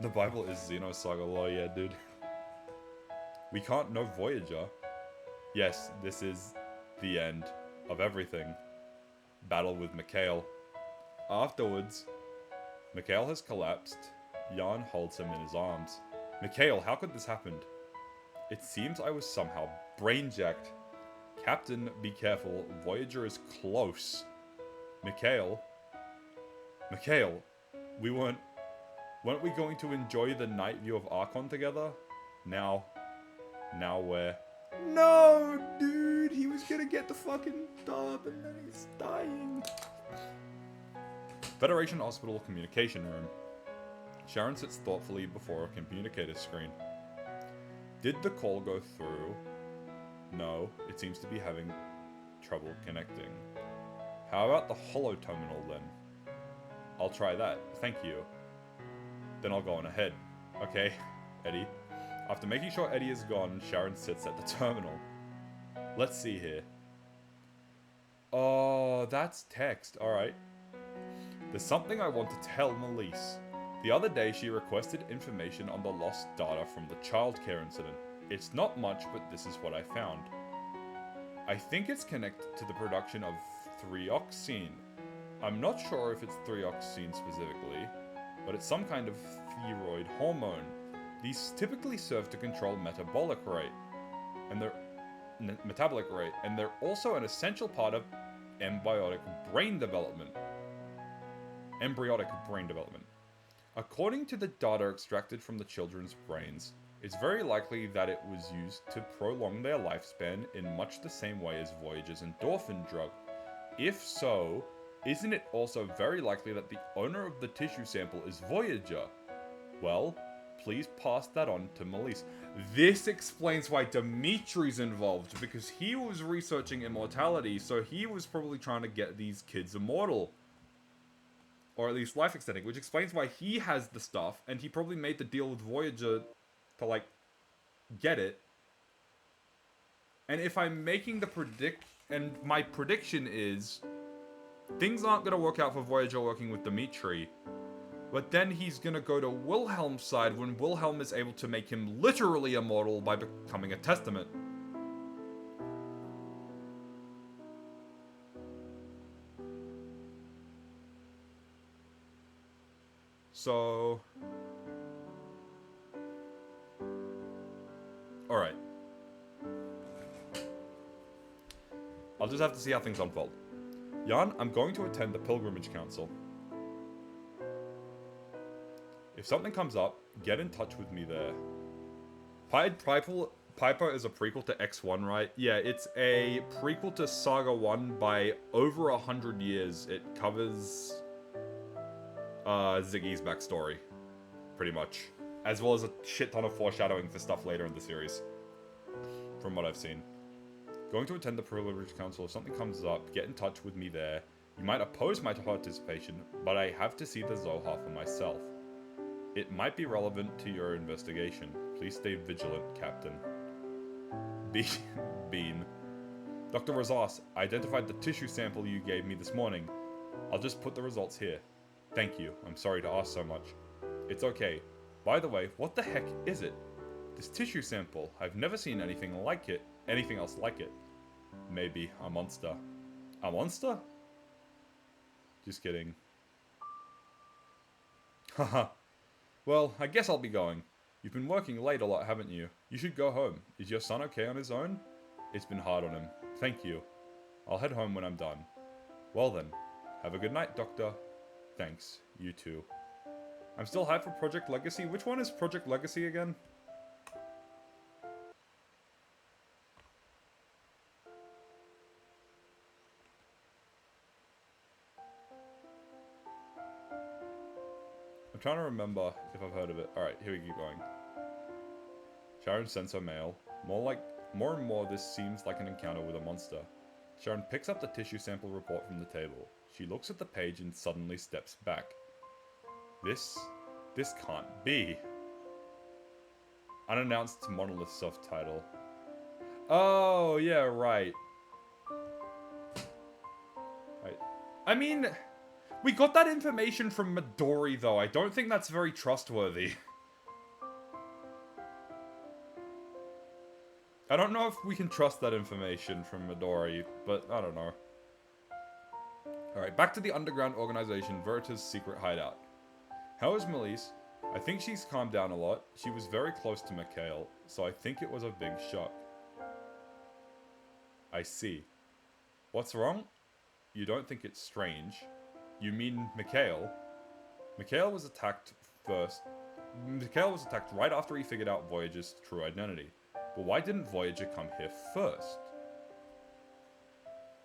The Bible is Xenosaga law, yeah, dude. We can't know Voyager. Yes, this is the end of everything. Battle with Mikhail. Afterwards, Mikhail has collapsed. Jan holds him in his arms. Mikhail, how could this happen? It seems I was somehow brain-jacked. Captain, be careful. Voyager is close. Mikhail, weren't we going to enjoy the night view of Archon together? Now where? No, dude, he was gonna get the fucking dub and then he's dying. Federation Hospital communication room. Sharon sits thoughtfully before a communicator screen. Did the call go through? No, it seems to be having trouble connecting. How about the holo terminal then? I'll try that, thank you. Then I'll go on ahead. Okay, Eddie. After making sure Eddie is gone, Sharon sits at the terminal. Let's see here. Oh, that's text, alright. There's something I want to tell Melise. The other day she requested information on the lost data from the childcare incident. It's not much, but this is what I found. I think it's connected to the production of 3-oxine. I'm not sure if it's 3-oxine specifically, but it's some kind of thyroid hormone. These typically serve to control metabolic rate, and they're also an essential part of embryonic brain development. According to the data extracted from the children's brains, it's very likely that it was used to prolong their lifespan in much the same way as Voyager's endorphin drug. If so, isn't it also very likely that the owner of the tissue sample is Voyager? Well, please pass that on to Melise. This explains why Dimitri's involved, because he was researching immortality, so he was probably trying to get these kids immortal. Or at least life extending, which explains why he has the stuff, and he probably made the deal with Voyager to, like, get it. And if I'm making the and my prediction is, things aren't gonna work out for Voyager working with Dimitri, but then he's gonna go to Wilhelm's side when Wilhelm is able to make him literally immortal by becoming a testament. So... Alright. I'll just have to see how things unfold. Jan, I'm going to attend the Pilgrimage Council. If something comes up, get in touch with me there. Pied Piper is a prequel to X1, right? Yeah, it's a prequel to Saga 1 by over 100 years. It covers Ziggy's backstory, pretty much. As well as a shit ton of foreshadowing for stuff later in the series, from what I've seen. Going to attend the Pilgrimage Council. If something comes up, get in touch with me there. You might oppose my participation, but I have to see the Zohar for myself. It might be relevant to your investigation. Please stay vigilant, Captain. Bean. Dr. Rosas, I identified the tissue sample you gave me this morning. I'll just put the results here. Thank you. I'm sorry to ask so much. It's okay. By the way, what the heck is it? This tissue sample. I've never seen anything else like it. Maybe a monster. A monster? Just kidding. Haha. Well, I guess I'll be going. You've been working late a lot, haven't you? You should go home. Is your son okay on his own? It's been hard on him. Thank you. I'll head home when I'm done. Well then, have a good night, Doctor. Thanks. You too. I'm still hyped for Project Legacy. Which one is Project Legacy again? I'm trying to remember if I've heard of it. Alright, here we keep going. Sharon sends her mail. More like More and more, this seems like an encounter with a monster. Sharon picks up the tissue sample report from the table. She looks at the page and suddenly steps back. This can't be. Unannounced monolith subtitle. Oh, yeah, right. Right. I mean, we got that information from Midori, though. I don't think that's very trustworthy. I don't know if we can trust that information from Midori, but I don't know. Alright, back to the underground organization, Verita's secret hideout. How is Melise? I think she's calmed down a lot. She was very close to Mikhail, so I think it was a big shock. I see. What's wrong? You don't think it's strange. You mean Mikhail? Mikhail was attacked first. Mikhail was attacked right after he figured out Voyager's true identity. But why didn't Voyager come here first?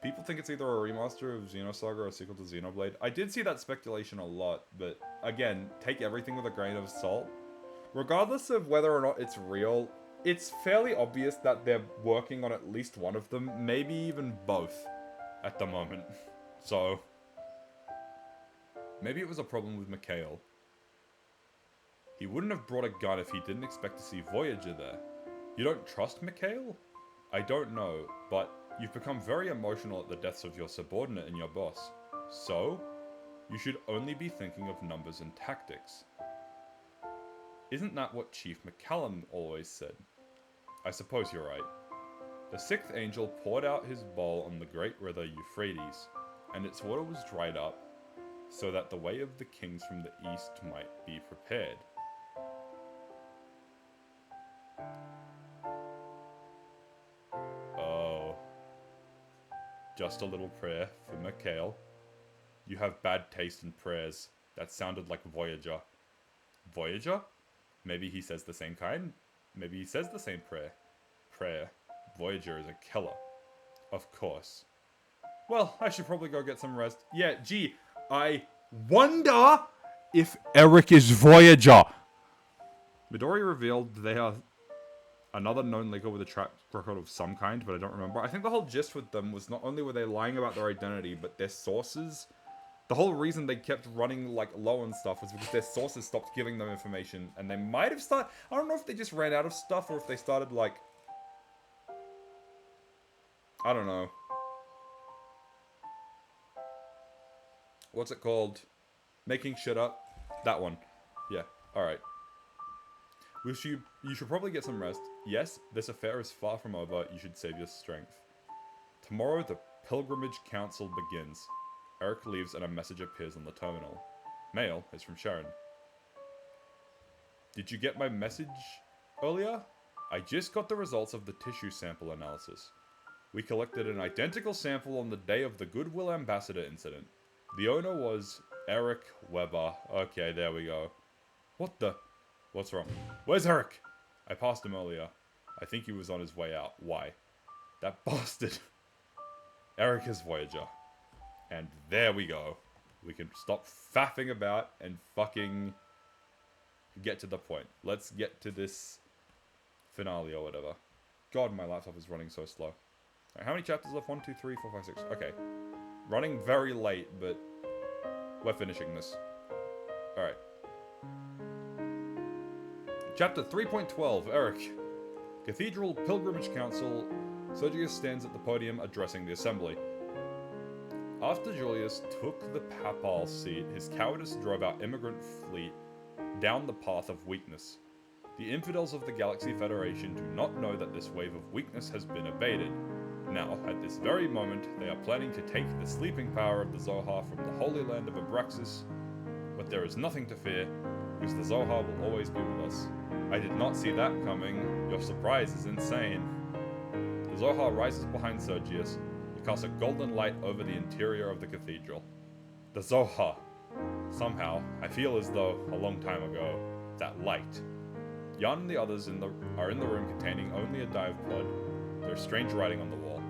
People think it's either a remaster of Xenosaga or a sequel to Xenoblade. I did see that speculation a lot, but again, take everything with a grain of salt. Regardless of whether or not it's real, it's fairly obvious that they're working on at least one of them, maybe even both, at the moment. So, maybe it was a problem with Mikhail. He wouldn't have brought a gun if he didn't expect to see Voyager there. You don't trust Mikhail? I don't know, but you've become very emotional at the deaths of your subordinate and your boss. So, you should only be thinking of numbers and tactics. Isn't that what Chief McCallum always said? I suppose you're right. The sixth angel poured out his bowl on the great river Euphrates, and its water was dried up, so that the way of the kings from the east might be prepared. Oh. Just a little prayer for Mikhail. You have bad taste in prayers. That sounded like Voyager. Voyager? Maybe he says the same kind? Maybe he says the same prayer. Voyager is a killer. Of course. Well, I should probably go get some rest. Yeah, gee, I wonder if Eric is Voyager. Midori revealed they are another known leaker with a track record of some kind, but I don't remember. I think the whole gist with them was not only were they lying about their identity, but their sources. The whole reason they kept running like low and stuff was because their sources stopped giving them information, and they might have started. I don't know if they just ran out of stuff or if they started like. I don't know. What's it called? Making shit up. That one. Yeah. All right. You should probably get some rest. Yes, this affair is far from over. You should save your strength. Tomorrow, the Pilgrimage Council begins. Eric leaves and a message appears on the terminal. Mail is from Sharon. Did you get my message earlier? I just got the results of the tissue sample analysis. We collected an identical sample on the day of the Goodwill Ambassador incident. The owner was Eric Weber. Okay, there we go. What the? What's wrong? Where's Eric? I passed him earlier. I think he was on his way out. Why? That bastard. Eric is Voyager. And there we go. We can stop faffing about and fucking get to the point. Let's get to this finale or whatever. God, my laptop is running so slow. Right, how many chapters left? 1, 2, 3, 4, 5, 6. Okay. Running very late, but we're finishing this. Alright. Chapter 3.12, Eric. Cathedral Pilgrimage Council. Sergius stands at the podium addressing the assembly. After Julius took the papal seat, his cowardice drove our immigrant fleet down the path of weakness. The infidels of the Galaxy Federation do not know that this wave of weakness has been abated. Now, at this very moment, they are planning to take the sleeping power of the Zohar from the holy land of Abraxas. But there is nothing to fear, because the Zohar will always be with us. I did not see that coming. Your surprise is insane. The Zohar rises behind Sergius. It casts a golden light over the interior of the cathedral. The Zohar. Somehow, I feel as though, a long time ago, that light. Jan and the others are in the room containing only a dive pod. There's strange writing on the wall.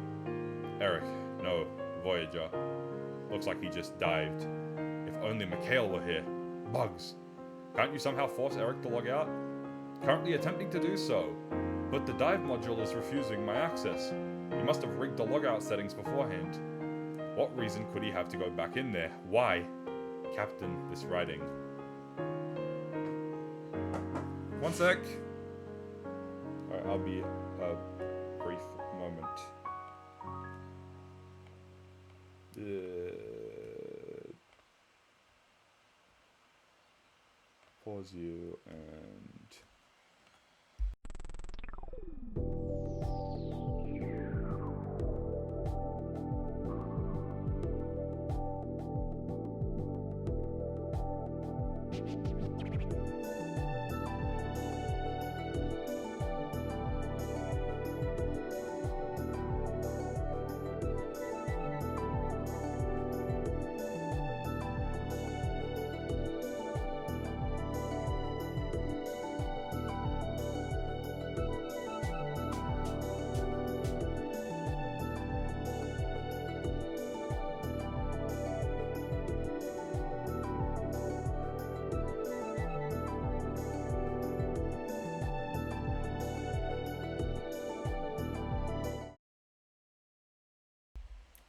Eric, no, Voyager. Looks like he just dived. If only Mikhail were here. Bugs. Can't you somehow force Eric to log out? Currently attempting to do so. But the dive module is refusing my access. He must have rigged the logout settings beforehand. What reason could he have to go back in there? Why? Captain, this writing. One sec. Alright, I'll be a brief moment. Pause you and...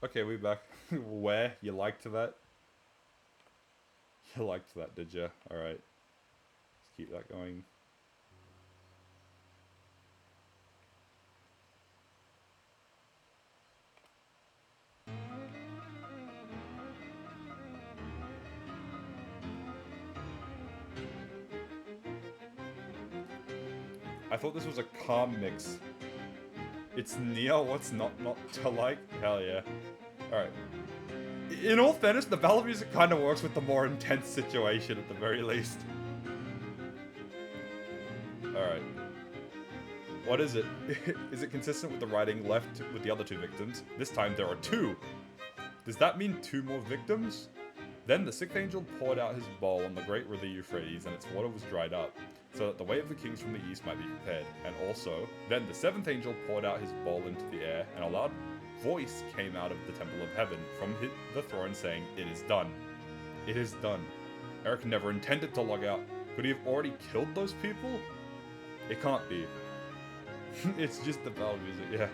Okay, we back. Where? You liked that? You liked that, did you? Alright. Let's keep that going. I thought this was a calm mix. It's Neo, what's not to like? Hell yeah. Alright. In all fairness, the ballad music kind of works with the more intense situation at the very least. Alright. What is it? Is it consistent with the writing left with the other two victims? This time there are two! Does that mean two more victims? Then the sixth angel poured out his bowl on the great river Euphrates, and its water was dried up, so that the way of the kings from the east might be prepared. And also, then the seventh angel poured out his bowl into the air, and a loud voice came out of the temple of heaven from the throne saying, "It is done. It is done." Eric never intended to log out. Could he have already killed those people? It can't be. It's just the ballad music, yeah.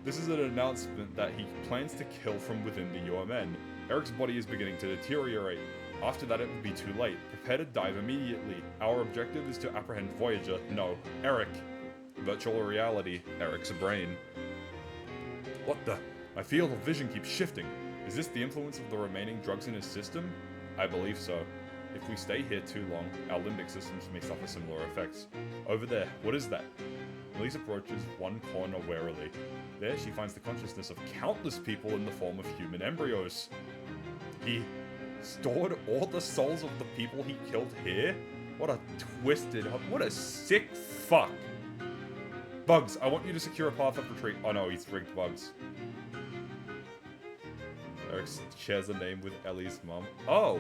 This is an announcement that he plans to kill from within the UMN. Eric's body is beginning to deteriorate. After that, it would be too late. Prepare to dive immediately. Our objective is to apprehend Voyager. No, Eric. Virtual reality. Eric's brain. What the? My field of vision keeps shifting. Is this the influence of the remaining drugs in his system? I believe so. If we stay here too long, our limbic systems may suffer similar effects. Over there, what is that? Elise approaches one corner warily. There she finds the consciousness of countless people in the form of human embryos. He stored all the souls of the people he killed here? What a twisted, what a sick fuck. Bugs, I want you to secure a path of retreat. Oh no, he's rigged Bugs. Eric shares a name with Ellie's mom. Oh!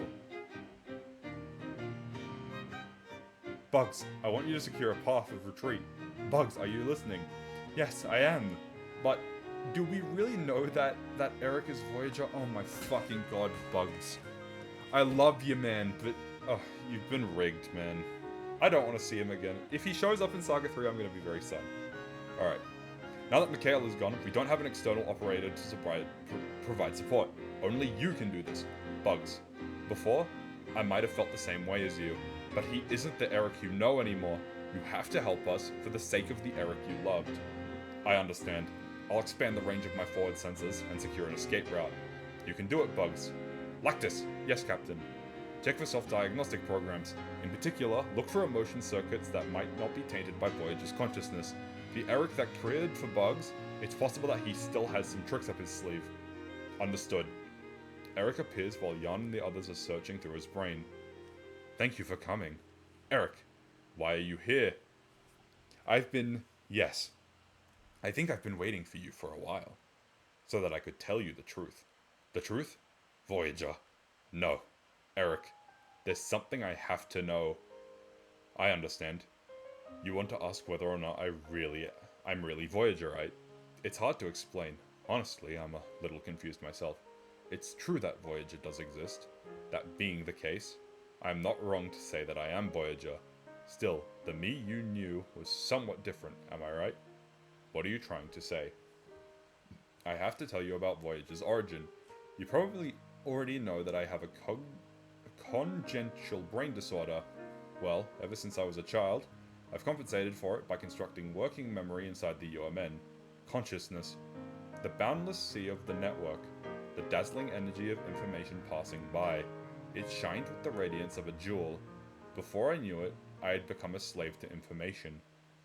Bugs, I want you to secure a path of retreat. Bugs, are you listening? Yes, I am. But do we really know that Eric is Voyager? Oh my fucking god, Bugs. I love you, man, but oh, you've been rigged, man. I don't want to see him again. If he shows up in Saga 3, I'm going to be very sad. Alright. Now that Mikhail is gone, we don't have an external operator to provide support. Only you can do this. Bugs. Before, I might have felt the same way as you. But he isn't the Eric you know anymore. You have to help us for the sake of the Eric you loved. I understand. I'll expand the range of my forward sensors and secure an escape route. You can do it, Bugs. Lactus. Yes, Captain. Check for self-diagnostic programs. In particular, look for emotion circuits that might not be tainted by Voyager's consciousness. The Eric that created for Bugs, it's possible that he still has some tricks up his sleeve. Understood. Eric appears while Jan and the others are searching through his brain. Thank you for coming. Eric, why are you here? Yes. I think I've been waiting for you for a while. So that I could tell you the truth. The truth? Voyager. No. Eric, there's something I have to know. I understand. You want to ask whether or not I'm really Voyager, right? It's hard to explain. Honestly, I'm a little confused myself. It's true that Voyager does exist. That being the case, I'm not wrong to say that I am Voyager. Still, the me you knew was somewhat different, am I right? What are you trying to say? I have to tell you about Voyager's origin. You probably already know that I have a congenital brain disorder. Well, ever since I was a child, I've compensated for it by constructing working memory inside the UMN. Consciousness. The boundless sea of the network. The dazzling energy of information passing by. It shined with the radiance of a jewel. Before I knew it, I had become a slave to information.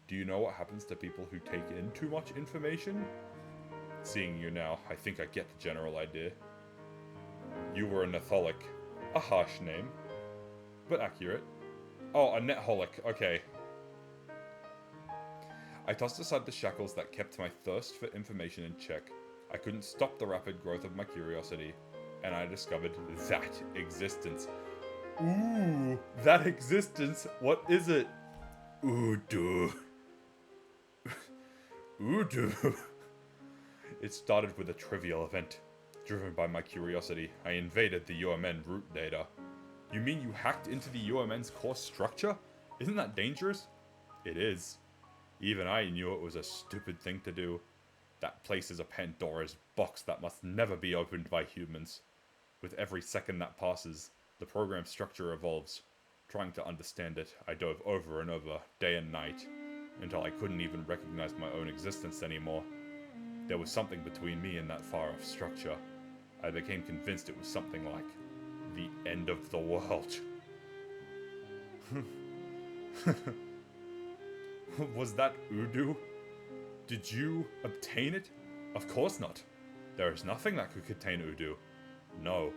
Do you know what happens to people who take in too much information? Seeing you now, I think I get the general idea. You were a netholic. A harsh name, but accurate. Oh, a netholic, okay. I tossed aside the shackles that kept my thirst for information in check. I couldn't stop the rapid growth of my curiosity, and I discovered that existence. Ooh, that existence, what is it? Udu. Udu. It started with a trivial event. Driven by my curiosity, I invaded the UMN root data. You mean you hacked into the UMN's core structure? Isn't that dangerous? It is. Even I knew it was a stupid thing to do. That place is a Pandora's box that must never be opened by humans. With every second that passes, the program structure evolves. Trying to understand it, I dove over and over, day and night, until I couldn't even recognize my own existence anymore. There was something between me and that far-off structure. I became convinced it was something like the end of the world. Was that Udu? Did you obtain it? Of course not. There is nothing that could contain Udu. No,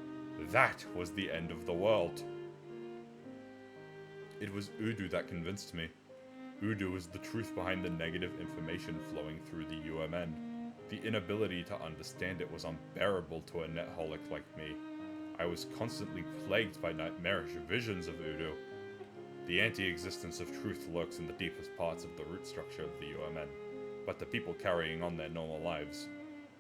that was the end of the world. It was Udu that convinced me. Udu was the truth behind the negative information flowing through the UMN. The inability to understand it was unbearable to a netholic like me. I was constantly plagued by nightmarish visions of Udu. The anti-existence of truth lurks in the deepest parts of the root structure of the UMN, but the people carrying on their normal lives,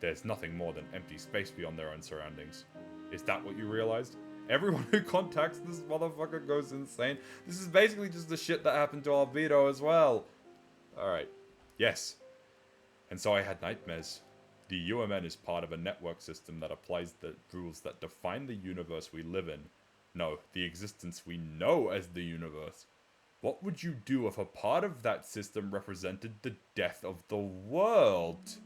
there's nothing more than empty space beyond their own surroundings. Is that what you realized? Everyone who contacts this motherfucker goes insane. This is basically just the shit that happened to Albedo as well. Alright. Yes. And so I had nightmares. The UMN is part of a network system that applies the rules that define the universe we live in. No, the existence we know as the universe. What would you do if a part of that system represented the death of the world?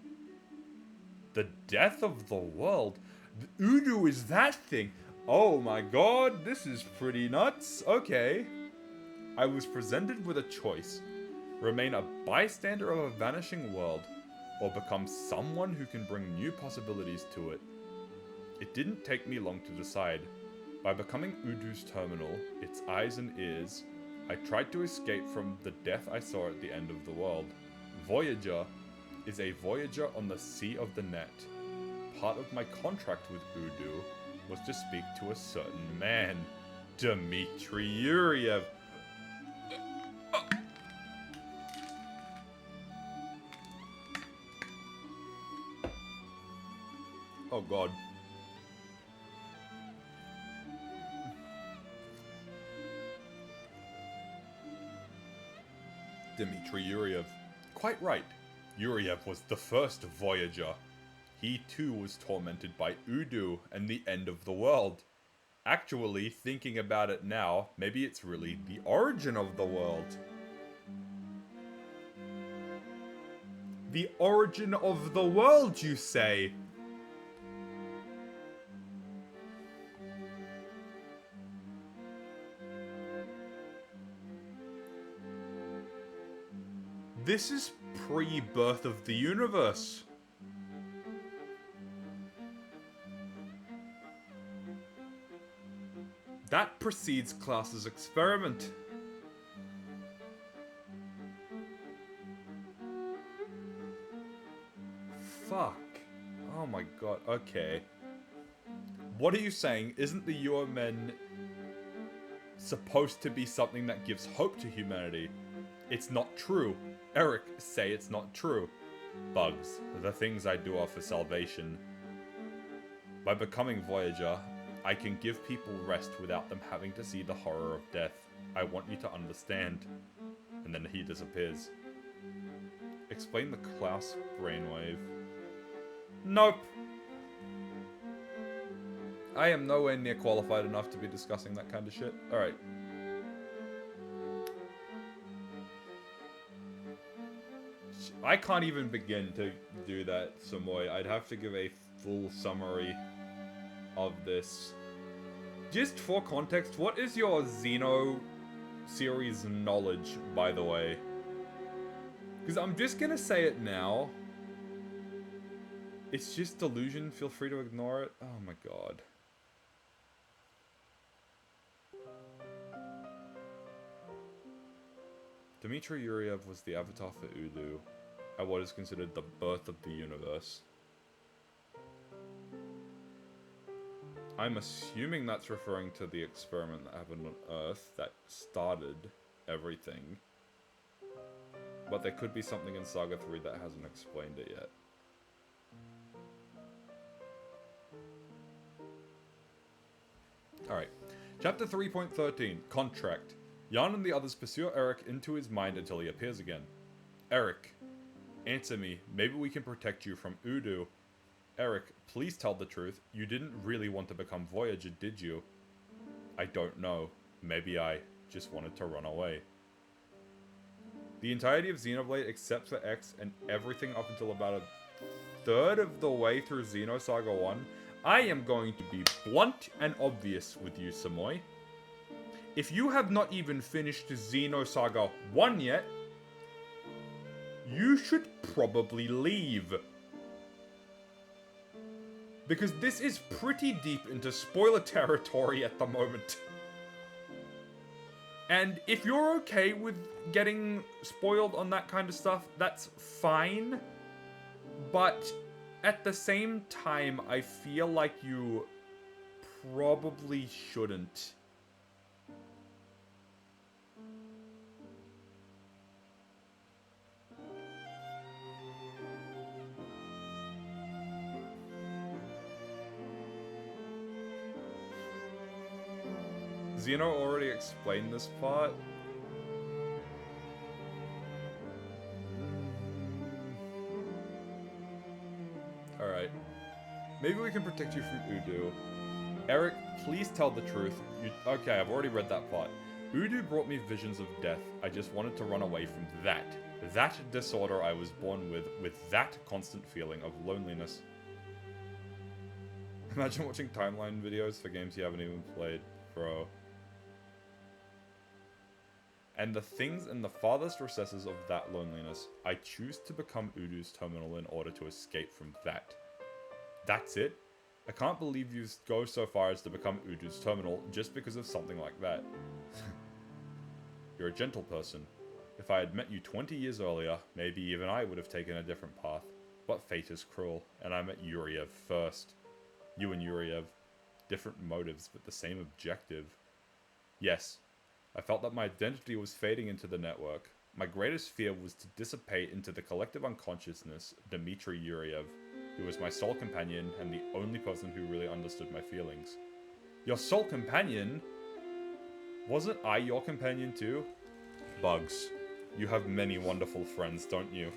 The death of the world? Udu is that thing. Oh my god, this is pretty nuts. Okay. I was presented with a choice. Remain a bystander of a vanishing world, or become someone who can bring new possibilities to it. It didn't take me long to decide. By becoming Udu's terminal, its eyes and ears, I tried to escape from the death I saw at the end of the world. Voyager is a voyager on the sea of the net. Part of my contract with Udu was to speak to a certain man, Dmitry Yuriev. Oh god. Dmitry Yuriev. Quite right. Yuriev was the first Voyager. He too was tormented by Udu and the end of the world. Actually, thinking about it now, maybe it's really the origin of the world. The origin of the world, you say? This is pre-birth of the universe. That precedes Klaus's experiment. Fuck. Oh my god, okay. What are you saying? Isn't the UMN supposed to be something that gives hope to humanity? It's not true. Eric, say it's not true. Bugs, the things I do are for salvation. By becoming Voyager, I can give people rest without them having to see the horror of death. I want you to understand. And then he disappears. Explain the Klaus brainwave. Nope. I am nowhere near qualified enough to be discussing that kind of shit. Alright. I can't even begin to do that, Samoy. I'd have to give a full summary of this. Just for context, what is your Xeno series knowledge, by the way? Because I'm just gonna say it now. It's just delusion, feel free to ignore it. Oh my god. Dmitry Yuriev was the avatar for Udu, at what is considered the birth of the universe. I'm assuming that's referring to the experiment that happened on Earth that started everything. But there could be something in Saga 3 that hasn't explained it yet. Alright. Chapter 3.13, Contract. Jan and the others pursue Eric into his mind until he appears again. Eric, answer me. Maybe we can protect you from Udu. Eric, please tell the truth. You didn't really want to become Voyager, did you? I don't know. Maybe I just wanted to run away. The entirety of Xenoblade except for X and everything up until about a third of the way through Xenosaga 1, I am going to be blunt and obvious with you, Samoy. If you have not even finished Xenosaga 1 yet, you should probably leave. Because this is pretty deep into spoiler territory at the moment. And if you're okay with getting spoiled on that kind of stuff, that's fine. But at the same time, I feel like you probably shouldn't. Xeno already explained this part. Alright. Maybe we can protect you from Udu. Eric, please tell the truth. Okay, I've already read that part. Udu brought me visions of death. I just wanted to run away from that. That disorder I was born with that constant feeling of loneliness. Imagine watching timeline videos for games you haven't even played, bro. And the things in the farthest recesses of that loneliness, I choose to become Udu's terminal in order to escape from that. That's it? I can't believe you go so far as to become Udu's terminal just because of something like that. You're a gentle person. If I had met you 20 years earlier, maybe even I would have taken a different path. But fate is cruel, and I met Yuriev first. You and Yuriev. Different motives, but the same objective. Yes. I felt that my identity was fading into the network. My greatest fear was to dissipate into the collective unconsciousness of Dmitry Yuriev, who was my sole companion and the only person who really understood my feelings. Your sole companion? Wasn't I your companion too? Bugs, you have many wonderful friends, don't you?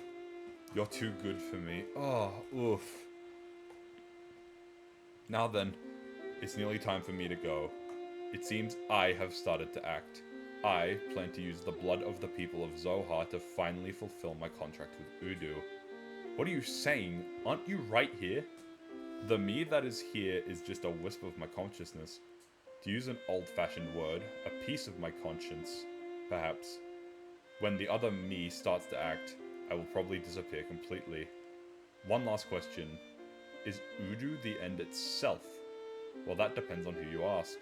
You're too good for me. Oh, oof. Now then, it's nearly time for me to go. It seems I have started to act. I plan to use the blood of the people of Zohar to finally fulfill my contract with Udu. What are you saying? Aren't you right here? The me that is here is just a wisp of my consciousness. To use an old-fashioned word, a piece of my conscience, perhaps. When the other me starts to act, I will probably disappear completely. One last question. Is Udu the end itself? Well, that depends on who you ask.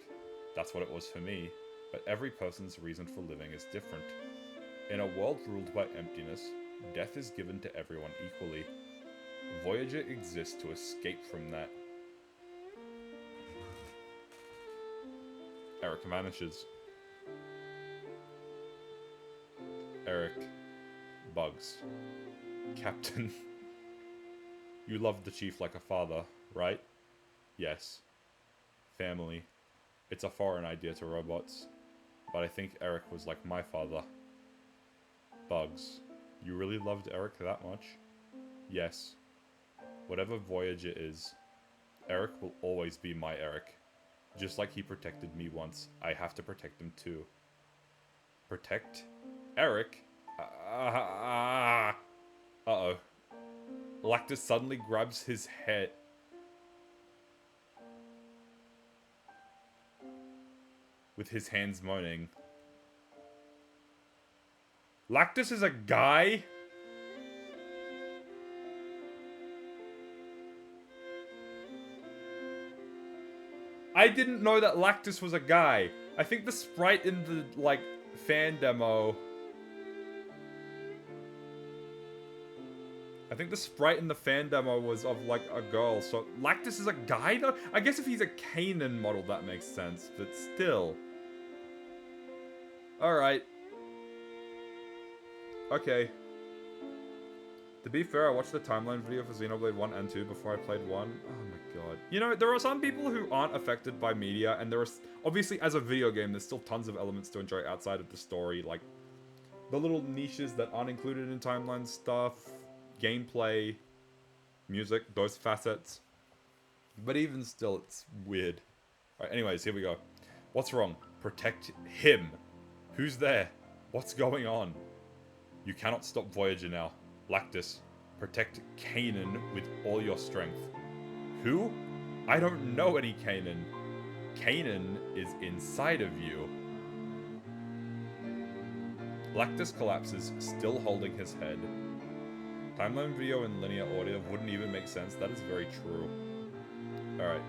That's what it was for me, but every person's reason for living is different. In a world ruled by emptiness, death is given to everyone equally. Voyager exists to escape from that. Eric vanishes. Eric. Bugs. Captain. You loved the chief like a father, right? Yes. Family. It's a foreign idea to robots. but I think Eric was like my father. Bugs. You really loved Eric that much? Yes. Whatever Voyager is, Eric will always be my Eric. Just like he protected me once, I have to protect him too. Protect? Eric? Uh-oh. Lactus suddenly grabs his head. With his hands moaning. Lactus is a guy? I didn't know that Lactus was a guy. I think the sprite in the, like, fan demo... I think the sprite in the fan demo was of, like, a girl. So, Lactus is a guy, though? I guess if he's a Kanan model, that makes sense. But still. Alright. Okay. To be fair, I watched the timeline video for Xenoblade 1 and 2 before I played 1. Oh my god. You know, there are some people who aren't affected by media, and there are... Obviously, as a video game, there's still tons of elements to enjoy outside of the story, like... The little niches that aren't included in timeline stuff, gameplay, music, those facets. But even still, it's weird. Alright, anyways, here we go. What's wrong? Protect him. Who's there? What's going on? You cannot stop Voyager now. Lactus, protect Kanan with all your strength. Who? I don't know any Kanan. Kanan is inside of you. Lactus collapses, still holding his head. Timeline video and linear audio wouldn't even make sense. That is very true. Alright.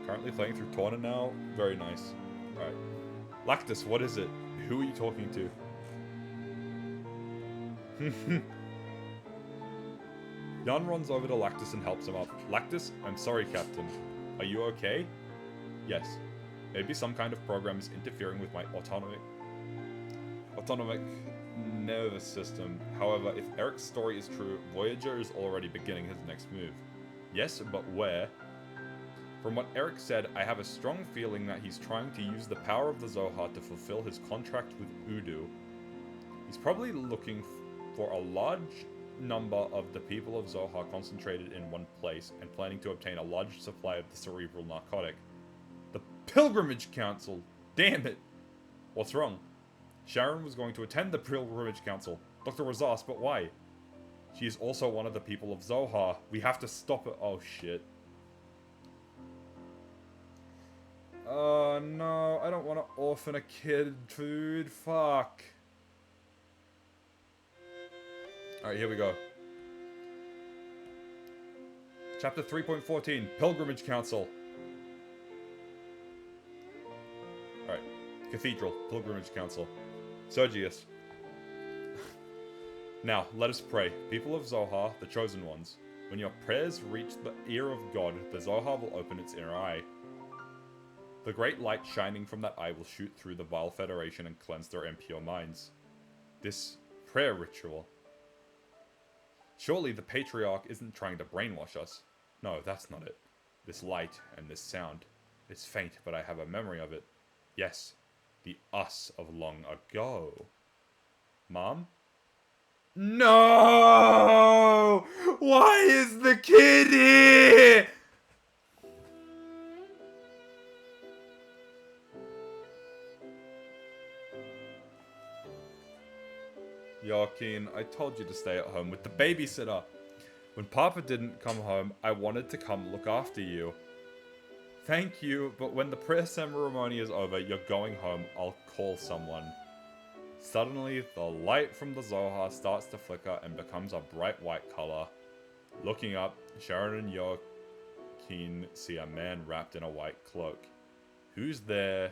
Currently playing through Torna now. Very nice. Alright. Lactus, what is it? Who are you talking to? Jan runs over to Lactus and helps him up. Lactus, I'm sorry, Captain. Are you okay? Yes. Maybe some kind of program is interfering with my autonomic nervous system. However, if Eric's story is true, Voyager is already beginning his next move. Yes, but where? From what Eric said, I have a strong feeling that he's trying to use the power of the Zohar to fulfill his contract with Udu. He's probably looking for a large number of the people of Zohar concentrated in one place and planning to obtain a large supply of the cerebral narcotic. The Pilgrimage Council! Damn it! What's wrong? Sharon was going to attend the Pilgrimage Council. Dr. Razas, but why? She is also one of the people of Zohar. We have to stop it. Oh shit. Oh no, I don't want to orphan a kid, dude. Fuck. Alright, here we go. Chapter 3.14, Pilgrimage Council. Alright. Cathedral, Pilgrimage Council. Sergius. Now, let us pray. People of Zohar, the chosen ones. When your prayers reach the ear of God, the Zohar will open its inner eye. The great light shining from that eye will shoot through the vile Federation and cleanse their impure minds. This prayer ritual. Surely the Patriarch isn't trying to brainwash us. No, that's not it. This light and this sound. It's faint, but I have a memory of it. Yes, the us of long ago. Mom? No! Why is the kid here? Joaquin, I told you to stay at home with the babysitter. When Papa didn't come home, I wanted to come look after you. Thank you, but when the prayer ceremony is over, you're going home. I'll call someone. Suddenly, the light from the Zohar starts to flicker and becomes a bright white color. Looking up, Sharon and Joaquin see a man wrapped in a white cloak. Who's there?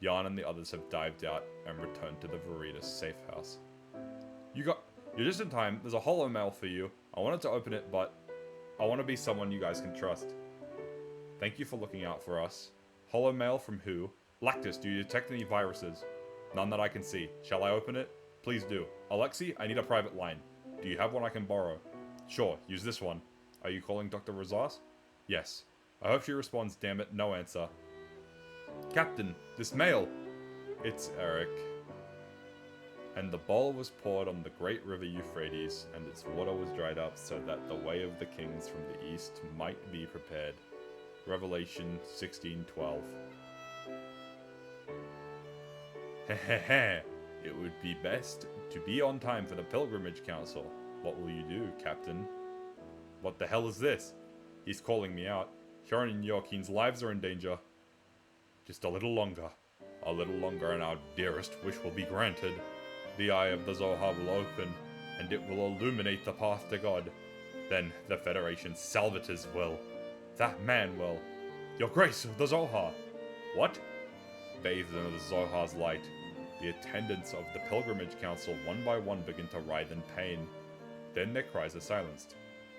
Jan and the others have dived out and returned to the Veritas safe house. You're just in time. There's a holo mail for you. I wanted to open it, but I want to be someone you guys can trust. Thank you for looking out for us. Holo mail from who? Lactus, do you detect any viruses? None that I can see. Shall I open it? Please do. Alexei, I need a private line. Do you have one I can borrow? Sure, use this one. Are you calling Dr. Razas? Yes. I hope she responds, damn it, no answer. Captain, this mail. It's Eric. And the bowl was poured on the great river Euphrates, and its water was dried up, so that the way of the kings from the east might be prepared. Revelation 16:12. Hehehe. It would be best to be on time for the Pilgrimage Council. What will you do, Captain? What the hell is this? He's calling me out. Sharon and Joaquin's lives are in danger. Just a little longer. A little longer and our dearest wish will be granted. The eye of the Zohar will open, and it will illuminate the path to God. Then the Federation's salvators will. That man will. Your Grace of the Zohar. What? Bathed in the Zohar's light, the attendants of the Pilgrimage Council one by one begin to writhe in pain. Then their cries are silenced.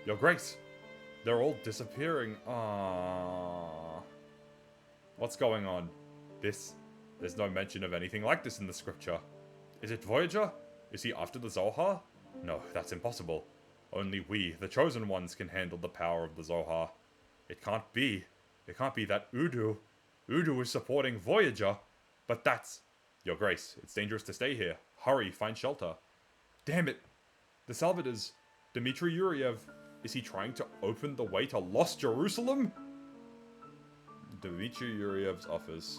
Your Grace! They're all disappearing. Ah. What's going on? There's no mention of anything like this in the scripture. Is it Voyager? Is he after the Zohar? No, that's impossible. Only we, the Chosen Ones, can handle the power of the Zohar. It can't be. It can't be that Udu. Udu is supporting Voyager. But that's... Your Grace, it's dangerous to stay here. Hurry, find shelter. Damn it. The Salvadors. Dmitry Yuriev. Is he trying to open the way to Lost Jerusalem? Dmitry Yuriev's office.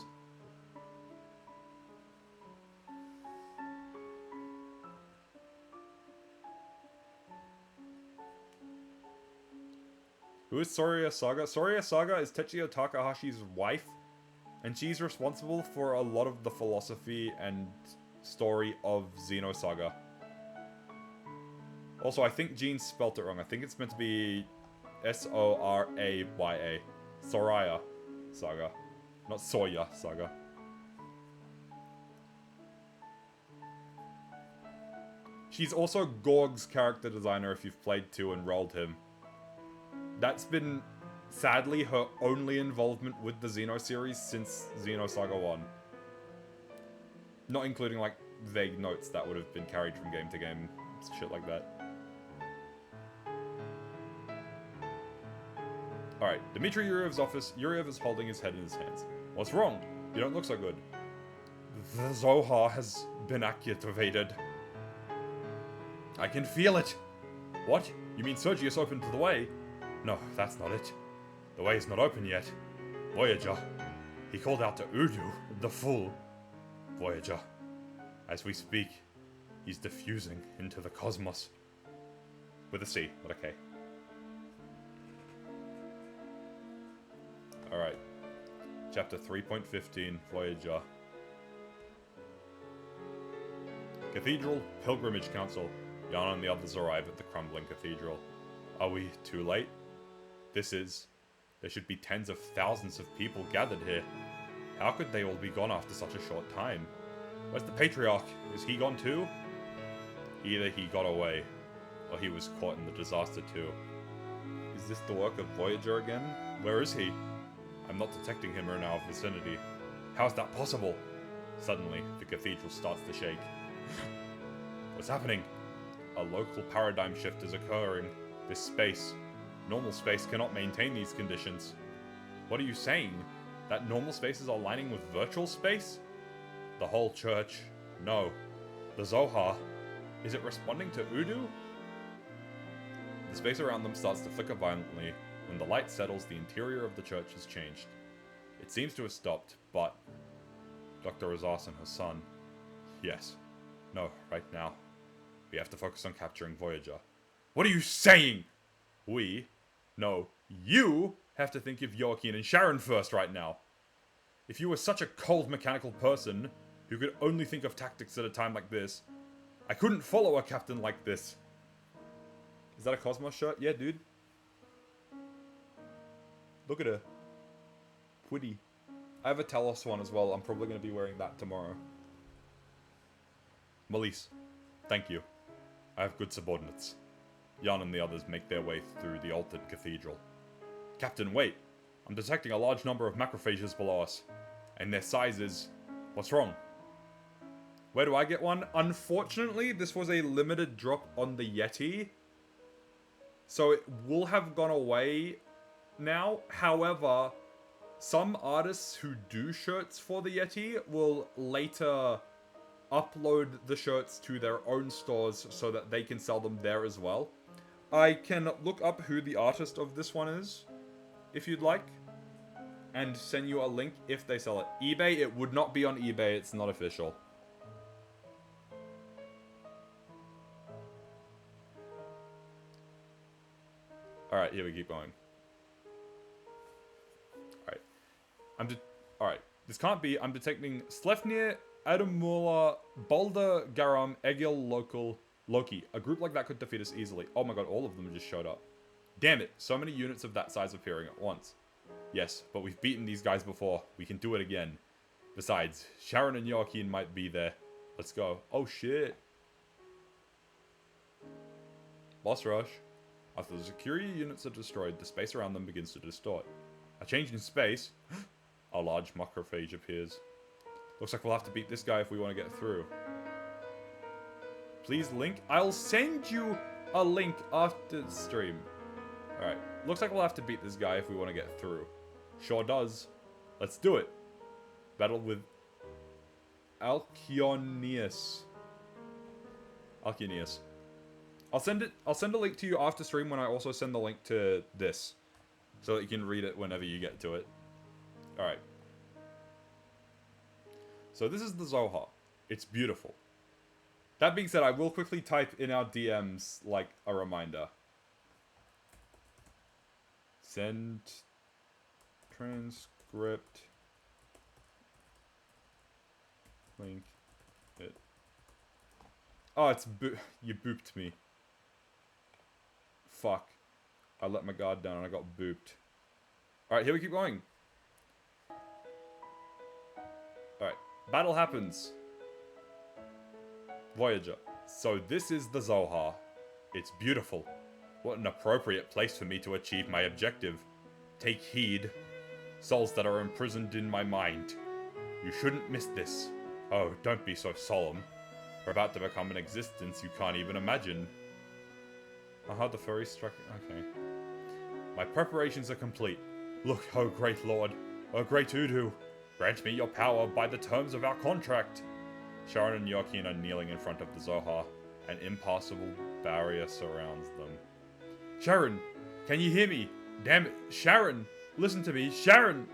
Who is Xenosaga? Xenosaga is Tetsuya Takahashi's wife, and she's responsible for a lot of the philosophy and story of Xenosaga. Also, I think Gene spelt it wrong. I think it's meant to be Soraya. Soraya Saga. Not Soya Saga. She's also Gorg's character designer if you've played 2 and rolled him. That's been, sadly, her only involvement with the Xeno series since Xenosaga 1. Not including, like, vague notes that would have been carried from game to game. Shit like that. Alright, Dmitry Yuriev's office. Yuriev is holding his head in his hands. What's wrong? You don't look so good. The Zohar has been activated. I can feel it! What? You mean Sergius opened the way? No, that's not it. The way is not open yet. Voyager. He called out to Udu, the fool. Voyager. As we speak, he's diffusing into the cosmos. With a C, not a K. Alright. Chapter 3.15, Voyager. Cathedral Pilgrimage Council. Yana and the others arrive at the crumbling cathedral. Are we too late? There should be tens of thousands of people gathered here. How could they all be gone after such a short time? Where's the Patriarch? Is he gone too? Either he got away, or he was caught in the disaster too. Is this the work of Voyager again? Where is he? I'm not detecting him in our vicinity. How is that possible? Suddenly, the cathedral starts to shake. What's happening? A local paradigm shift is occurring. This space, normal space, cannot maintain these conditions. What are you saying? That normal spaces are aligning with virtual space? The whole church? No. The Zohar? Is it responding to Udu? The space around them starts to flicker violently. When the light settles, the interior of the church has changed. It seems to have stopped, but... Dr. Rosas and her son. Yes. No, right now. We have to focus on capturing Voyager. What are you saying? We? No, you have to think of Joaquin and Sharon first right now. If you were such a cold mechanical person who could only think of tactics at a time like this, I couldn't follow a captain like this. Is that a Cosmos shirt? Yeah, dude. Look at her. Pretty. I have a Talos one as well. I'm probably going to be wearing that tomorrow. Melise, thank you. I have good subordinates. Jan and the others make their way through the altered cathedral. Captain, wait! I'm detecting a large number of macrophages below us. And their size is... What's wrong? Where do I get one? Unfortunately, this was a limited drop on the Yeti. So it will have gone away now. However, some artists who do shirts for the Yeti will later upload the shirts to their own stores so that they can sell them there as well. I can look up who the artist of this one is, if you'd like, and send you a link if they sell it. eBay, it would not be on eBay, it's not official. Alright, here we keep going. Alright. Alright. This can't be. I'm detecting Slefnir, Adamula, Boulder, Garam, Egil, Loki. A group like that could defeat us easily. Oh my god, all of them just showed up. Damn it, so many units of that size appearing at once. Yes, but we've beaten these guys before. We can do it again. Besides, Sharon and Joaquin might be there. Let's go. Oh shit. Boss rush. After the security units are destroyed, the space around them begins to distort. A change in space. A large macrophage appears. Looks like we'll have to beat this guy if we want to get through. Please link. I'll send you a link after the stream. Alright. Looks like we'll have to beat this guy if we want to get through. Sure does. Let's do it. Battle with Alcyonius. I'll send a link to you after stream when I also send the link to this. So that you can read it whenever you get to it. Alright. So this is the Zohar. It's beautiful. That being said, I will quickly type in our DMs, like, a reminder. Send transcript link it. Oh, it's you booped me. Fuck. I let my guard down and I got booped. Alright, here we keep going. Alright. Battle happens. Voyager. So this is the Zohar. It's beautiful. What an appropriate place for me to achieve my objective. Take heed. Souls that are imprisoned in my mind. You shouldn't miss this. Oh, don't be so solemn. We're about to become an existence you can't even imagine. Aha, the furry struck. Okay. My preparations are complete. Look, oh great lord. Oh great Udu. Grant me your power by the terms of our contract. Sharon and Joaquin are kneeling in front of the Zohar. An impassable barrier surrounds them. Sharon! Can you hear me? Damn it! Sharon! Listen to me! Sharon!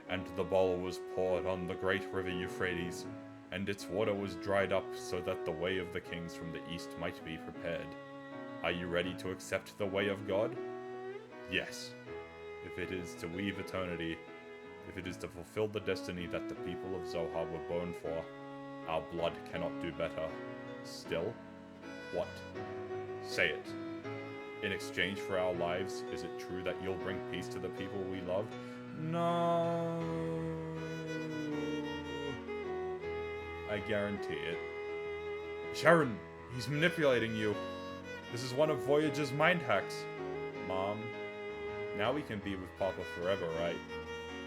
And the bowl was poured on the great river Euphrates, and its water was dried up so that the way of the kings from the east might be prepared. Are you ready to accept the way of God? Yes. If it is to weave eternity, if it is to fulfill the destiny that the people of Zohar were born for, our blood cannot do better. Still? What? Say it. In exchange for our lives, is it true that you'll bring peace to the people we love? No. I guarantee it. Sharon, he's manipulating you. This is one of Voyager's mind hacks. Mom, now we can be with Papa forever, right?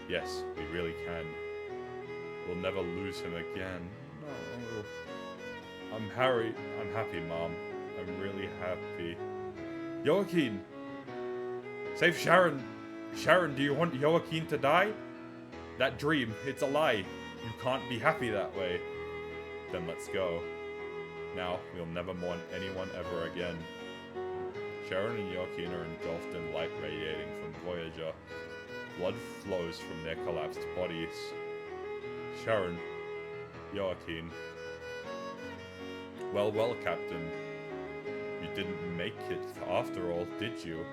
Yes, we really can. We'll never lose him again. No. I'm happy, Mom. I'm really happy. Joaquin! Save Sharon! Sharon, do you want Joaquin to die? That dream, it's a lie. You can't be happy that way. Then let's go. Now, we'll never mourn anyone ever again. Sharon and Joaquin are engulfed in light radiating from Voyager. Blood flows from their collapsed bodies. Sharon. Joaquin. Well, Captain. You didn't make it after all, did you?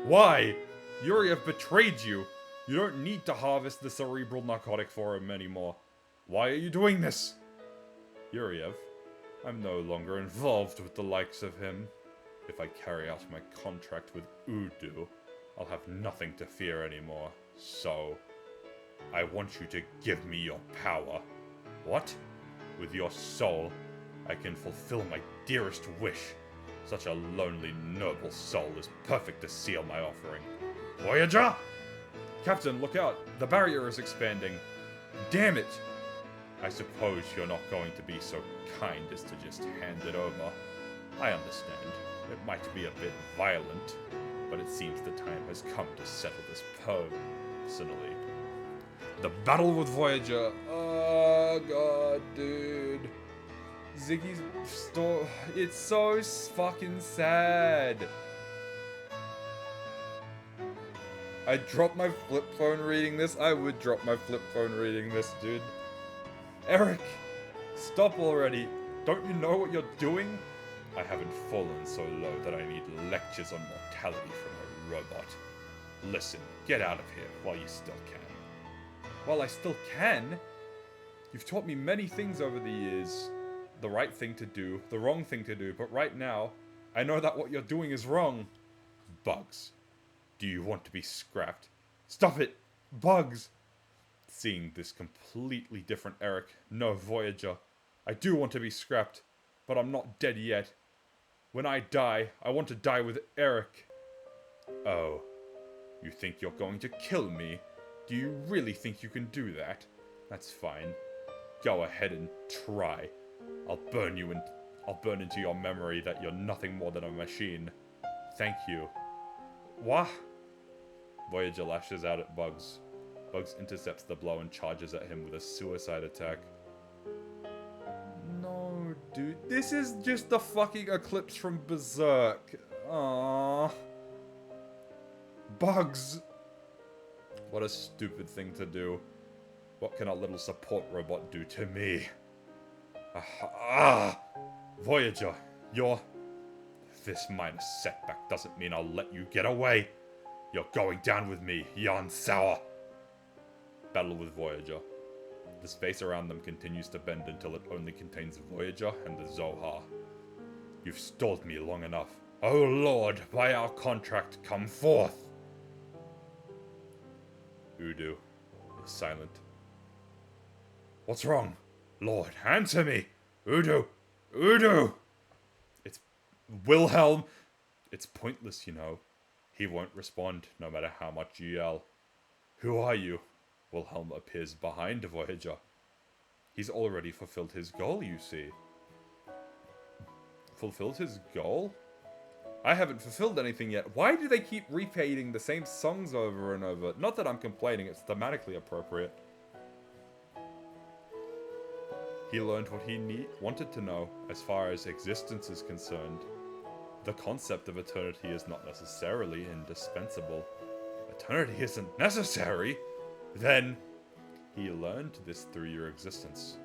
Why? Yuriev betrayed you! You don't need to harvest the cerebral narcotic for him anymore. Why are you doing this? Yuriev, I'm no longer involved with the likes of him. If I carry out my contract with Udu, I'll have nothing to fear anymore. So, I want you to give me your power. What? With your soul, I can fulfill my dearest wish. Such a lonely, noble soul is perfect to seal my offering. Voyager! Captain, look out! The barrier is expanding. Damn it! I suppose you're not going to be so kind as to just hand it over. I understand. It might be a bit violent, but it seems the time has come to settle this personally. The battle with Voyager. Oh god, dude. Ziggy's story. It's so fucking sad. I dropped my flip phone reading this. I would drop my flip phone reading this, dude. Eric, stop already. Don't you know what you're doing? I haven't fallen so low that I need lectures on mortality from a robot. Listen, get out of here while you still can. While I still can? You've taught me many things over the years. The right thing to do, the wrong thing to do, but right now, I know that what you're doing is wrong. Bugs. Do you want to be scrapped? Stop it! Bugs! Seeing this completely different Eric, no Voyager. I do want to be scrapped, but I'm not dead yet. When I die, I want to die with Eric. Oh. You think you're going to kill me? Do you really think you can do that? That's fine. Go ahead and try. I'll burn into your memory that you're nothing more than a machine. Thank you. What? Voyager lashes out at Bugs. Bugs intercepts the blow and charges at him with a suicide attack. No, dude. This is just the fucking Eclipse from Berserk. Aww. Bugs! What a stupid thing to do. What can a little support robot do to me? Voyager, you're... This minor setback doesn't mean I'll let you get away. You're going down with me, Jan Sauer. Battle with Voyager. The space around them continues to bend until it only contains Voyager and the Zohar. You've stalled me long enough. Oh Lord, by our contract, come forth! Udo is silent. What's wrong? Lord, answer me! Udo! Udo! It's Wilhelm! It's pointless, you know. He won't respond, no matter how much you yell. Who are you? Wilhelm appears behind Voyager. He's already fulfilled his goal, you see. Fulfilled his goal? I haven't fulfilled anything yet. Why do they keep repeating the same songs over and over? Not that I'm complaining, it's thematically appropriate. He learned what he wanted to know as far as existence is concerned. The concept of eternity is not necessarily indispensable. Eternity isn't necessary? Then, he learned this through your existence.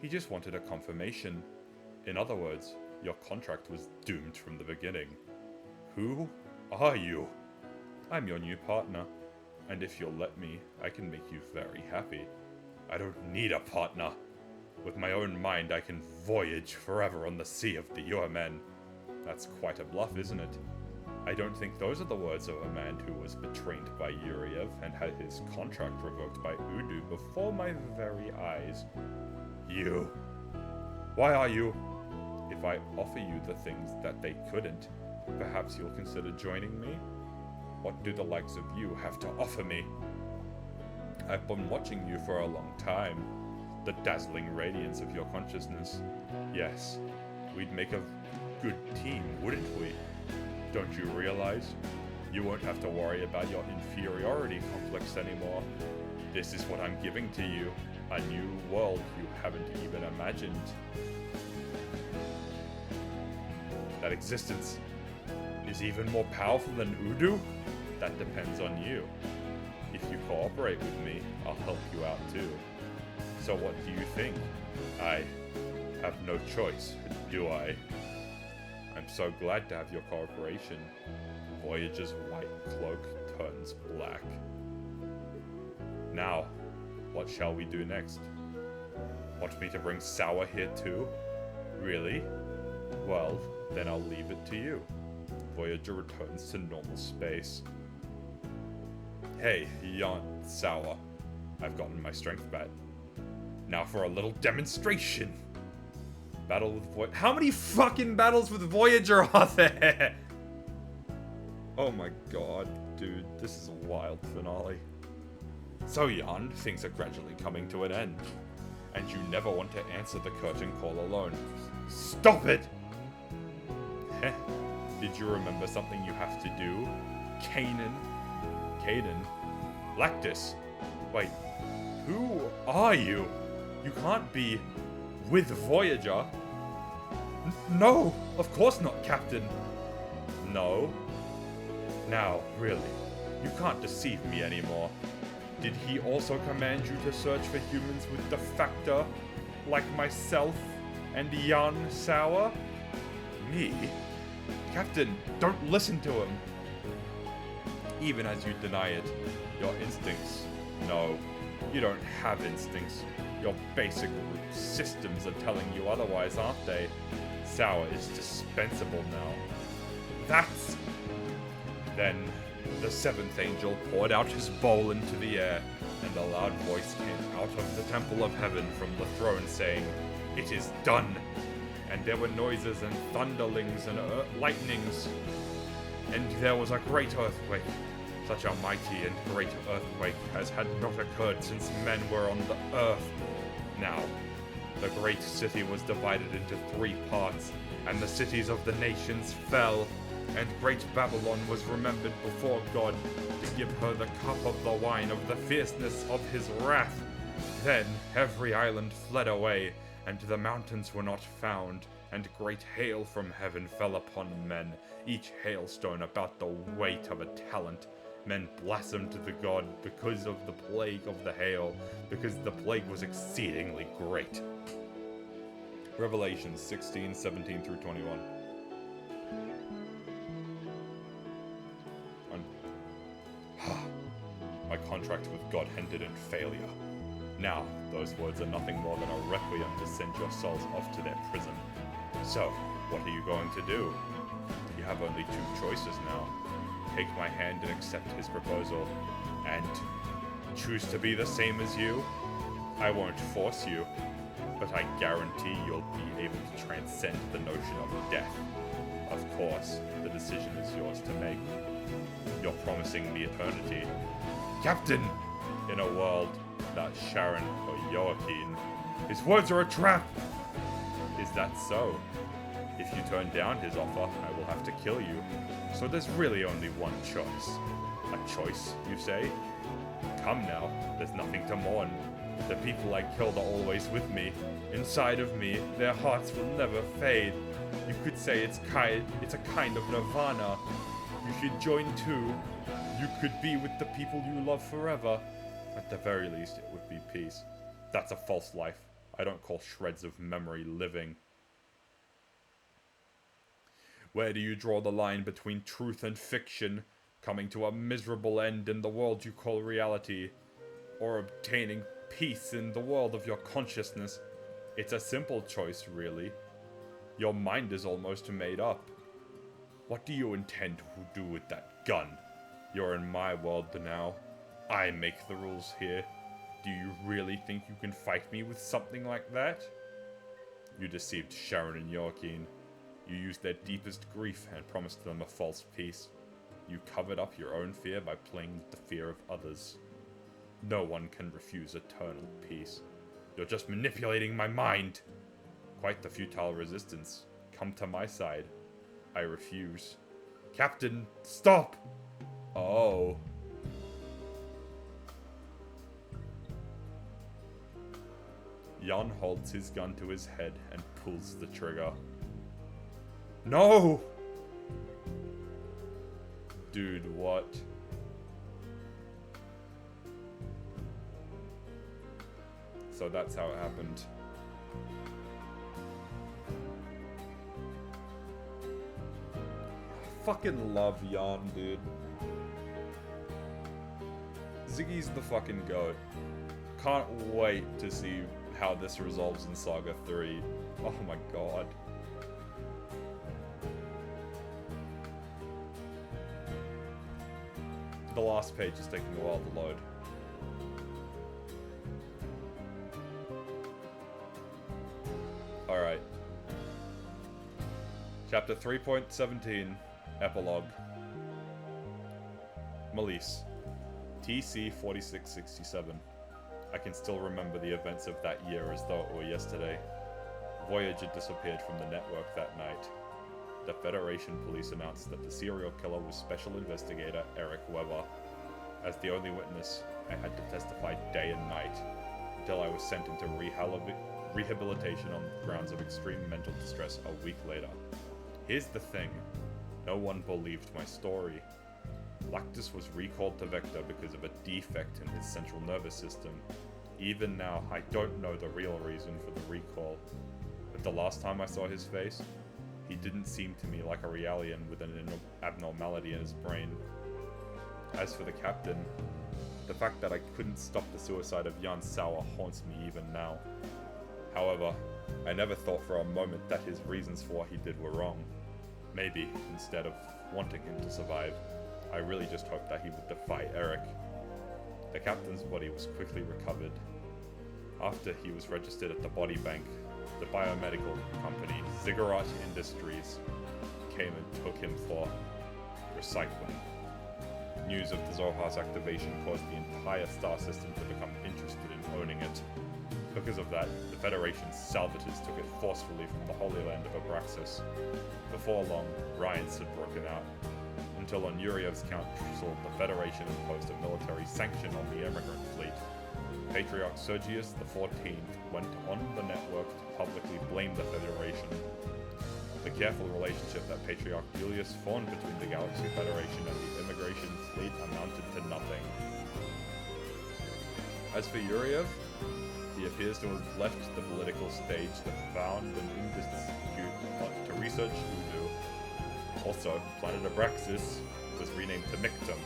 He just wanted a confirmation. In other words, your contract was doomed from the beginning. Who are you? I'm your new partner, and if you'll let me, I can make you very happy. I don't need a partner. With my own mind, I can voyage forever on the sea of the UMN. That's quite a bluff, isn't it? I don't think those are the words of a man who was betrayed by Yuriev and had his contract revoked by Udu before my very eyes. You. Why are you? If I offer you the things that they couldn't, perhaps you'll consider joining me? What do the likes of you have to offer me? I've been watching you for a long time. The dazzling radiance of your consciousness. Yes, we'd make a good team, wouldn't we? Don't you realize? You won't have to worry about your inferiority complex anymore. This is what I'm giving to you. A new world you haven't even imagined. That existence is even more powerful than Udu? That depends on you. If you cooperate with me, I'll help you out too. So what do you think? I have no choice, do I? I'm so glad to have your cooperation. Voyager's white cloak turns black. Now, what shall we do next? Want me to bring Sauer here too? Really? Well, then I'll leave it to you. Voyager returns to normal space. Hey, Jan Sauer. I've gotten my strength back. Now for a little demonstration. Battle with Voyager. How many fucking battles with Voyager are there? Oh my god, dude. This is a wild finale. So, Jan, things are gradually coming to an end. And you never want to answer the curtain call alone. Stop it! Heh. Did you remember something you have to do? Kanan? Lactus. Wait, Who are you? You can't be with Voyager. No, of course not, Captain. No. Now, really, you can't deceive me anymore. Did he also command you to search for humans with defector, like myself and Xenosaga? Me? Captain, don't listen to him. Even as you deny it, your instincts. No, you don't have instincts. Your basic systems are telling you otherwise, aren't they? Sour is dispensable now. That's... Then, the seventh angel poured out his bowl into the air, and a loud voice came out of the temple of heaven from the throne saying, "It is done!" And there were noises and thunderings and lightnings, and there was a great earthquake. Such a mighty and great earthquake as had not occurred since men were on the earth. Now, the great city was divided into 3 parts, and the cities of the nations fell, and great Babylon was remembered before God to give her the cup of the wine of the fierceness of his wrath. Then every island fled away, and the mountains were not found, and great hail from heaven fell upon men, each hailstone about the weight of a talent. Men blasphemed the god because of the plague of the hail, because the plague was exceedingly great. Revelation 16, 17 through 21. My contract with God ended in failure. Now, those words are nothing more than a requiem to send your souls off to their prison. So, what are you going to do? You have only 2 choices now. Take my hand and accept his proposal, and choose to be the same as you. I won't force you, but I guarantee you'll be able to transcend the notion of death. Of course, the decision is yours to make. You're promising me eternity. Captain! In a world without Sharon or Joaquin, his words are a trap! Is that so? If you turn down his offer, I will have to kill you. So there's really only one choice. A choice, you say? Come now, there's nothing to mourn. The people I killed are always with me. Inside of me, their hearts will never fade. You could say it's a kind of nirvana. You should join too. You could be with the people you love forever. At the very least, it would be peace. That's a false life. I don't call shreds of memory living. Where do you draw the line between truth and fiction, coming to a miserable end in the world you call reality, or obtaining peace in the world of your consciousness? It's a simple choice, really. Your mind is almost made up. What do you intend to do with that gun? You're in my world now. I make the rules here. Do you really think you can fight me with something like that? You deceived Sharon and Joaquin. You used their deepest grief and promised them a false peace. You covered up your own fear by playing with the fear of others. No one can refuse eternal peace. You're just manipulating my mind. Quite the futile resistance. Come to my side. I refuse. Captain, stop! Oh. Jan holds his gun to his head and pulls the trigger. No! Dude, what? So that's how it happened. I fucking love Jan, dude. Ziggy's the fucking goat. Can't wait to see how this resolves in Saga 3. Oh my god. The last page is taking a while to load. Alright. Chapter 3.17, Epilogue. Melise. TC 4667. I can still remember the events of that year as though it were yesterday. Voyager disappeared from the network that night. The Federation police announced that the serial killer was Special Investigator Eric Weber. As the only witness, I had to testify day and night, until I was sent into rehabilitation on grounds of extreme mental distress a week later. Here's the thing, no one believed my story. Lactus was recalled to Vector because of a defect in his central nervous system. Even now, I don't know the real reason for the recall, but the last time I saw his face, he didn't seem to me like a Realian with an abnormality in his brain. As for the captain, the fact that I couldn't stop the suicide of Xenosaga haunts me even now. However, I never thought for a moment that his reasons for what he did were wrong. Maybe, instead of wanting him to survive, I really just hoped that he would defy Eric. The captain's body was quickly recovered. After he was registered at the body bank, the biomedical company, Ziggurat Industries, came and took him for recycling. News of the Zohar's activation caused the entire star system to become interested in owning it. Because of that, the Federation's salvagers took it forcefully from the Holy Land of Abraxas. Before long, riots had broken out, until on Yuriev's council, the Federation imposed a military sanction on the immigrant fleet. Patriarch Sergius XIV went on the network to publicly blame the Federation. The careful relationship that Patriarch Julius formed between the Galaxy Federation and the immigration fleet amounted to nothing. As for Yuriev, he appears to have left the political stage to found an institute to research voodoo. Also, planet Abraxas was renamed to Mictum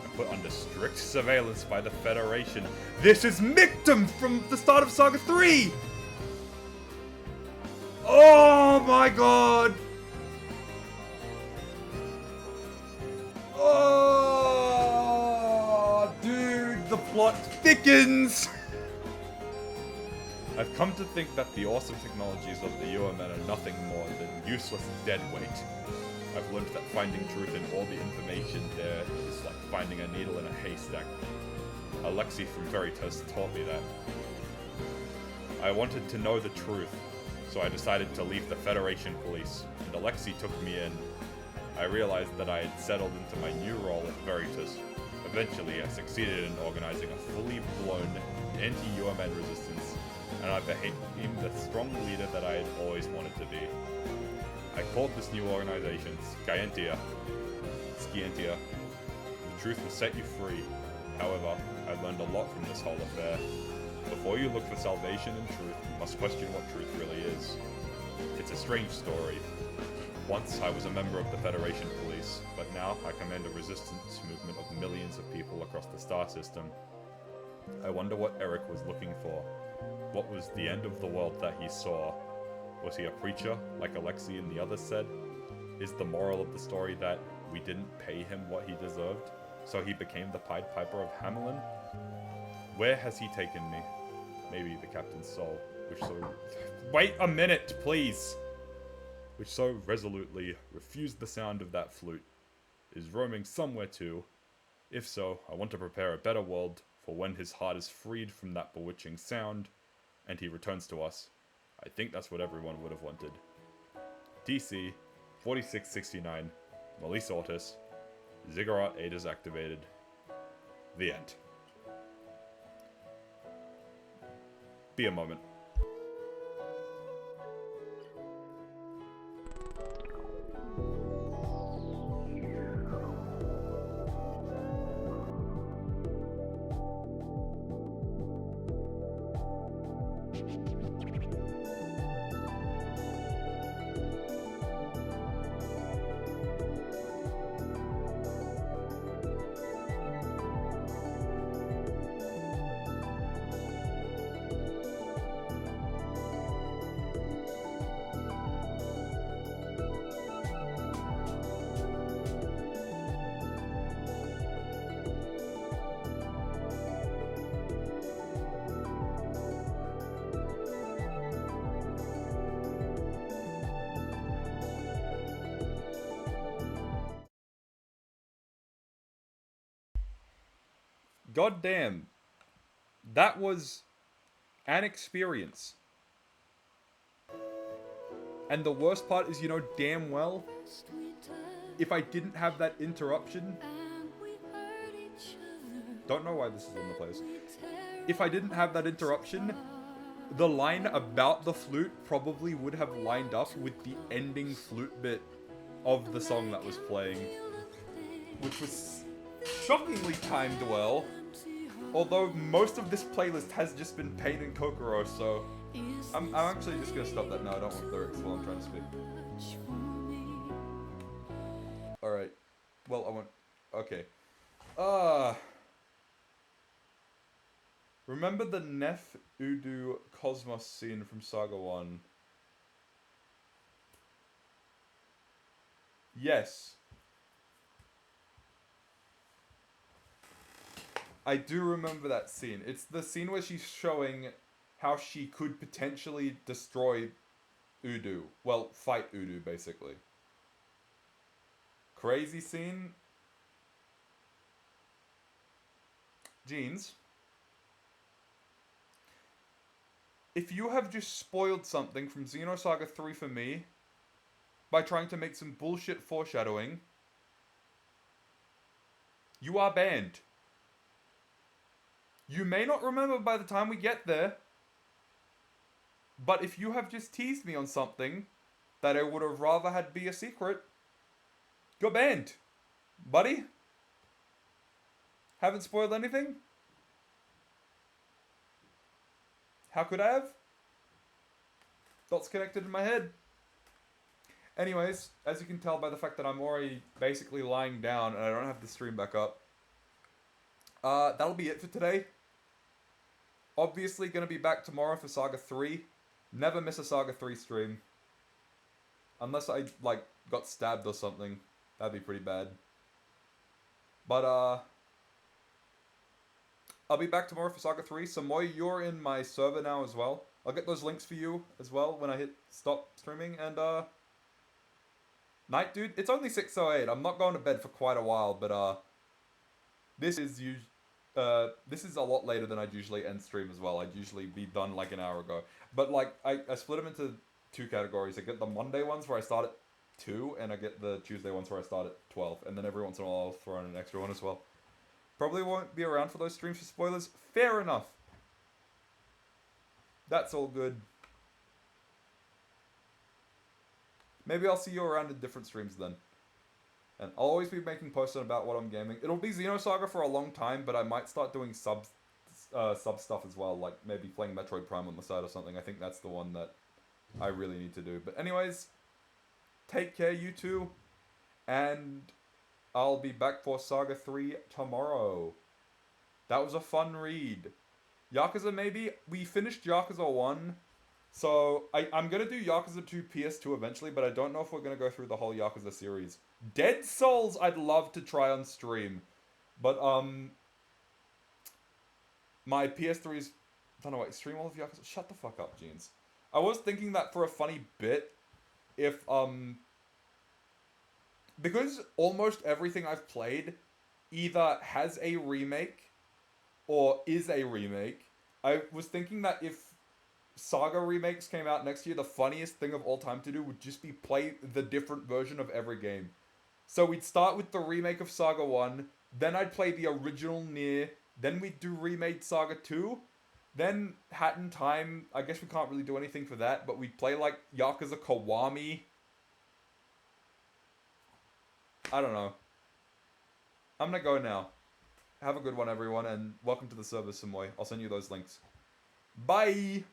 and put under strict surveillance by the Federation. This is Mictum from the start of Saga 3! Oh my god! Oh, dude, the plot thickens! I've come to think that the awesome technologies of the UMN are nothing more than useless dead weight. I've learned that finding truth in all the information there is like finding a needle in a haystack. Alexei from Veritas taught me that. I wanted to know the truth, so I decided to leave the Federation Police, and Alexei took me in. I realized that I had settled into my new role at Veritas. Eventually, I succeeded in organizing a fully blown anti-UMN resistance, and I became the strong leader that I had always wanted to be. I called this new organization Scientia. The truth will set you free. However, I learned a lot from this whole affair. Before you look for salvation and truth, you must question what truth really is. It's a strange story. Once I was a member of the Federation Police, but now I command a resistance movement of millions of people across the star system. I wonder what Eric was looking for. What was the end of the world that he saw? Was he a preacher, like Alexei and the others said? Is the moral of the story that we didn't pay him what he deserved, so he became the Pied Piper of Hamelin? Where has he taken me? Maybe the captain's soul, which so... Wait a minute, please! Which so resolutely refused the sound of that flute, is roaming somewhere too. If so, I want to prepare a better world for when his heart is freed from that bewitching sound, and he returns to us. I think that's what everyone would have wanted. DC 4669, Melissa Ortis, Ziggurat 8 is activated. The end. Be a moment. God damn. That was an experience. And the worst part is, you know damn well, if I didn't have that interruption, Don't know why this is in the place. If I didn't have that interruption, the line about the flute probably would have lined up with the ending flute bit of the song that was playing, which was shockingly timed well. Although most of this playlist has just been Pain and Kokoro, so I'm actually just gonna stop that now. I don't want lyrics while I'm trying to speak. Alright. Well, I want... Okay. Remember the Nef Udu Cosmos scene from Saga 1? Yes. I do remember that scene. It's the scene where she's showing how she could potentially destroy Udu. Well, fight Udu, basically. Crazy scene. Jeans. If you have just spoiled something from Xenosaga 3 for me by trying to make some bullshit foreshadowing, you are banned. You may not remember by the time we get there, but if you have just teased me on something that I would have rather had be a secret, you're banned, buddy. Haven't spoiled anything? How could I have? Dots connected in my head. Anyways, as you can tell by the fact that I'm already basically lying down and I don't have the stream back up, that'll be it for today. Obviously gonna be back tomorrow for Saga 3. Never miss a Saga 3 stream. Unless I, like, got stabbed or something. That'd be pretty bad. But, I'll be back tomorrow for Saga 3. Samoy, you're in my server now as well. I'll get those links for you as well when I hit stop streaming. And, night, dude. It's only 6:08. I'm not going to bed for quite a while, but, this is this is a lot later than I'd usually end stream as well. I'd usually be done like an hour ago. But, like, I split them into two categories. I get the Monday ones where I start at 2, and I get the Tuesday ones where I start at 12. And then every once in a while I'll throw in an extra one as well. Probably won't be around for those streams for spoilers. Fair enough. That's all good. Maybe I'll see you around in different streams then. And I'll always be making posts about what I'm gaming. It'll be Xenosaga for a long time, but I might start doing sub stuff as well, like maybe playing Metroid Prime on the side or something. I think that's the one that I really need to do. But anyways, take care, you two, and I'll be back for Saga 3 tomorrow. That was a fun read. Yakuza, maybe? We finished Yakuza 1, so I'm going to do Yakuza 2 PS2 eventually, but I don't know if we're going to go through the whole Yakuza series. Dead Souls I'd love to try on stream, but, my PS3 is... I don't know, wait, stream all of Yakuza? Shut the fuck up, Jeans. I was thinking that for a funny bit, if, because almost everything I've played either has a remake or is a remake, I was thinking that if Saga remakes came out next year, the funniest thing of all time to do would just be play the different version of every game. So we'd start with the remake of Saga 1, then I'd play the original Nier, then we'd do remade Saga 2, then Hat in Time, I guess we can't really do anything for that, but we'd play like Yakuza Kiwami. I don't know. I'm gonna go now. Have a good one, everyone, and welcome to the server, Samoy. I'll send you those links. Bye!